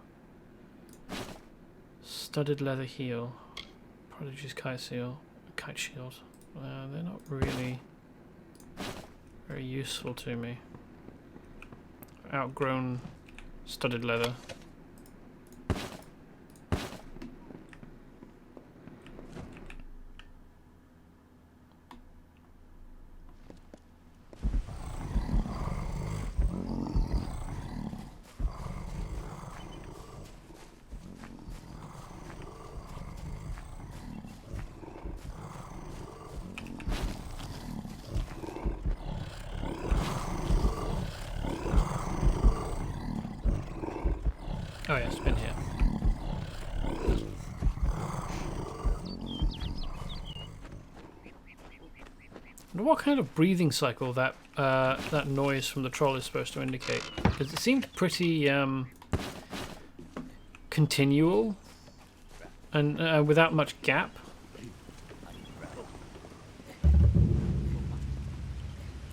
Studded leather heel, Prodigy's kite shield. They're not really very useful to me. Outgrown studded leather. Oh yeah, it's been here. I wonder what kind of breathing cycle that that noise from the troll is supposed to indicate, because it seemed pretty continual and without much gap.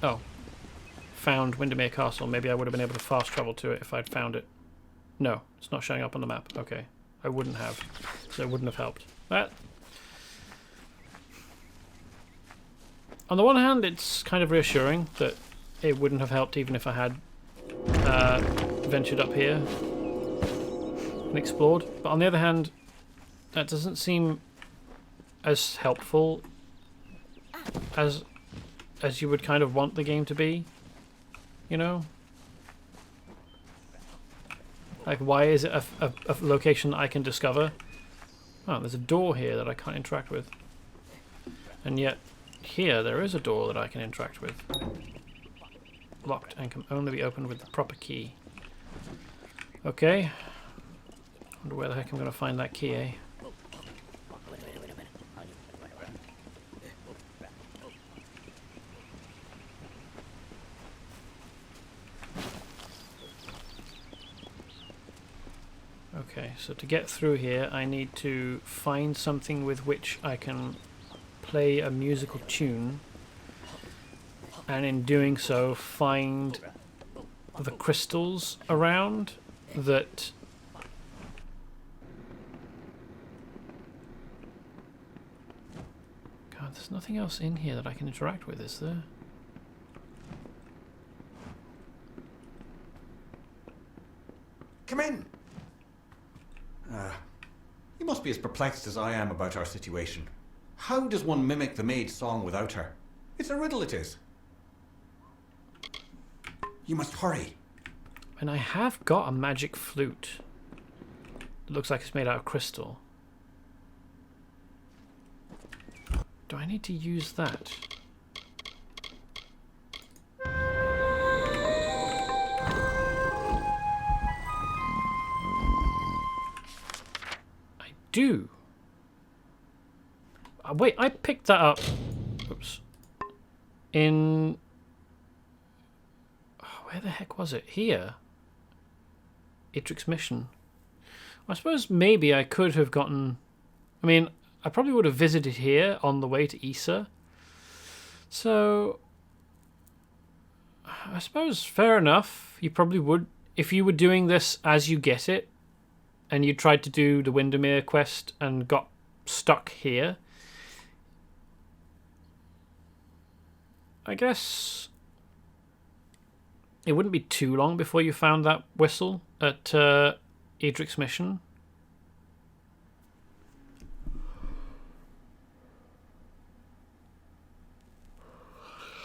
Oh, found Windemere Castle. Maybe I would have been able to fast travel to it if I'd found it. No, it's not showing up on the map. Okay, I wouldn't have, so it wouldn't have helped. That, on the one hand, it's kind of reassuring that it wouldn't have helped even if I had ventured up here and explored. But on the other hand, that doesn't seem as helpful as you would kind of want the game to be, you know? Like, why is it a location that I can discover? Oh, there's a door here that I can't interact with. And yet, here there is a door that I can interact with. Locked and can only be opened with the proper key. Okay. Wonder where the heck I'm going to find that key, eh? Okay, so to get through here I need to find something with which I can play a musical tune, and in doing so find the crystals around that God, there's nothing else in here that I can interact with, is there? Come in! You must be as perplexed as I am about our situation. How does one mimic the maid's song without her? It's a riddle, it is. You must hurry. And I have got a magic flute. It looks like it's made out of crystal. Do I need to use that? I do. Wait, I picked that up. Oops. In... where the heck was it? Here? Idric's mission. I suppose maybe I could have gotten... I mean, I probably would have visited here on the way to Issa. So... I suppose fair enough. You probably would... If you were doing this as you get it, and you tried to do the Windemere quest and got stuck here, I guess it wouldn't be too long before you found that whistle at Idric's mission.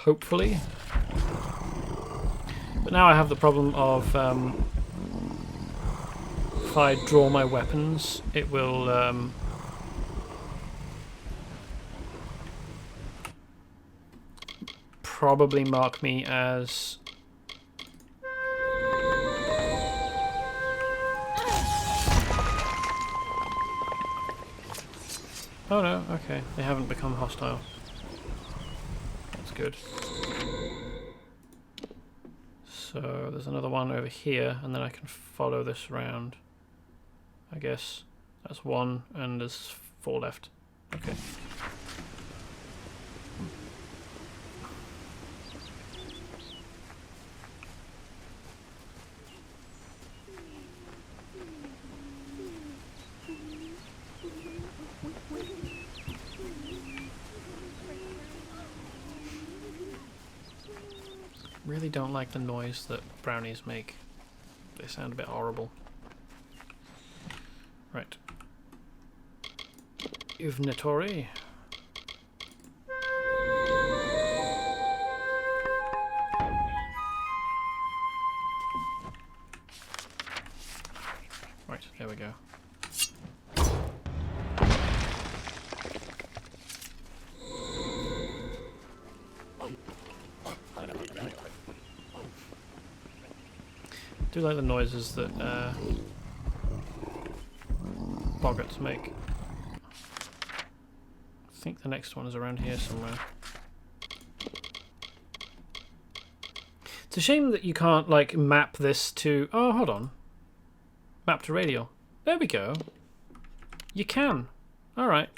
Hopefully. But now I have the problem of if I draw my weapons, it will probably mark me as oh no, okay, they haven't become hostile. That's good. So there's another one over here, and then I can follow this around. I guess that's one, and there's 4 left. Okay. Really don't like the noise that brownies make. They sound a bit horrible. Right. Uvnitori. Right, there we go. I do like the noises that boggarts make. I think the next one is around here somewhere. It's a shame that you can't like map this to... Oh, hold on. Map to radial. There we go. You can. Alright.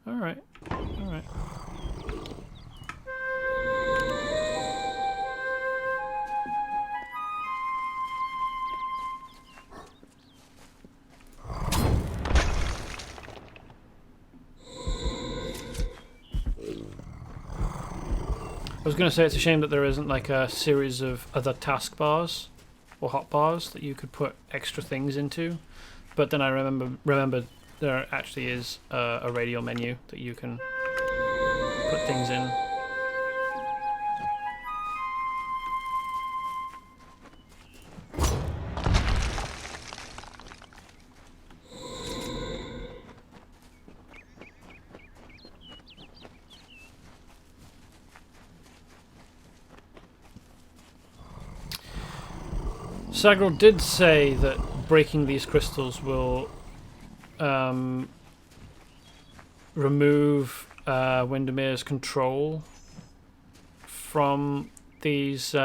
Alright. Alright. I was going to say it's a shame that there isn't like a series of other taskbars or hotbars that you could put extra things into, but then I remembered there actually is a radial menu that you can put things in. Sagril did say that breaking these crystals will remove Windemere's control from these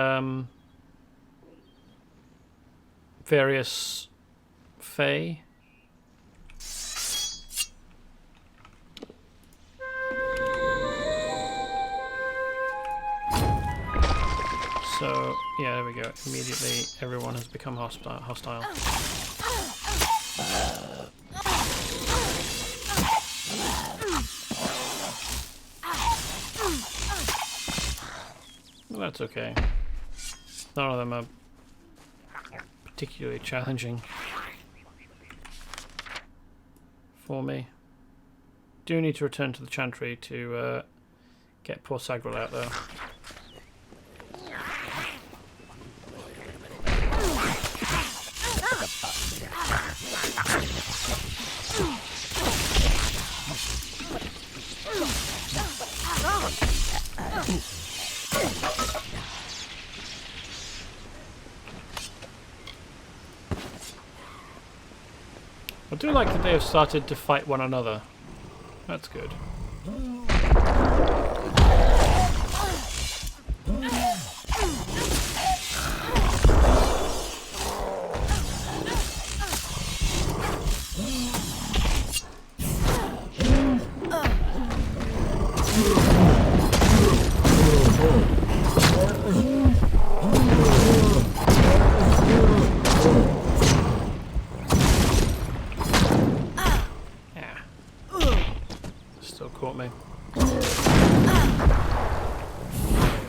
various fae. So, yeah, there we go. Immediately, everyone has become hostile. Well, that's okay. None of them are particularly challenging for me. Do need to return to the Chantry to get poor Sagril out, though. I do like that they have started to fight one another. That's good.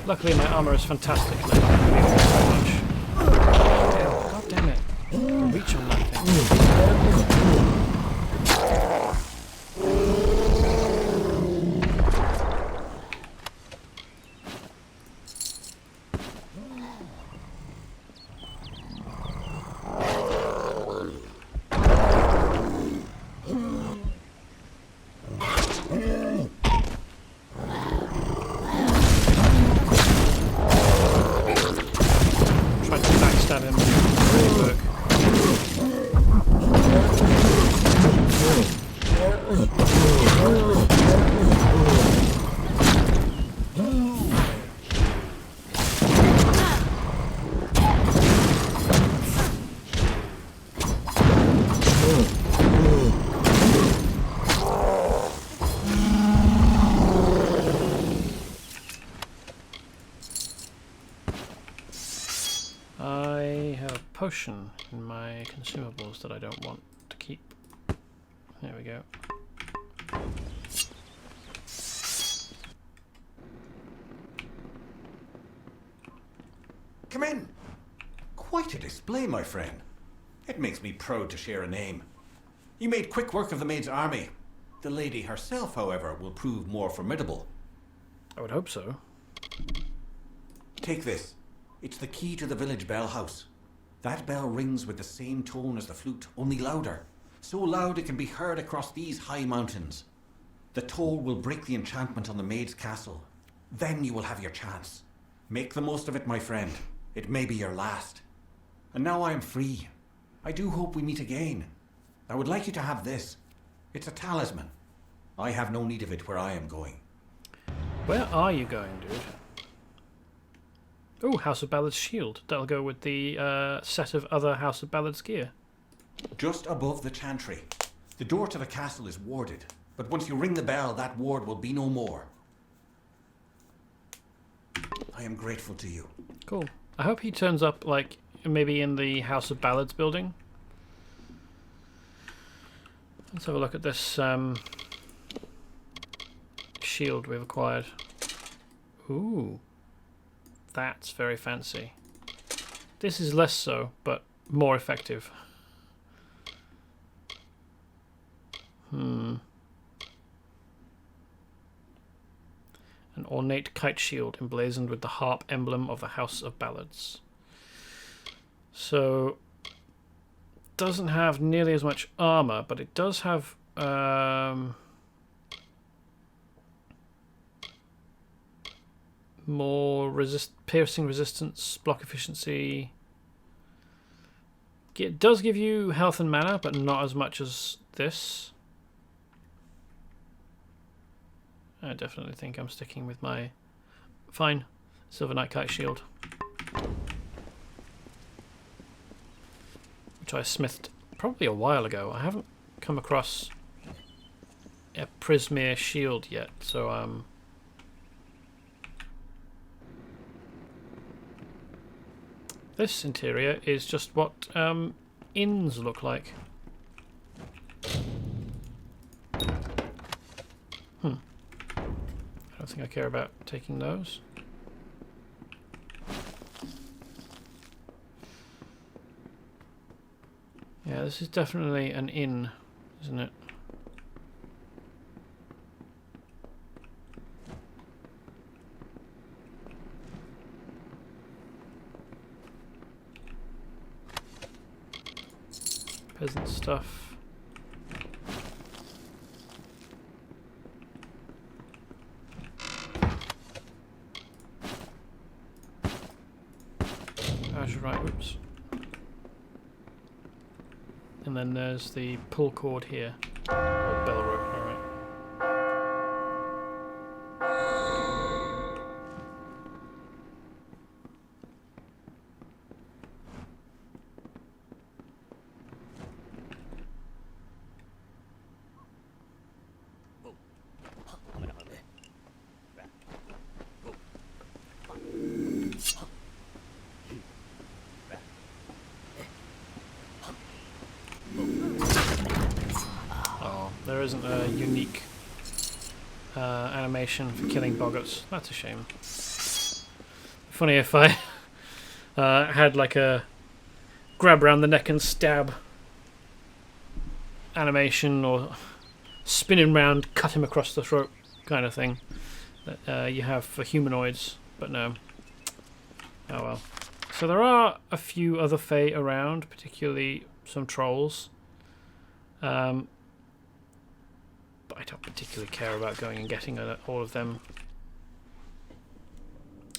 Luckily, my armor is fantastic. So much. God damn it! Reach on that thing. Potion in my consumables that I don't want to keep. There we go. Come in. Quite a display, my friend. It makes me proud to share a name. You made quick work of the maid's army. The lady herself, however, will prove more formidable. I would hope so. Take this. It's the key to the village bell house. That bell rings with the same tone as the flute, only louder. So loud it can be heard across these high mountains. The toll will break the enchantment on the maid's castle. Then you will have your chance. Make the most of it, my friend. It may be your last. And now I am free. I do hope we meet again. I would like you to have this. It's a talisman. I have no need of it where I am going. Where are you going, dude? Oh, House of Ballads shield. That'll go with the set of other House of Ballads gear. Just above the chantry. The door to the castle is warded, but once you ring the bell, that ward will be no more. I am grateful to you. Cool. I hope he turns up, like, maybe in the House of Ballads building. Let's have a look at this shield we've acquired. Ooh. That's very fancy. This is less so, but more effective. An ornate kite shield emblazoned with the harp emblem of the House of Ballads. So, doesn't have nearly as much armor, but it does have more piercing resistance, block efficiency. It does give you health and mana, but not as much as this. I definitely think I'm sticking with my fine Silver Knight Kite Shield, which I smithed probably a while ago. I haven't come across a Prismere shield yet, so this interior is just what inns look like. I don't think I care about taking those. Yeah, this is definitely an inn, isn't it? Peasant stuff. Right, oops. And then there's the pull cord here. Or bell rope, alright. There isn't a unique animation for killing boggarts. That's a shame. Funny if I had like a grab around the neck and stab animation, or spin him round, cut him across the throat kind of thing that you have for humanoids, but no. Oh well. So there are a few other Fae around, particularly some trolls. But I don't particularly care about going and getting all of them.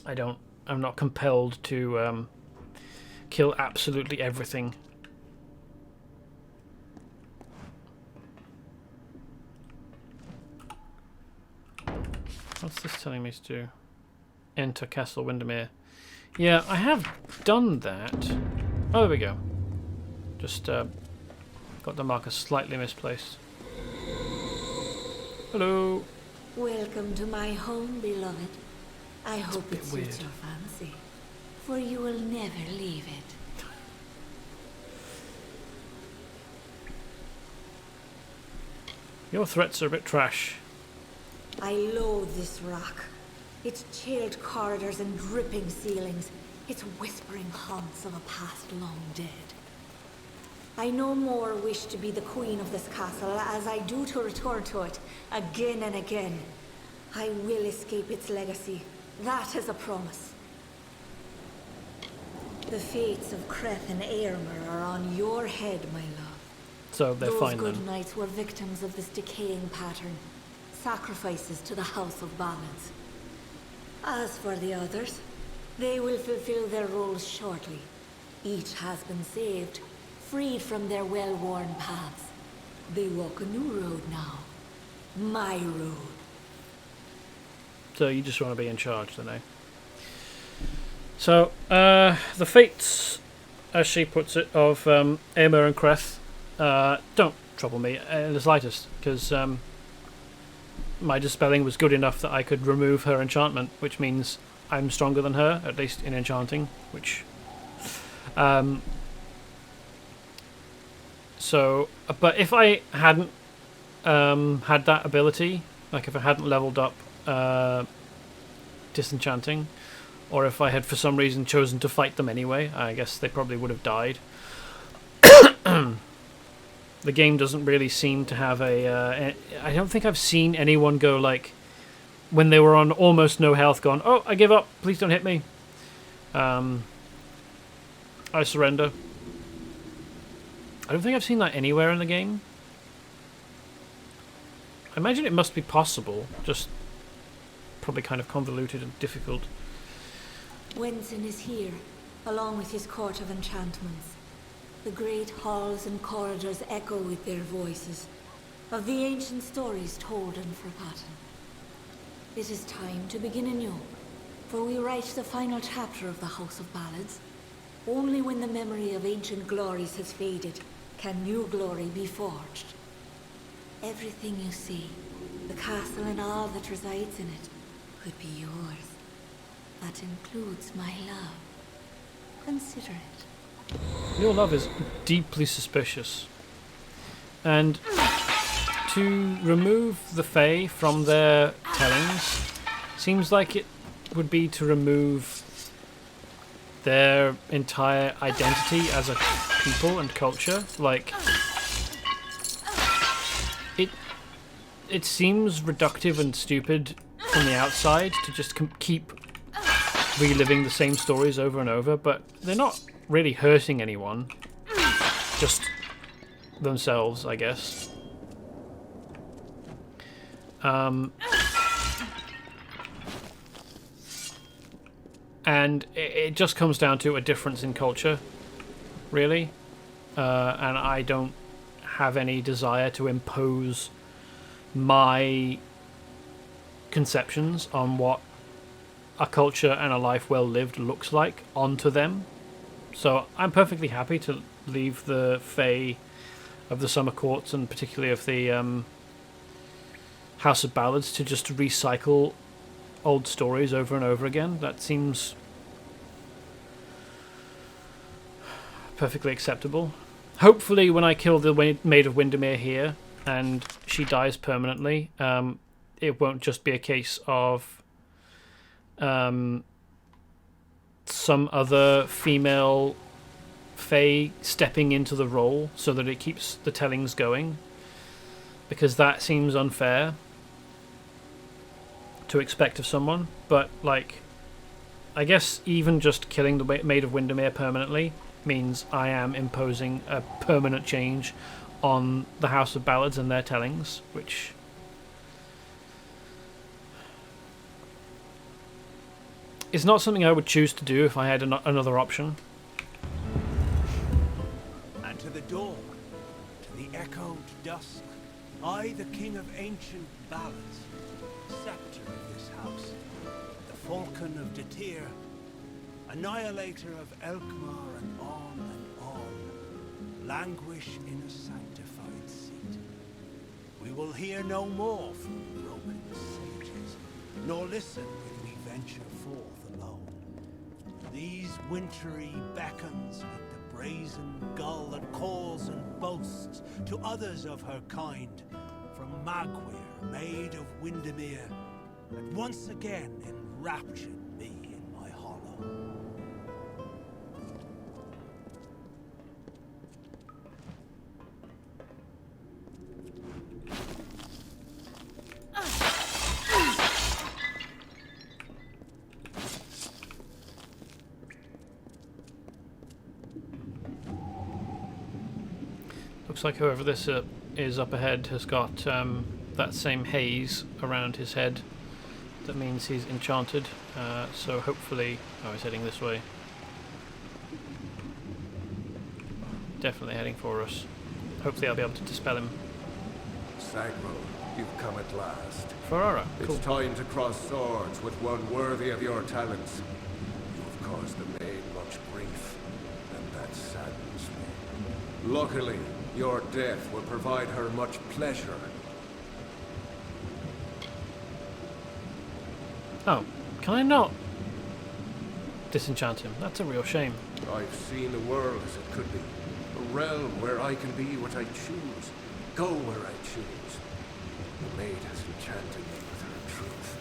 I'm not compelled to kill absolutely everything. What's this telling me to do? Enter Castle Windemere. Yeah, I have done that. Oh, there we go. Just got the marker slightly misplaced. Hello. Welcome to my home, beloved. I hope it suits your fancy, for you will never leave it. Your threats are a bit trash. I loathe this rock. Its chilled corridors and dripping ceilings. Its whispering haunts of a past long dead. I no more wish to be the queen of this castle as I do to return to it again and again. I will escape its legacy. That is a promise. The fates of Creth and Aylmer are on your head, my love. So they're fine then. Those good knights were victims of this decaying pattern. Sacrifices to the House of Ballads. As for the others, they will fulfill their roles shortly. Each has been saved, freed from their well-worn paths. They walk a new road now. My road. So you just want to be in charge, then, eh? So, the fates, as she puts it, of Aylmer and Creth don't trouble me in the slightest, because my dispelling was good enough that I could remove her enchantment, which means I'm stronger than her, at least in enchanting, which... So, but if I hadn't had that ability, like if I hadn't leveled up disenchanting, or if I had for some reason chosen to fight them anyway, I guess they probably would have died. The game doesn't really seem to have a... I don't think I've seen anyone go like, when they were on almost no health, gone, oh, I give up, please don't hit me. I surrender. I don't think I've seen that anywhere in the game. I imagine it must be possible, just probably kind of convoluted and difficult. Wenson is here, along with his court of enchantments. The great halls and corridors echo with their voices, of the ancient stories told and forgotten. It is time to begin anew, for we write the final chapter of the House of Ballads. Only when the memory of ancient glories has faded can new glory be forged. Everything you see, the castle and all that resides in it, could be yours. That includes my love. Consider it. Your love is deeply suspicious. And to remove the Fae from their tellings seems like it would be to remove their entire identity as a people and culture. Like, it seems reductive and stupid from the outside to just keep reliving the same stories over and over, but they're not really hurting anyone, just themselves, I guess. And it just comes down to a difference in culture, really. and I don't have any desire to impose my conceptions on what a culture and a life well lived looks like onto them. So I'm perfectly happy to leave the Fae of the Summer Courts, and particularly of the House of Ballads, to just recycle old stories over and over again. That seems perfectly acceptable. Hopefully when I kill the Maid of Windemere here and she dies permanently, it won't just be a case of some other female Fae stepping into the role so that it keeps the tellings going, because that seems unfair to expect of someone. But like, I guess even just killing the Maid of Windemere permanently means I am imposing a permanent change on the House of Ballads and their tellings, which is not something I would choose to do if I had another option. And to the dawn, to the echoed dusk, I, the king of ancient ballads, scepter of this house, the falcon of Datir, annihilator of Elkmar, and on, languish in a sanctified seat. We will hear no more from broken sages, nor listen when we venture forth alone. These wintry beckons with the brazen gull that calls and boasts to others of her kind, from Magwir, Maid of Windemere, that once again enraptured me in my hollow. Looks like whoever this is up ahead has got that same haze around his head. That means he's enchanted. So hopefully... Oh, he's heading this way. Definitely heading for us. Hopefully I'll be able to dispel him. Sagro, you've come at last. Ferrara, cool. It's time to cross swords with one worthy of your talents. You've caused the maid much grief, and that saddens me. Luckily, your death will provide her much pleasure. Oh, can I not disenchant him? That's a real shame. I've seen the world as it could be. A realm where I can be what I choose. Go where I choose. The maid has enchanted me with her truth.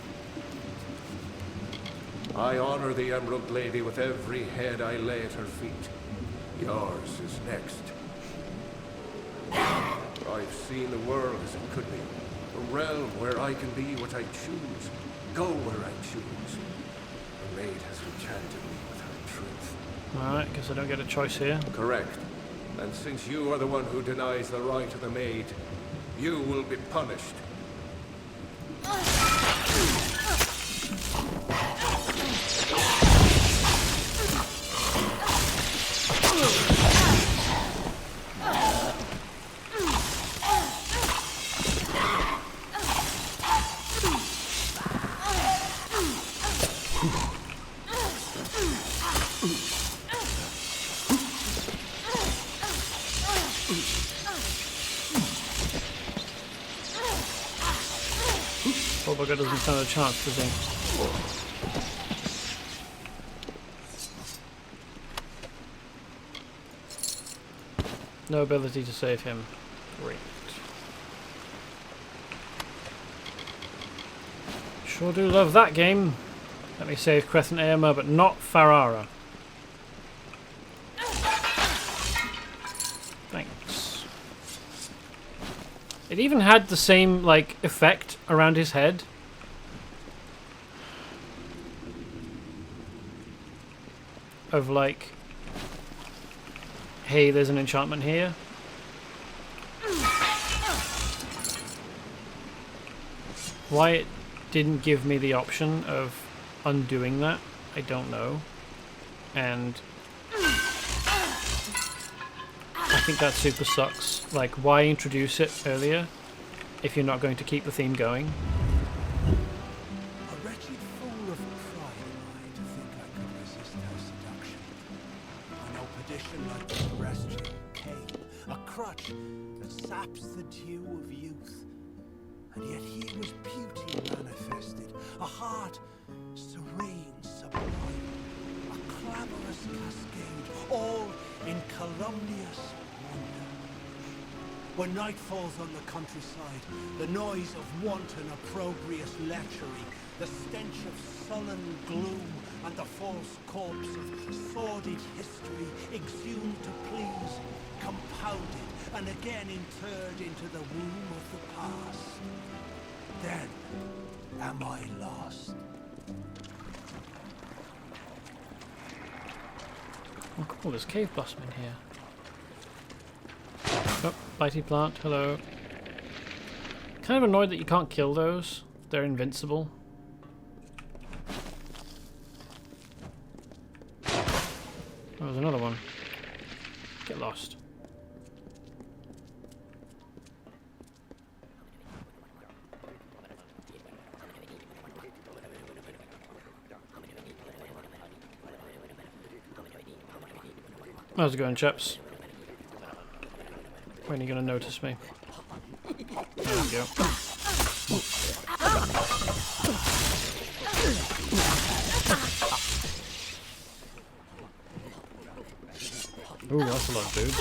I honor the Emerald Lady with every head I lay at her feet. Yours is next. I've seen the world as it could be. A realm where I can be what I choose. Go where I choose. The maid has enchanted me with her truth. Alright, guess I don't get a choice here. Correct. And since you are the one who denies the right of the maid, you will be punished. Bugger doesn't stand a chance, does he? No ability to save him. Great. Sure do love that game. Let me save Crescent Aomer, but not Ferrara. Thanks. It even had the same, like, effect around his head. Of like, hey, there's an enchantment here. Why it didn't give me the option of undoing that, I don't know. And I think that super sucks. Like, why introduce it earlier if you're not going to keep the theme going? A wretched fool of pride am I to think I could resist her seduction. I know perdition like the terrestrial came, a crutch that saps the dew of youth. And yet he was beauty manifested, a heart serene, sublime, a clamorous cascade, all in calumnious wonder. When night falls on the countryside, the noise of wanton opprobrious lechery, the stench of sullen gloom, and the false corpse of sordid history exhumed to please, compounded and again interred into the womb of the past. Then am I lost. Oh cool, there's cave blossom in here. Oh, blighted plant, hello. Kind of annoyed that you can't kill those. They're invincible. Oh, there's another one. Get lost. How's it going, chaps? When are you going to notice me? There we go. Ooh, that's a lot of dudes.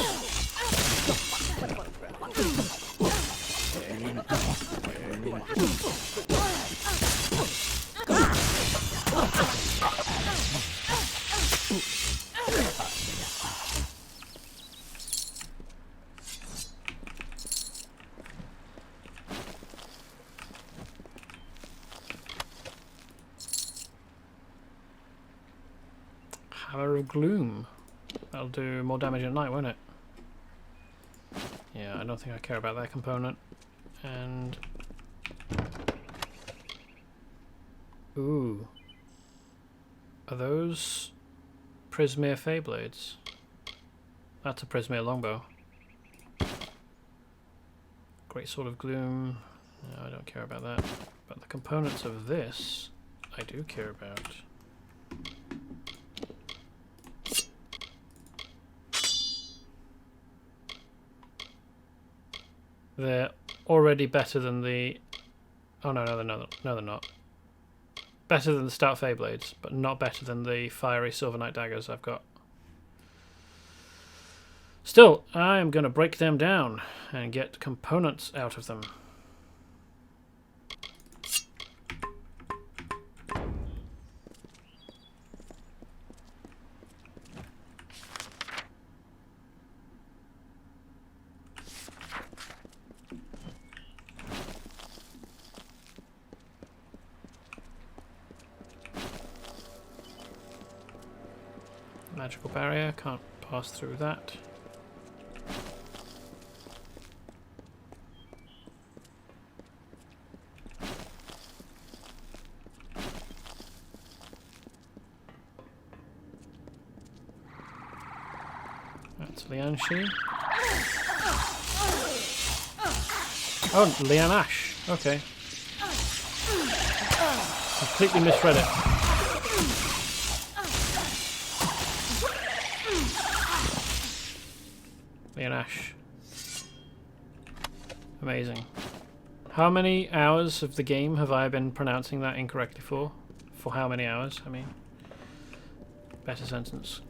Hammer of Gloom. That'll do more damage at night, won't it? Yeah, I don't think I care about that component. And... ooh. Are those Prismere Feyblades? That's a Prismere Longbow. Great Sword of Gloom. No, I don't care about that. But the components of this, I do care about. They're already better than the... oh no, they're not. Better than the Stout Feyblades, but not better than the fiery Silver Knight daggers I've got. Still, I am going to break them down and get components out of them. Magical barrier, can't pass through that. That's Lianshi. Oh, Lian Ash. Okay. Completely misread it. Lian Ash. Amazing. How many hours of the game have I been pronouncing that incorrectly for? For how many hours, I mean? Better sentence.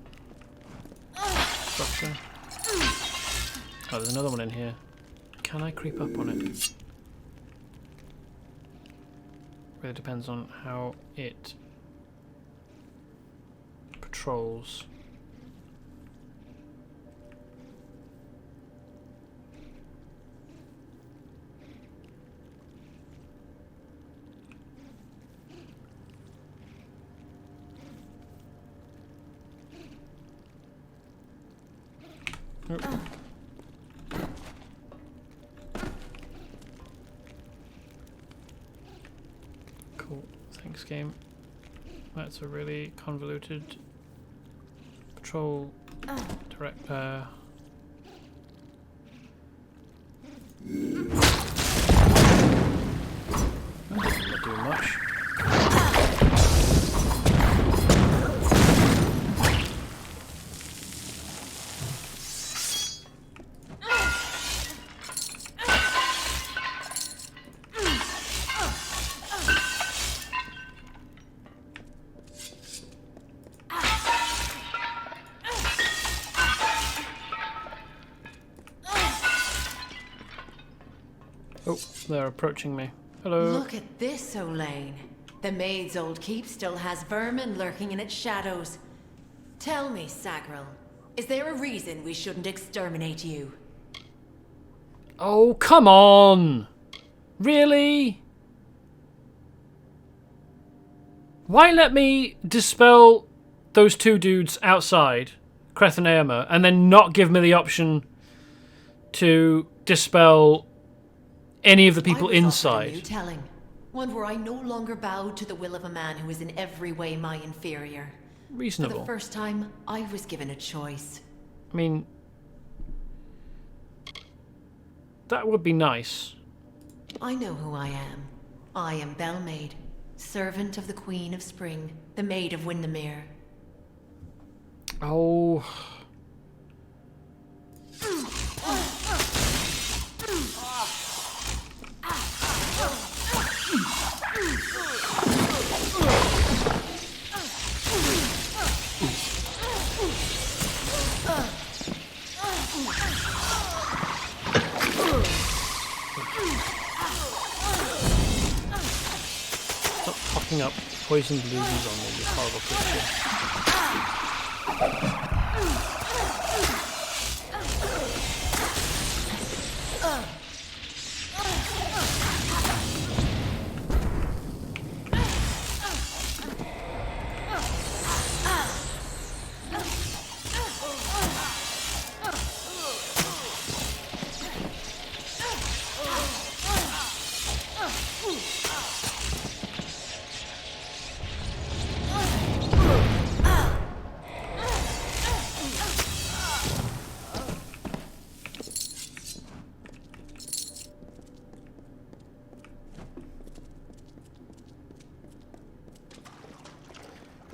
Structure. Oh, there's another one in here. Can I creep up on it? Really depends on how it patrols. Oh. Cool. Thanks, game. That's a really convoluted patrol direct do much. Oh, they're approaching me. Hello. Look at this, Olaine. The maid's old keep still has vermin lurking in its shadows. Tell me, Sagril, is there a reason we shouldn't exterminate you? Oh, come on! Really? Why let me dispel those two dudes outside, Creth and Eomer, and then not give me the option to dispel any of the people inside? A new telling. One where I no longer bowed to the will of a man who is in every way my inferior. Reasonable. For the first time, I was given a choice. I mean, that would be nice. I know who I am. I am Bellmaid, servant of the Queen of Spring, the Maid of Windemere. Oh. Stop popping up poisoned losers on me, you horrible creature.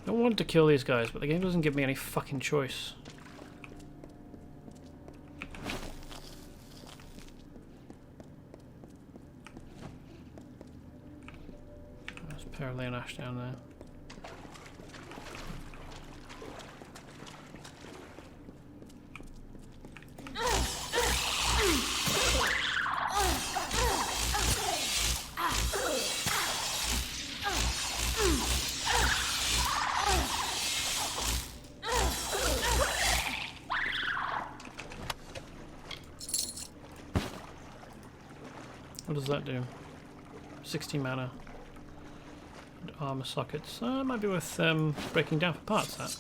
I want to kill these guys, but the game doesn't give me any fucking choice. There's Perley and Ash down there. What does that do? 60 mana. And armor sockets. Might be worth breaking down for parts, that.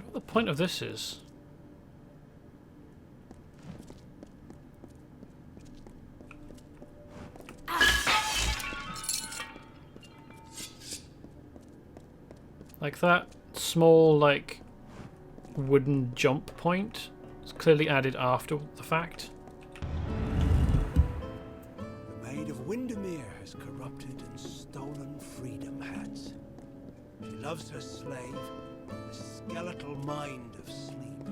What the point of this is? Like that small, like, wooden jump point is clearly added after the fact. The Maid of Windemere has corrupted and stolen freedom hats. She loves her slave, the skeletal mind of sleep,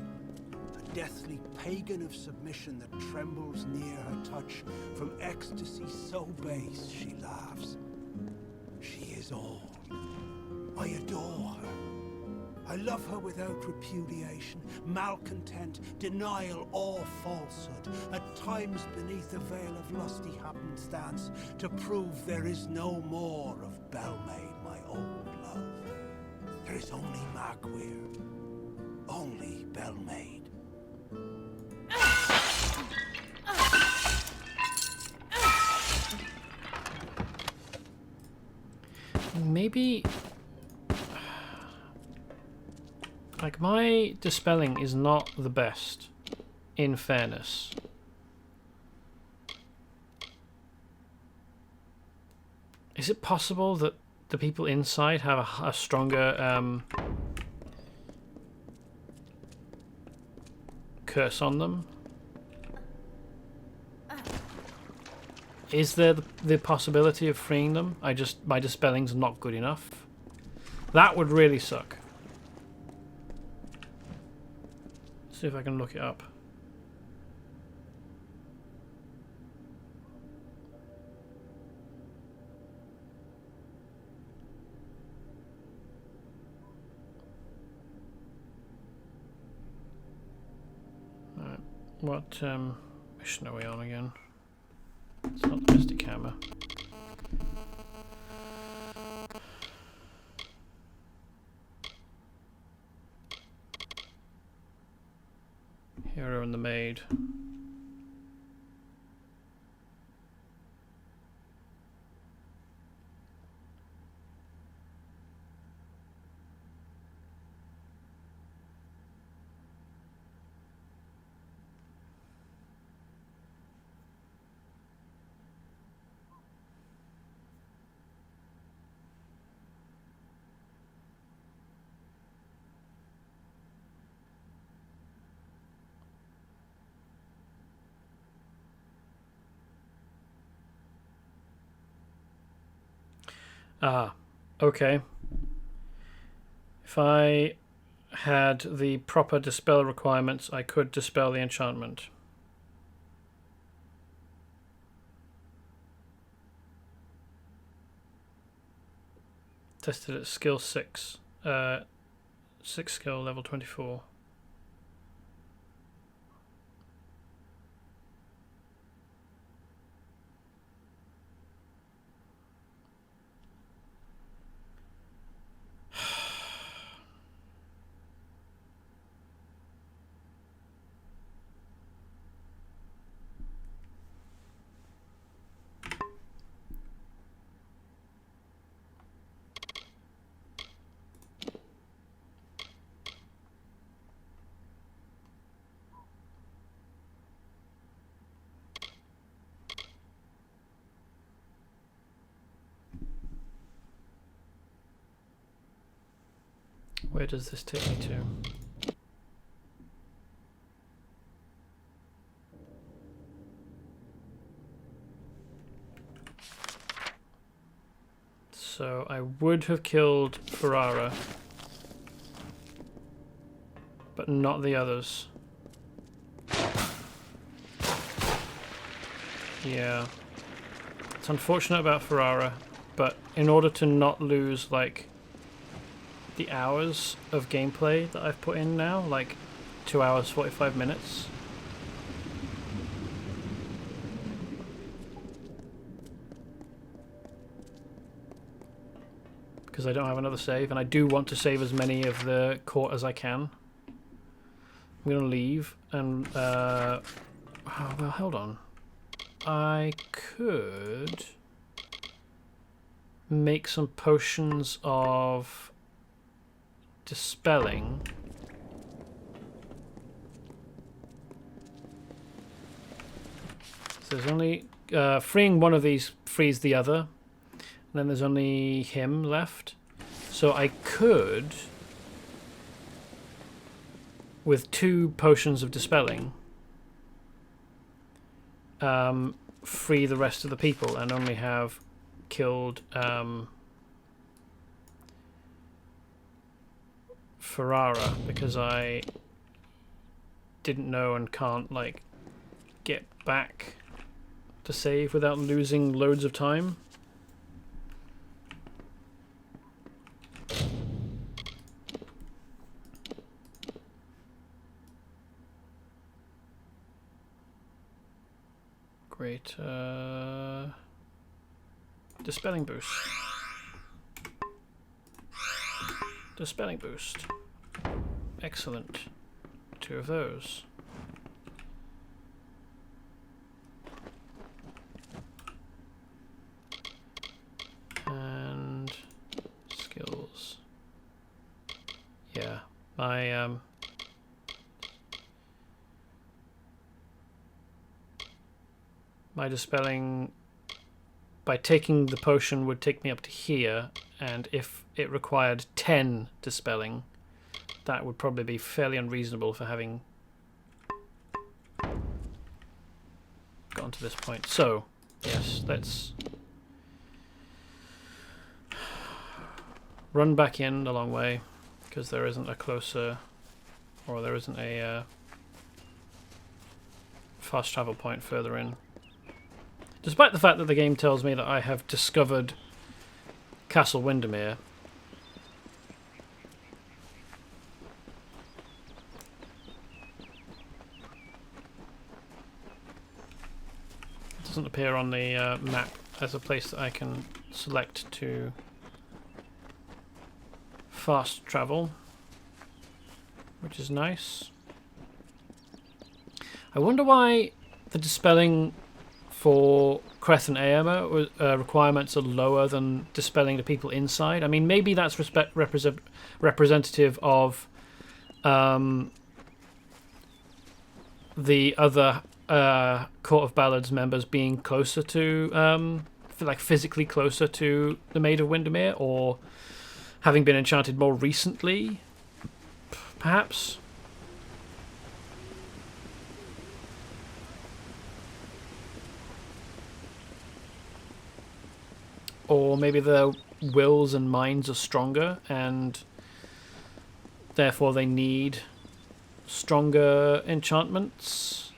a deathly pagan of submission that trembles near her touch. From ecstasy so base she laughs. She is all. I adore her. I love her without repudiation, malcontent, denial, or falsehood. At times beneath a veil of lusty happenstance, to prove there is no more of Bellmaid, my old love. There is only Magweir, only Bellmaid. maybe... Like, my dispelling is not the best, in fairness. Is it possible that the people inside have a stronger curse on them? Is there the possibility of freeing them? My dispelling's not good enough. That would really suck. See if I can look it up. Alright, what mission are we on again? It's not the Mystic Hammer. Hero and the Maid. Ah, okay. If I had the proper dispel requirements, I could dispel the enchantment. Tested at skill 6. 6 skill, level 24. Where does this take me to? So I would have killed Ferrara, but not the others. Yeah. It's unfortunate about Ferrara, but in order to not lose, like, the hours of gameplay that I've put in now, like 2 hours 45 minutes. Because I don't have another save, and I do want to save as many of the court as I can. I'm gonna leave and oh, well, hold on. I could make some potions of dispelling. So there's only freeing one of these frees the other, and then there's only him left. So I could, with 2 potions of dispelling, free the rest of the people and only have killed Ferrara, because I didn't know and can't, like, get back to save without losing loads of time. Great. Dispelling boost. Dispelling boost. Excellent. 2 of those. And My my dispelling by taking the potion would take me up to here, and if it required 10 dispelling, that would probably be fairly unreasonable for having gotten to this point. So, yes, let's run back in the long way, because there isn't a closer, or there isn't a fast travel point further in. Despite the fact that the game tells me that I have discovered Castle Windemere, it doesn't appear on the map as a place that I can select to fast travel, which is nice. I wonder why the dispelling for Creth and Aema requirements are lower than dispelling the people inside. I mean, maybe that's representative of the other Court of Ballads members being closer to, like physically closer to the Maid of Windemere, or having been enchanted more recently, perhaps. Or maybe their wills and minds are stronger, and therefore they need stronger enchantments.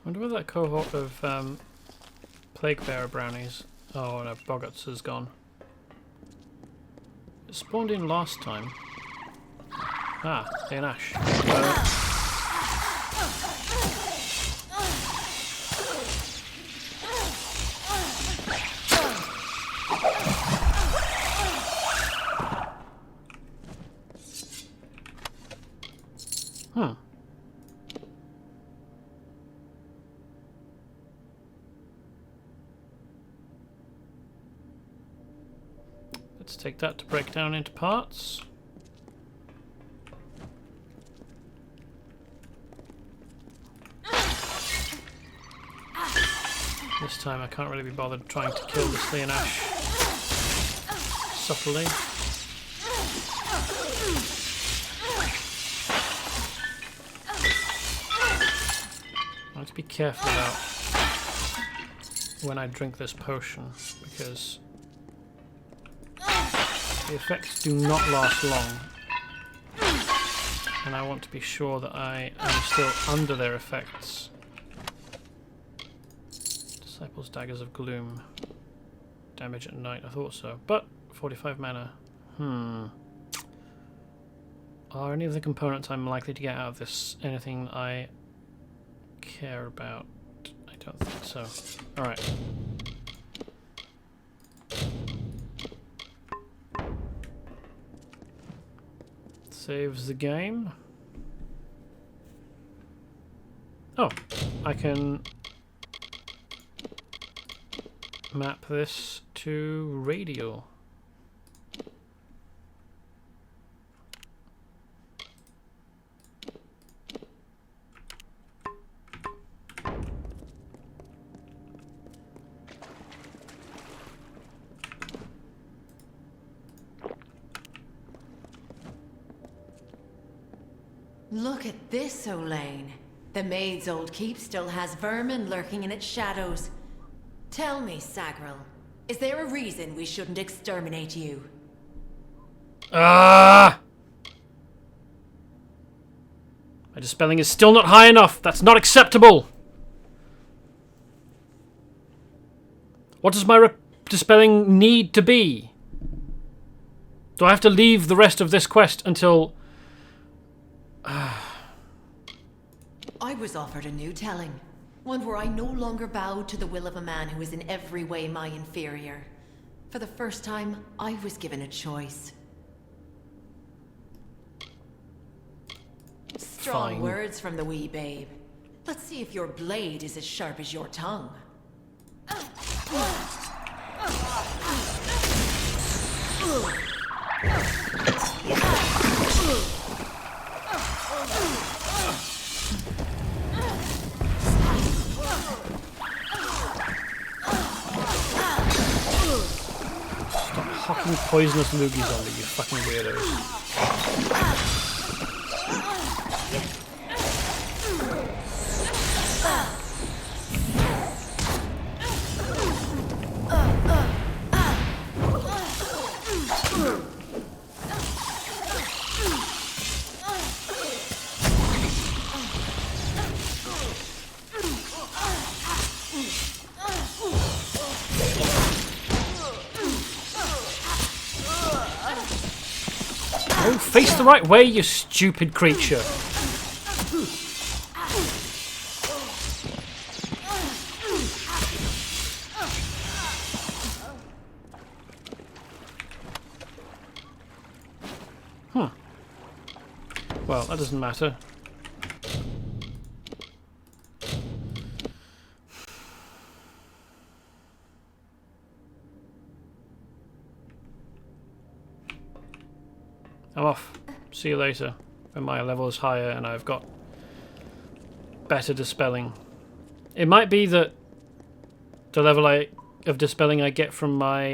I wonder where that cohort of Plague Bearer brownies... Oh no, Boggarts has gone. It spawned in last time. Ah, an ash. Let's take that to break down into parts. This time I can't really be bothered trying to kill this Leon Ash subtly. I have to be careful about when I drink this potion, because the effects do not last long, and I want to be sure that I am still under their effects. Disciples' Daggers of Gloom. Damage at night, I thought so. But 45 mana. Are any of the components I'm likely to get out of this anything I care about? I don't think so. Alright. Saves the game. Oh, I can map this to radial. Look at this, Olaine. The Maid's old keep still has vermin lurking in its shadows. Tell me, Sagril, is there a reason we shouldn't exterminate you? Ah! My dispelling is still not high enough. That's not acceptable. What does my dispelling need to be? Do I have to leave the rest of this quest until... I was offered a new telling. One where I no longer bowed to the will of a man who is in every way my inferior. For the first time, I was given a choice. Strong Fine. words from the wee babe. Let's see if your blade is as sharp as your tongue. Fucking poisonous loogies on me, you fucking weirdos. Oh, face the right way, you stupid creature. Well, that doesn't matter. I'm off. See you later. When my level is higher and I've got better dispelling. It might be that the level of dispelling I get from my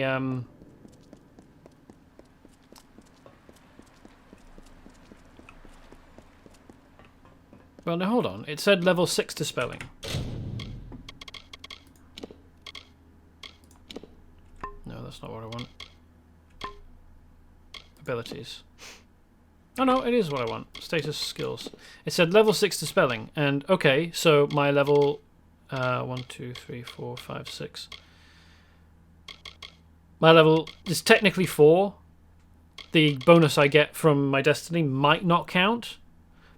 well, no, hold on. It said level 6 dispelling. No, that's not what I want. Abilities. Oh no, it is what I want. Status skills. It said level 6 dispelling, and okay, so my level 1, 2, 3, 4, 5, 6. My level is technically 4. The bonus I get from my destiny might not count.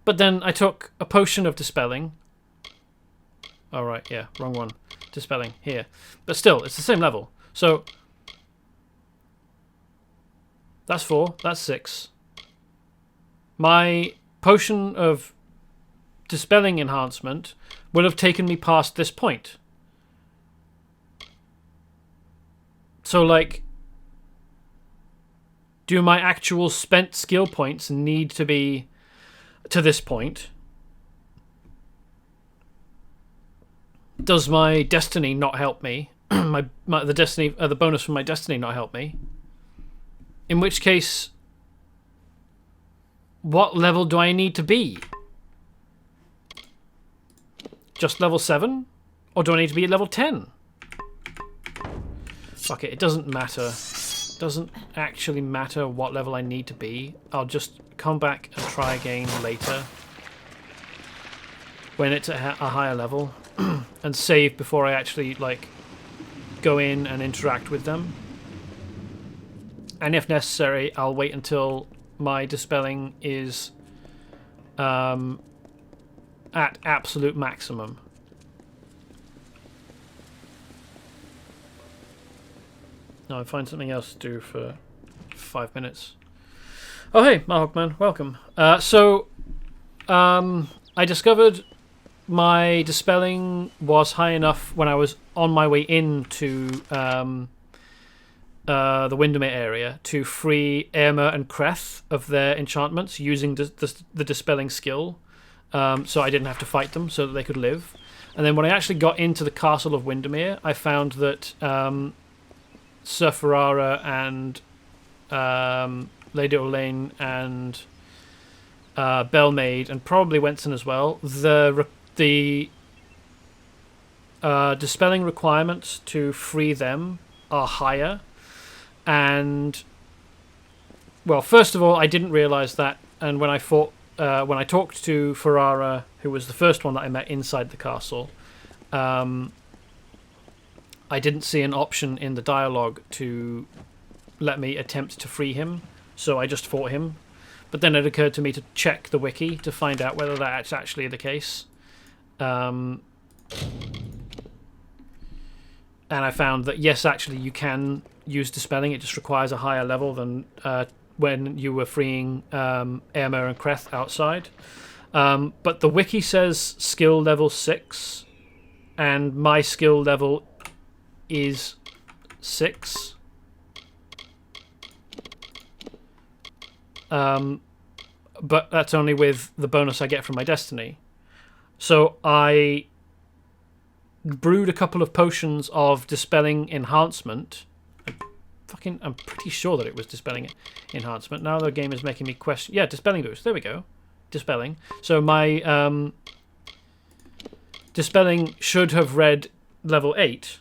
But then I took a potion of dispelling. Oh right, yeah, wrong one. Dispelling, here. But still, it's the same level. So that's 4, that's 6. My potion of dispelling enhancement would have taken me past this point. So, like, do my actual spent skill points need to be to this point? Does my destiny not help me? The bonus from my destiny not help me? In which case, what level do I need to be? Just level 7? Or do I need to be at level 10? Fuck it, it doesn't matter. It doesn't actually matter what level I need to be. I'll just come back and try again later. When it's at a higher level. And save before I actually, like, go in and interact with them. And if necessary, I'll wait until my dispelling is at absolute maximum. Now I find something else to do for 5 minutes. Oh, hey, Mahawkman, welcome. I discovered my dispelling was high enough when I was on my way into the Windemere area to free Aylmer and Kreth of their enchantments using the dispelling skill, so I didn't have to fight them, so that they could live. And then when I actually got into the castle of Windemere, I found that Sir Ferrara and Lady Olaine and Bellmaid and probably Wenson as well, the dispelling requirements to free them are higher. And well, first of all, I didn't realize that, and when I talked to Ferrara, who was the first one that I met inside the castle, I didn't see an option in the dialogue to let me attempt to free him, so I just fought him. But then it occurred to me to check the wiki to find out whether that's actually the case. And I found that, yes, actually, you can use dispelling. It just requires a higher level than when you were freeing Aylmer and Kreth outside. But the wiki says skill level 6, and my skill level is 6. But that's only with the bonus I get from my destiny. So I brewed a couple of potions of dispelling enhancement. I'm pretty sure that it was dispelling enhancement. Now the game is making me question. Yeah, dispelling boost. There we go. Dispelling. So my dispelling should have read level 8,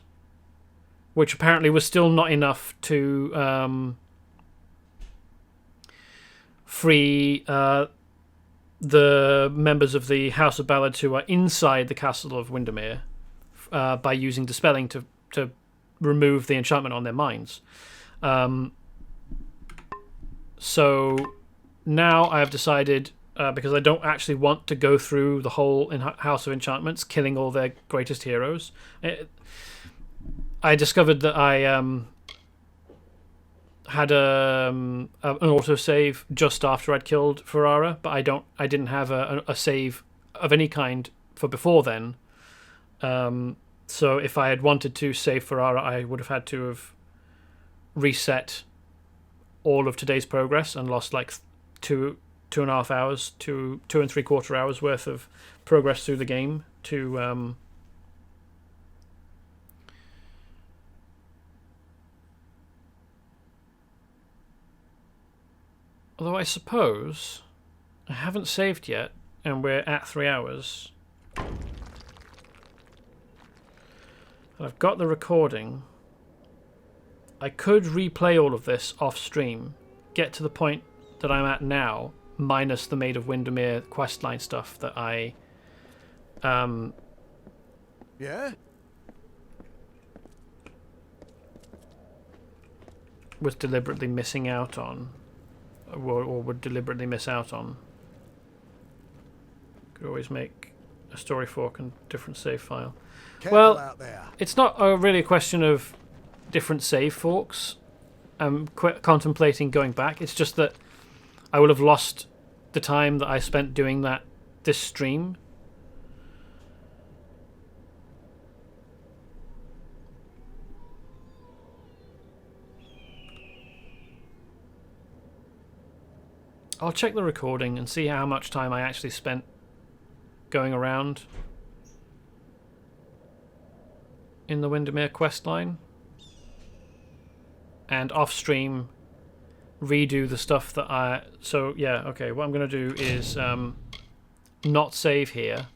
which apparently was still not enough to free the members of the House of Ballads who are inside the castle of Windemere by using dispelling to remove the enchantment on their minds. So now I have decided, because I don't actually want to go through the whole House of Enchantments, killing all their greatest heroes. I discovered that I had an autosave just after I'd killed Ferrara, but I didn't have a save of any kind for before then. So if I had wanted to save Ferrara, I would have had to have reset all of today's progress and lost like 2.5 hours to 2 3/4 hours worth of progress through the game to although I suppose I haven't saved yet and we're at 3 hours. And I've got the recording. I could replay all of this off stream, get to the point that I'm at now, minus the Maid of Windemere questline stuff that I Yeah? was deliberately missing out on, or would deliberately miss out on. Could always make a story fork and different save file. Careful well, out there. It's not really a question of different save forks. I'm contemplating going back. It's just that I would have lost the time that I spent doing this stream. I'll check the recording and see how much time I actually spent going around in the Windemere questline, and off stream redo the stuff that I... So yeah, okay, what I'm going to do is not save here.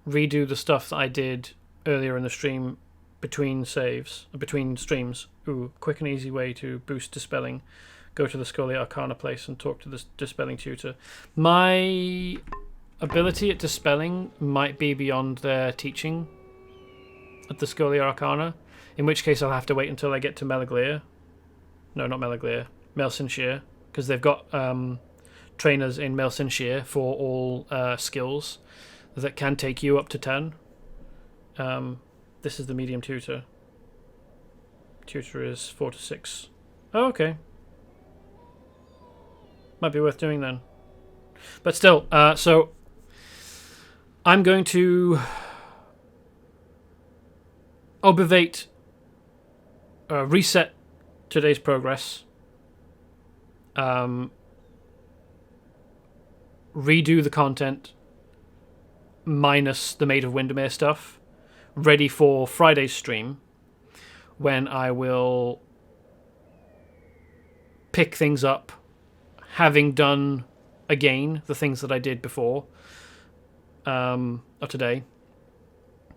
Redo the stuff that I did earlier in the stream between streams. Ooh, quick and easy way to boost dispelling. Go to the Scholia Arcana place and talk to the dispelling tutor. My ability at dispelling might be beyond their teaching at the Scholia Arcana, in which case I'll have to wait until I get to Melaglir. No, not Melaglir. Melsinshire, because they've got trainers in Melsinshire for all skills that can take you up to 10. This is the medium tutor. Tutor is 4 to 6. Oh, okay. Might be worth doing then. But still, so I'm going to obivate, reset today's progress, redo the content minus the Maid of Windemere stuff, ready for Friday's stream, when I will pick things up, having done again the things that I did before, or today,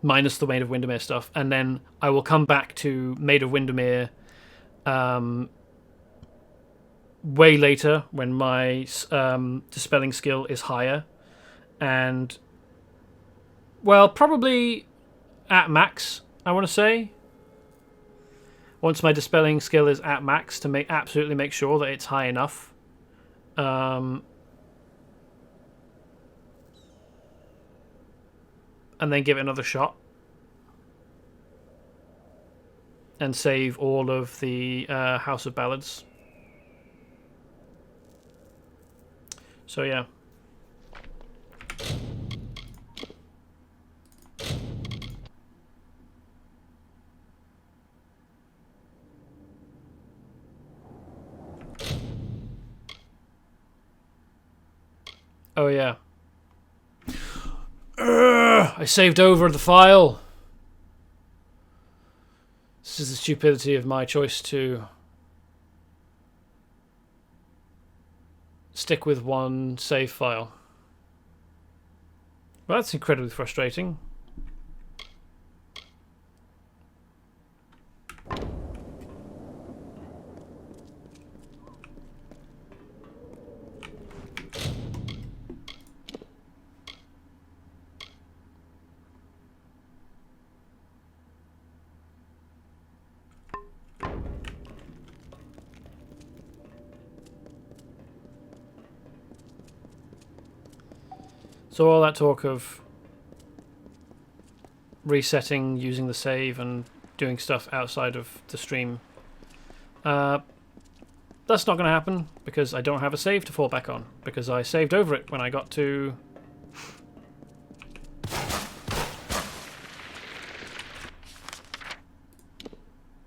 minus the Maid of Windemere stuff, and then I will come back to Maid of Windemere way later when my dispelling skill is higher, and well, probably at max, I want to say. Once my dispelling skill is at max, to absolutely make sure that it's high enough. And then give it another shot. And save all of the House of Ballads. So yeah. Oh yeah. I saved over the file. This is the stupidity of my choice to stick with one save file. Well, that's incredibly frustrating. So all that talk of resetting, using the save, and doing stuff outside of the stream, that's not going to happen because I don't have a save to fall back on, because I saved over it when I got to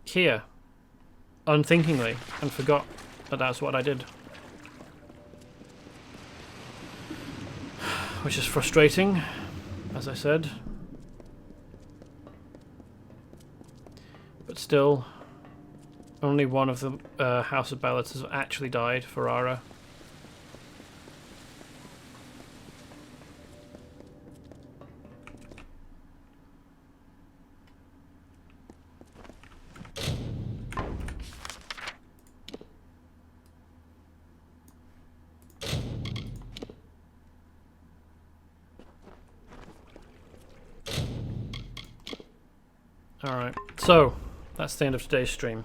here, unthinkingly, and forgot that that's what I did. Which is frustrating, as I said. But still, only one of the House of Ballads has actually died, Ferrara. Alright, so that's the end of today's stream.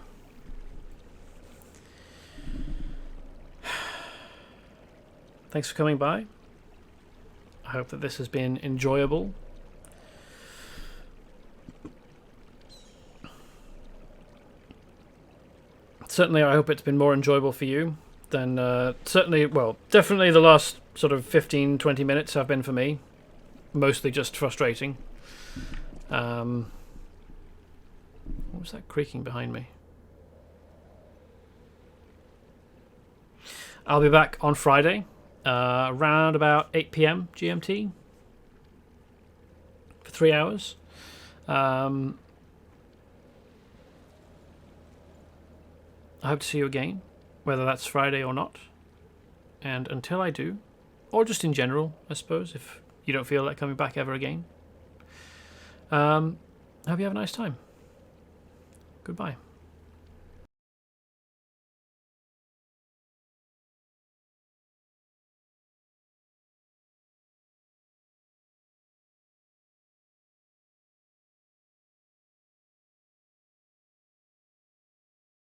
Thanks for coming by. I hope that this has been enjoyable. Certainly I hope it's been more enjoyable for you than definitely the last sort of 15-20 minutes have been for me. Mostly just frustrating. What was that creaking behind me? I'll be back on Friday, around about 8 PM GMT, for 3 hours. I hope to see you again, whether that's Friday or not. And until I do, or just in general, I suppose, if you don't feel like coming back ever again, I hope you have a nice time. Goodbye.